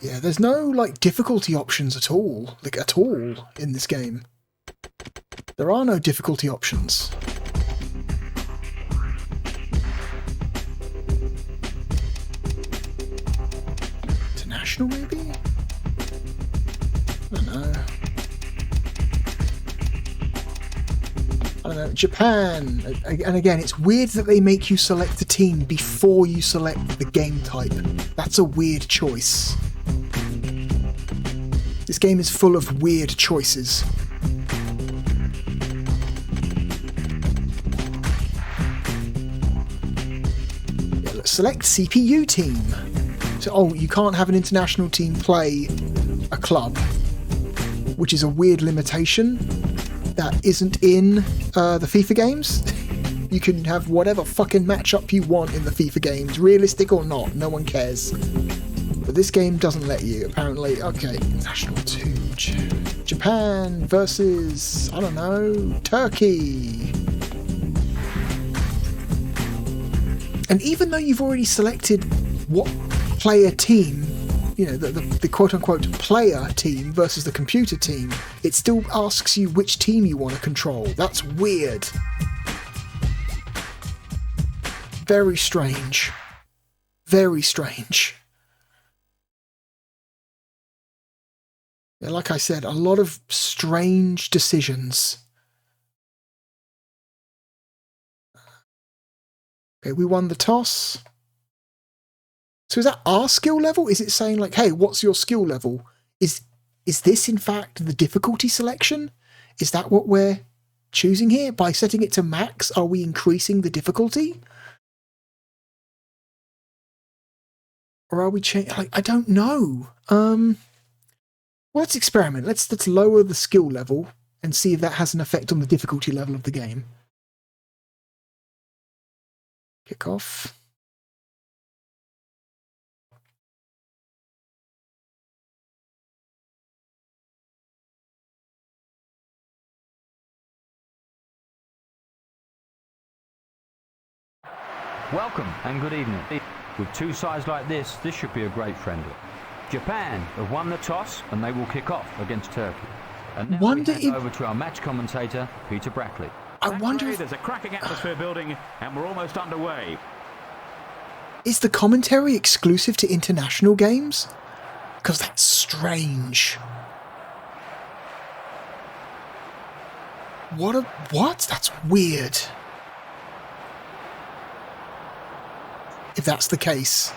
[SPEAKER 1] Yeah, there's no, like, difficulty options at all. Like, at all in this game. There are no difficulty options. International, maybe? I don't know. I don't know. Japan! And again, it's weird that they make you select a team before you select the game type. That's a weird choice. This game is full of weird choices. Yeah, let's select CPU team. So, you can't have an international team play a club, which is a weird limitation that isn't in the FIFA games. You can have whatever fucking matchup you want in the FIFA games, realistic or not, no one cares. But this game doesn't let you, apparently. Okay, National 2. Japan versus, I don't know, Turkey. And even though you've already selected what player team, you know, the quote-unquote player team versus the computer team, it still asks you which team you want to control. That's weird. Very strange. Very strange. Yeah, like I said, a lot of strange decisions. Okay, we won the toss. So is that our skill level? Is it saying like, hey, what's your skill level? Is this in fact the difficulty selection? Is that what we're choosing here? By setting it to max, are we increasing the difficulty? Or are we changing? Like, I don't know. Well, let's experiment. Let's lower the skill level and see if that has an effect on the difficulty level of the game. Kick off.
[SPEAKER 8] Welcome and good evening. With two sides like this should be a great friendly. Japan have won the toss and they will kick off against Turkey. And now we hand over to our match commentator, Peter Brackley.
[SPEAKER 1] I wonder if
[SPEAKER 9] there's a cracking atmosphere building and we're almost underway.
[SPEAKER 1] Is the commentary exclusive to international games? Because that's strange. What? That's weird. If that's the case.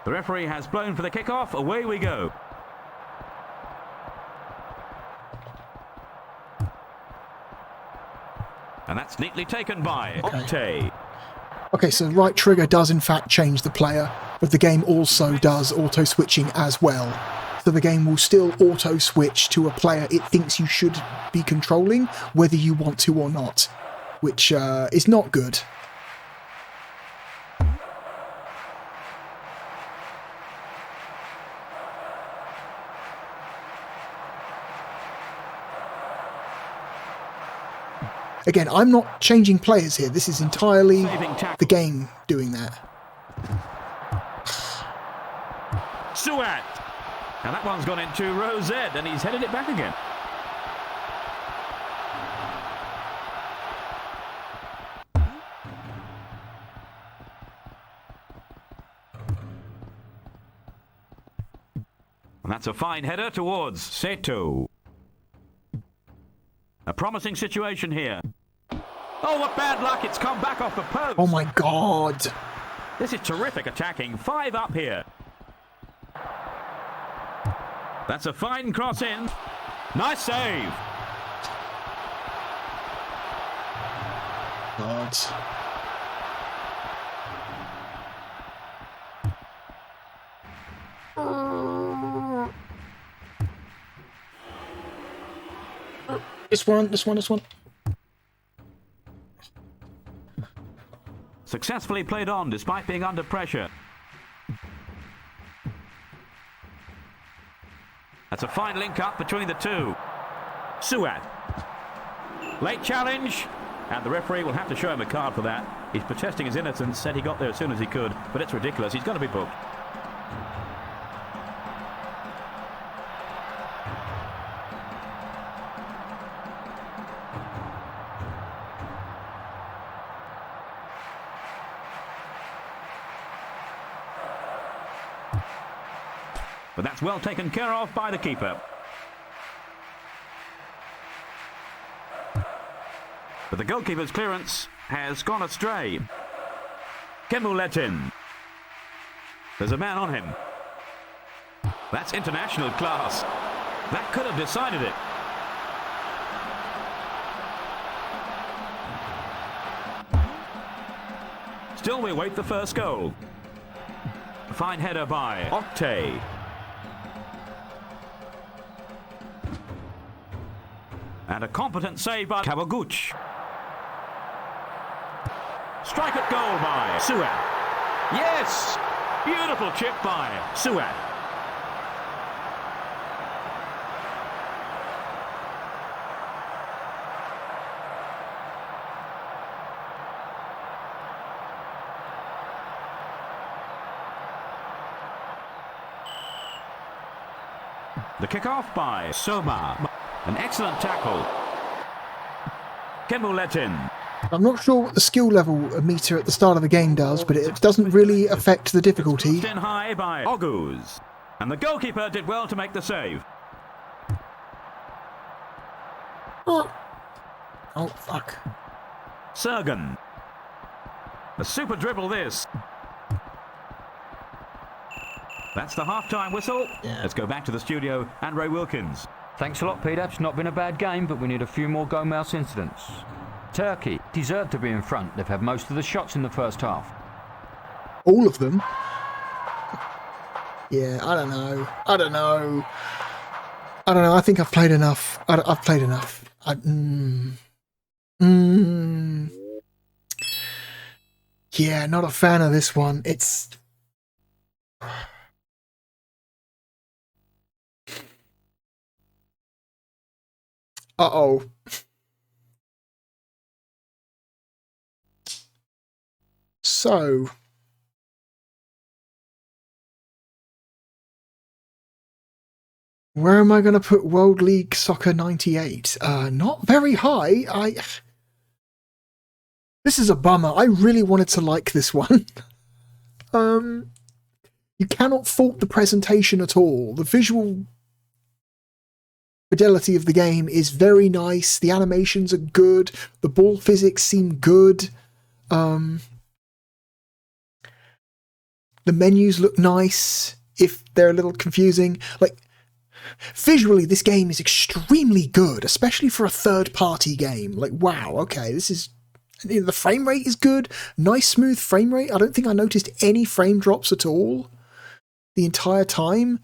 [SPEAKER 9] The referee has blown for the kickoff. Away we go. And that's neatly taken by Octay.
[SPEAKER 1] Okay, so right trigger does in fact change the player, but the game also does auto-switching as well. So the game will still auto-switch to a player it thinks you should be controlling, whether you want to or not, which is not good. Again, I'm not changing players here. This is entirely the game doing that.
[SPEAKER 9] Suat. And that one's gone into row Z, and he's headed it back again. And that's a fine header towards Seto. A promising situation here. Oh, what bad luck. It's come back off the post.
[SPEAKER 1] Oh, my God.
[SPEAKER 9] This is terrific attacking. 5 up here. That's a fine cross in. Nice save.
[SPEAKER 1] God. This one.
[SPEAKER 9] Successfully played on despite being under pressure. That's a fine link up between the two. Suat. Late challenge. And the referee will have to show him a card for that. He's protesting his innocence, said he got there as soon as he could, but it's ridiculous. He's going to be booked. But that's well taken care of by the keeper. But the goalkeeper's clearance has gone astray. Kemuletin. There's a man on him. That's international class. That could have decided it. Still we await the first goal. Fine header by Octay. And a competent save by Kawaguchi. Strike at goal by Suat. Yes! Beautiful chip by Suat. The kick-off by Soma. An excellent tackle. Kemuletin.
[SPEAKER 1] I'm not sure what the skill level meter at the start of the game does, but it doesn't really affect the difficulty.
[SPEAKER 9] In high by Oguz. And the goalkeeper did well to make the save.
[SPEAKER 1] Oh, fuck.
[SPEAKER 9] Sergen. A super dribble this. That's the half-time whistle. Yeah. Let's go back to the studio and Ray Wilkins.
[SPEAKER 8] Thanks a lot, Peter. It's not been a bad game, but we need a few more goal mouse incidents. Turkey deserved to be in front. They've had most of the shots in the first half.
[SPEAKER 1] All of them? Yeah, I don't know. I think I've played enough. I've played enough. Yeah, not a fan of this one. It's... Uh-oh. So... where am I going to put World League Soccer 98? Not very high. This is a bummer. I really wanted to like this one. You cannot fault the presentation at all. The visual fidelity of the game is very nice. The animations are good. The ball physics seem good. The menus look nice, if they're a little confusing. Like, visually, this game is extremely good, especially for a third-party game. Like, wow, okay, this is... the frame rate is good. Nice, smooth frame rate. I don't think I noticed any frame drops at all the entire time.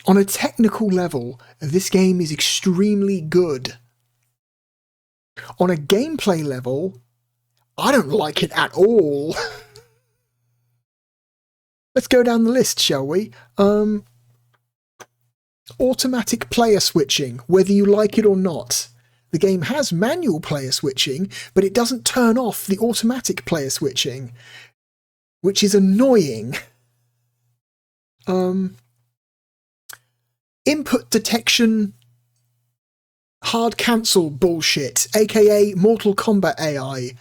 [SPEAKER 1] On a technical level, this game is extremely good. On a gameplay level, I don't like it at all. Let's go down the list, shall we? Automatic player switching, whether you like it or not. The game has manual player switching, but it doesn't turn off the automatic player switching, which is annoying. Input detection hard cancel bullshit, aka Mortal Kombat AI,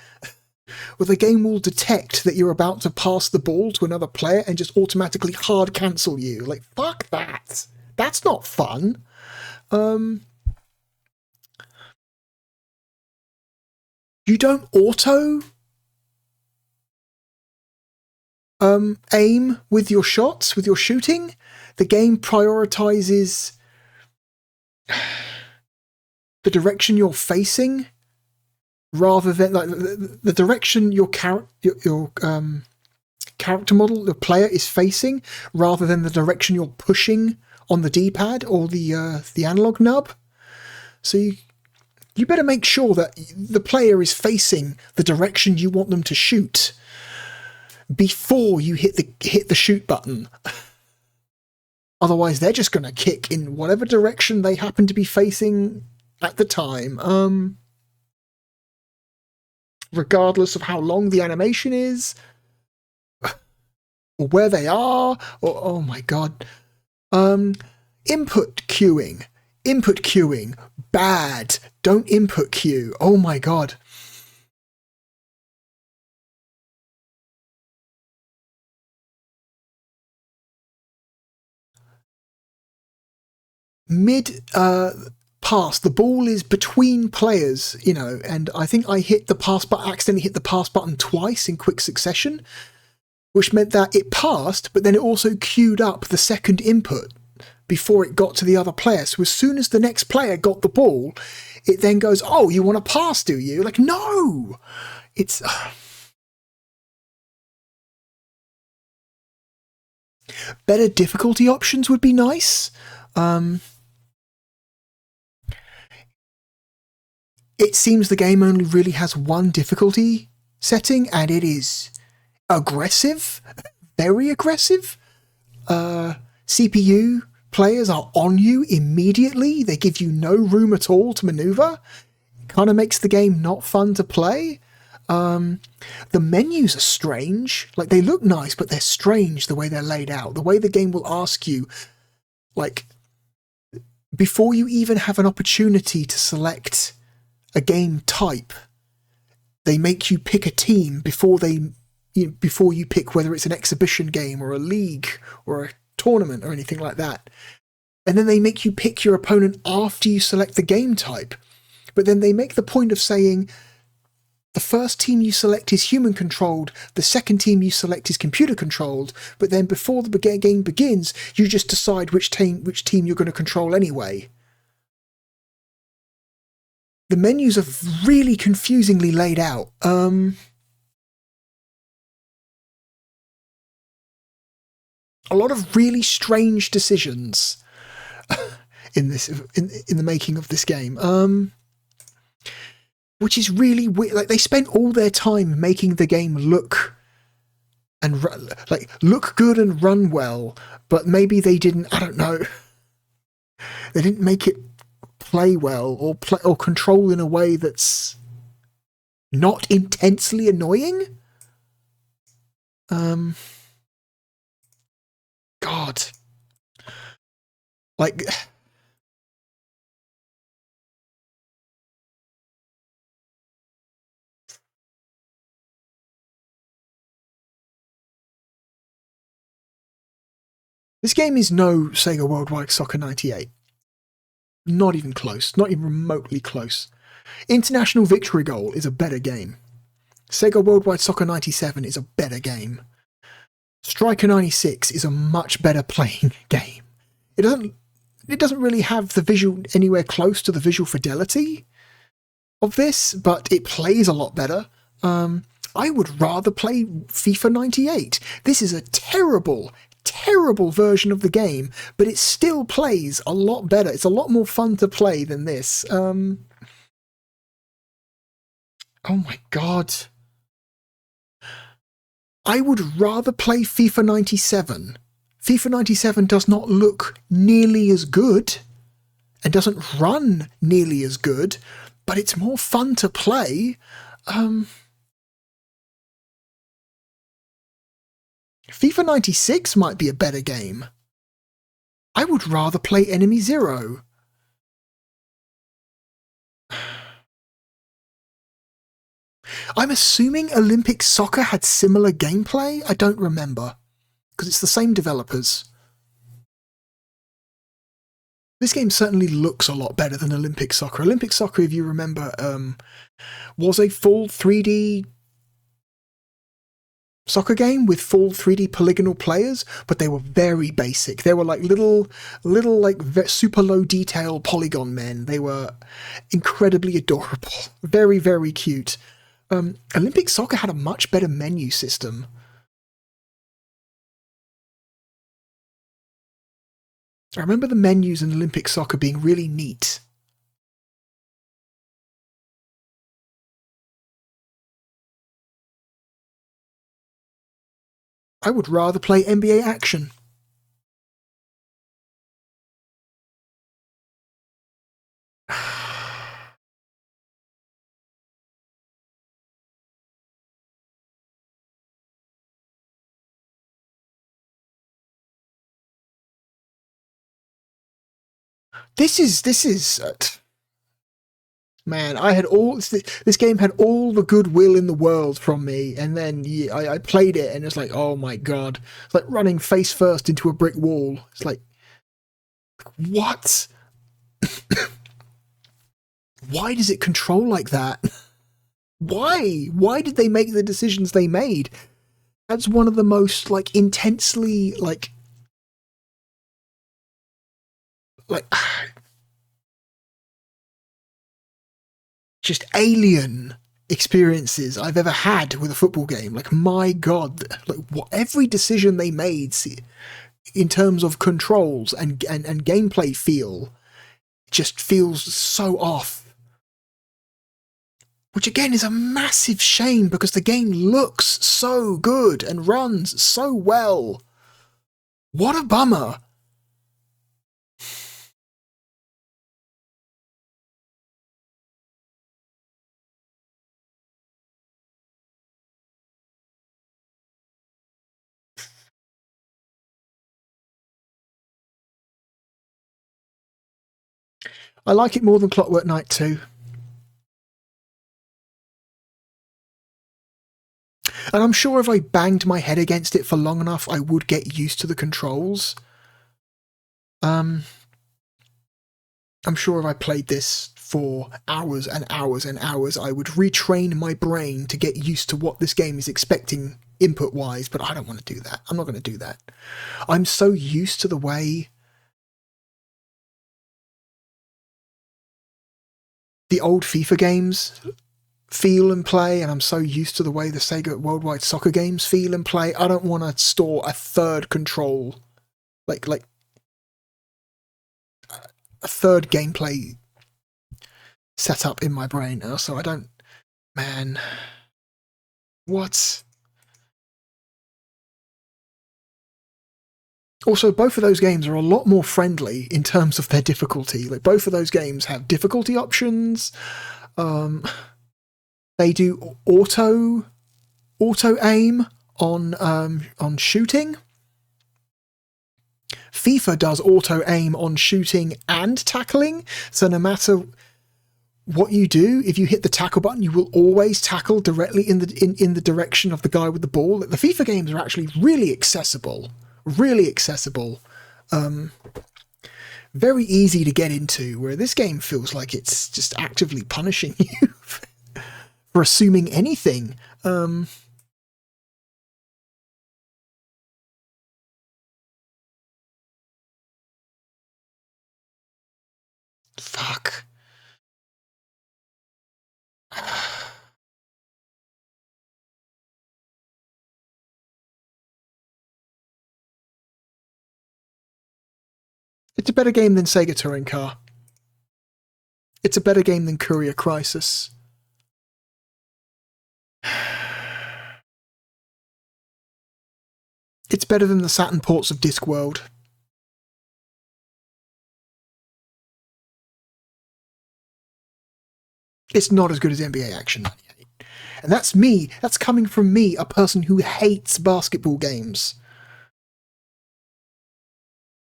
[SPEAKER 1] where the game will detect that you're about to pass the ball to another player and just automatically hard cancel you. Like, fuck that. That's not fun. You don't auto aim with your shots, with your shooting. The game prioritizes the direction you're facing rather than like the direction your character model, the player, is facing, rather than the direction you're pushing on the D-pad or the analog nub. So you better make sure that the player is facing the direction you want them to shoot before you hit the shoot button. Otherwise, they're just going to kick in whatever direction they happen to be facing at the time. Regardless of how long the animation is, or where they are, or oh my god. Input queuing. Input queuing. Bad. Don't input queue. Oh my god. Mid pass, the ball is between players, you know, and I think I accidentally hit the pass button twice in quick succession, which meant that it passed, but then it also queued up the second input before it got to the other player. So as soon as the next player got the ball, it then goes, oh, you want to pass, do you? Like, no! It's... better difficulty options would be nice. It seems the game only really has one difficulty setting, and it is aggressive. Very aggressive. CPU players are on you immediately. They give you no room at all to maneuver. It kind of makes the game not fun to play. The menus are strange. Like, they look nice, but they're strange the way they're laid out. The way the game will ask you, like, before you even have an opportunity to select a game type, they make you pick a team before you pick whether it's an exhibition game or a league or a tournament or anything like that. And then they make you pick your opponent after you select the game type. But then they make the point of saying the first team you select is human controlled, the second team you select is computer controlled, but then before the game begins, you just decide which team you're going to control anyway. The menus are really confusingly laid out. A lot of really strange decisions. in the making of this game. Which is really weird. Like, they spent all their time making the game look good and run well, but maybe they didn't. I don't know. They didn't make it play well or control in a way that's not intensely annoying. God, like. This game is no Sega Worldwide Soccer 98. Not even close. Not even remotely close. International Victory Goal is a better game. Sega Worldwide Soccer 97 is a better game. Striker 96 is a much better playing game. It doesn't really have the visual anywhere close to the visual fidelity of this, but it plays a lot better. I would rather play FIFA 98. This is a terrible version of the game, but it still plays a lot better. It's a lot more fun to play than this. Oh my god. I would rather play FIFA 97. FIFA 97 does not look nearly as good and doesn't run nearly as good, but it's more fun to play. FIFA 96 might be a better game. I would rather play Enemy Zero. I'm assuming Olympic Soccer had similar gameplay? I don't remember, because it's the same developers. This game certainly looks a lot better than Olympic Soccer. Olympic Soccer, if you remember, was a full 3D soccer game with full 3D polygonal players, but they were very basic. They were like little like super low detail polygon men. They were incredibly adorable. Very, very cute. Olympic Soccer had a much better menu system. I remember the menus in Olympic Soccer being really neat. I would rather play NBA Action. This is man, I had all this game had all the goodwill in the world from me, and then I played it and it's like, oh my god, it's like running face first into a brick wall. It's like, what? Why does it control like that? Why did they make the decisions they made? That's one of the most like intensely like just alien experiences I've ever had with a football game. Like, my god, like every decision they made in terms of controls and gameplay feel just feels so off. Which again is a massive shame because the game looks so good and runs so well. What a bummer. I like it more than Clockwork Knight 2. And I'm sure if I banged my head against it for long enough, I would get used to the controls. I'm sure if I played this for hours and hours and hours, I would retrain my brain to get used to what this game is expecting input-wise, but I don't want to do that. I'm not going to do that. I'm so used to the way the old FIFA games feel and play, and I'm so used to the way the Sega Worldwide Soccer games feel and play. I don't want to store a third control. third gameplay setup in my brain now, so I don't... Man. What? Also, both of those games are a lot more friendly in terms of their difficulty. Like, both of those games have difficulty options. They do auto aim on shooting. FIFA does auto aim on shooting and tackling, so no matter what you do, if you hit the tackle button, you will always tackle directly in the direction of the guy with the ball. The FIFA games are actually really accessible. Really accessible. Very easy to get into, where this game feels like it's just actively punishing you for assuming anything. Fuck. It's a better game than Sega Touring Car. It's a better game than Courier Crisis. It's better than the Saturn ports of Discworld. It's not as good as NBA Action 98. And that's me. That's coming from me, a person who hates basketball games.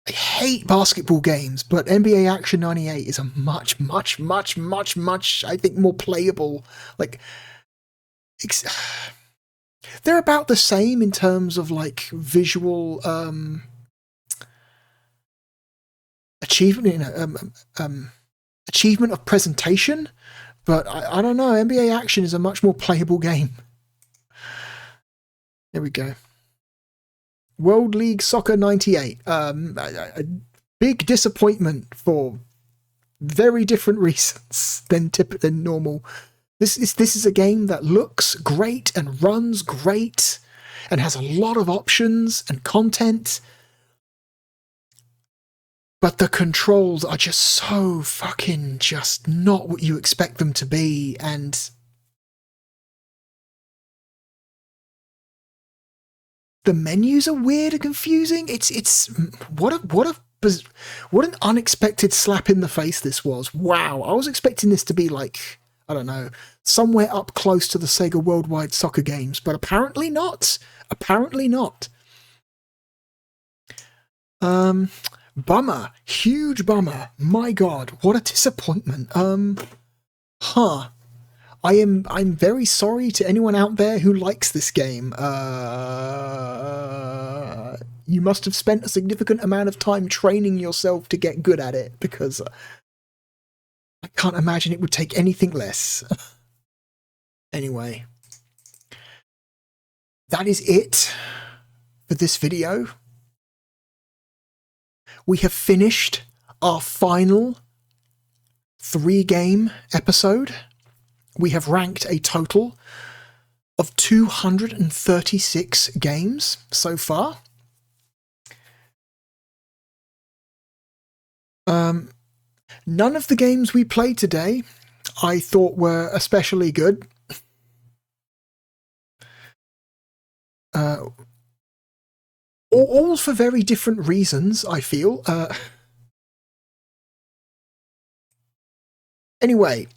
[SPEAKER 1] I hate basketball games, but NBA Action 98 is a much, I think, more playable. Like, they're about the same in terms of, like, visual achievement, achievement of presentation, but I don't know. NBA Action is a much more playable game. There we go. World League Soccer 98. A big disappointment for very different reasons than normal. This is a game that looks great and runs great and has a lot of options and content, but the controls are just so fucking just not what you expect them to be, and the menus are weird and confusing. It's what an unexpected slap in the face this was. Wow, I was expecting this to be like, I don't know, somewhere up close to the Sega Worldwide Soccer games, but apparently not. Apparently not. Bummer. Huge bummer. My God, what a disappointment. I'm very sorry to anyone out there who likes this game. You must have spent a significant amount of time training yourself to get good at it, because I can't imagine it would take anything less. Anyway, that is it for this video. We have finished our final 3-game episode. We have ranked a total of 236 games so far. None of the games we played today I thought were especially good. All for very different reasons, I feel. Anyway.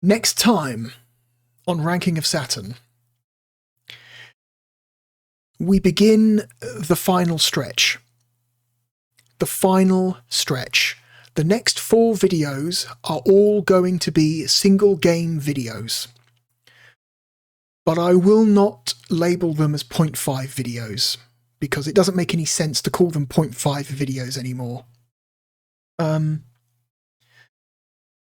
[SPEAKER 1] Next time on Ranking of Saturn, we begin the final stretch. The final stretch. The next 4 videos are all going to be single game videos. But I will not label them as 0.5 videos, because it doesn't make any sense to call them 0.5 videos anymore.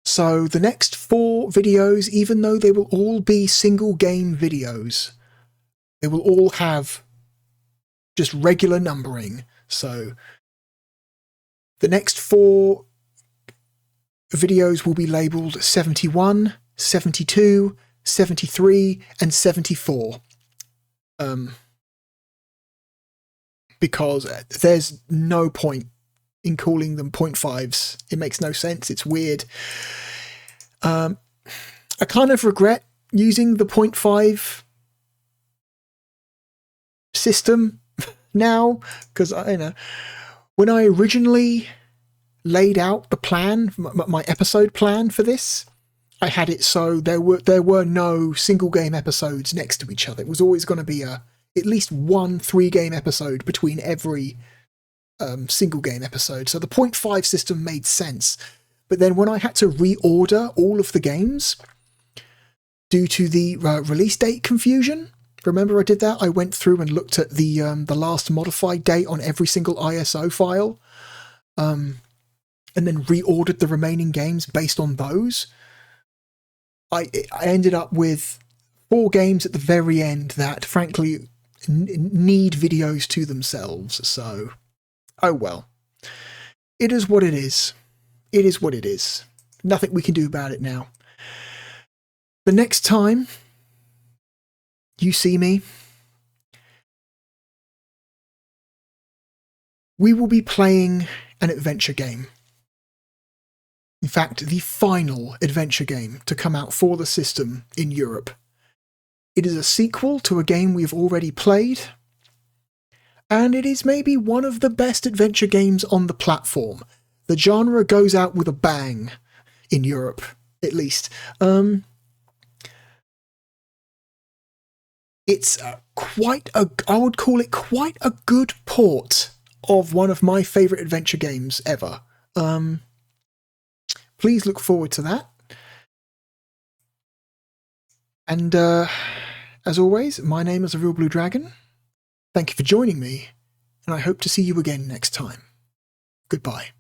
[SPEAKER 1] So the next 4 videos, even though they will all be single game videos, they will all have just regular numbering. So the next 4 videos will be labelled 71, 72, 73, and 74. because there's no point in calling them 0.5s. It makes no sense. It's weird. I kind of regret using the 0.5 system now, because when I originally laid out the plan, my episode plan for this, I had it so there were no single game episodes next to each other. It was always going to be at least one 3-game episode between every single game episode. So the 0.5 system made sense. But then when I had to reorder all of the games due to the release date confusion, remember I did that? I went through and looked at the last modified date on every single ISO file, and then reordered the remaining games based on those. I ended up with 4 games at the very end that, frankly, need videos to themselves. So, oh well. It is what it is. It is what it is. Nothing we can do about it now. The next time you see me, we will be playing an adventure game. In fact, the final adventure game to come out for the system in Europe. It is a sequel to a game we've already played, and it is maybe one of the best adventure games on the platform. The genre goes out with a bang in Europe, at least. It's I would call it quite a good port of one of my favourite adventure games ever. Please look forward to that. And as always, my name is therealbluedragon. Thank you for joining me, and I hope to see you again next time. Goodbye.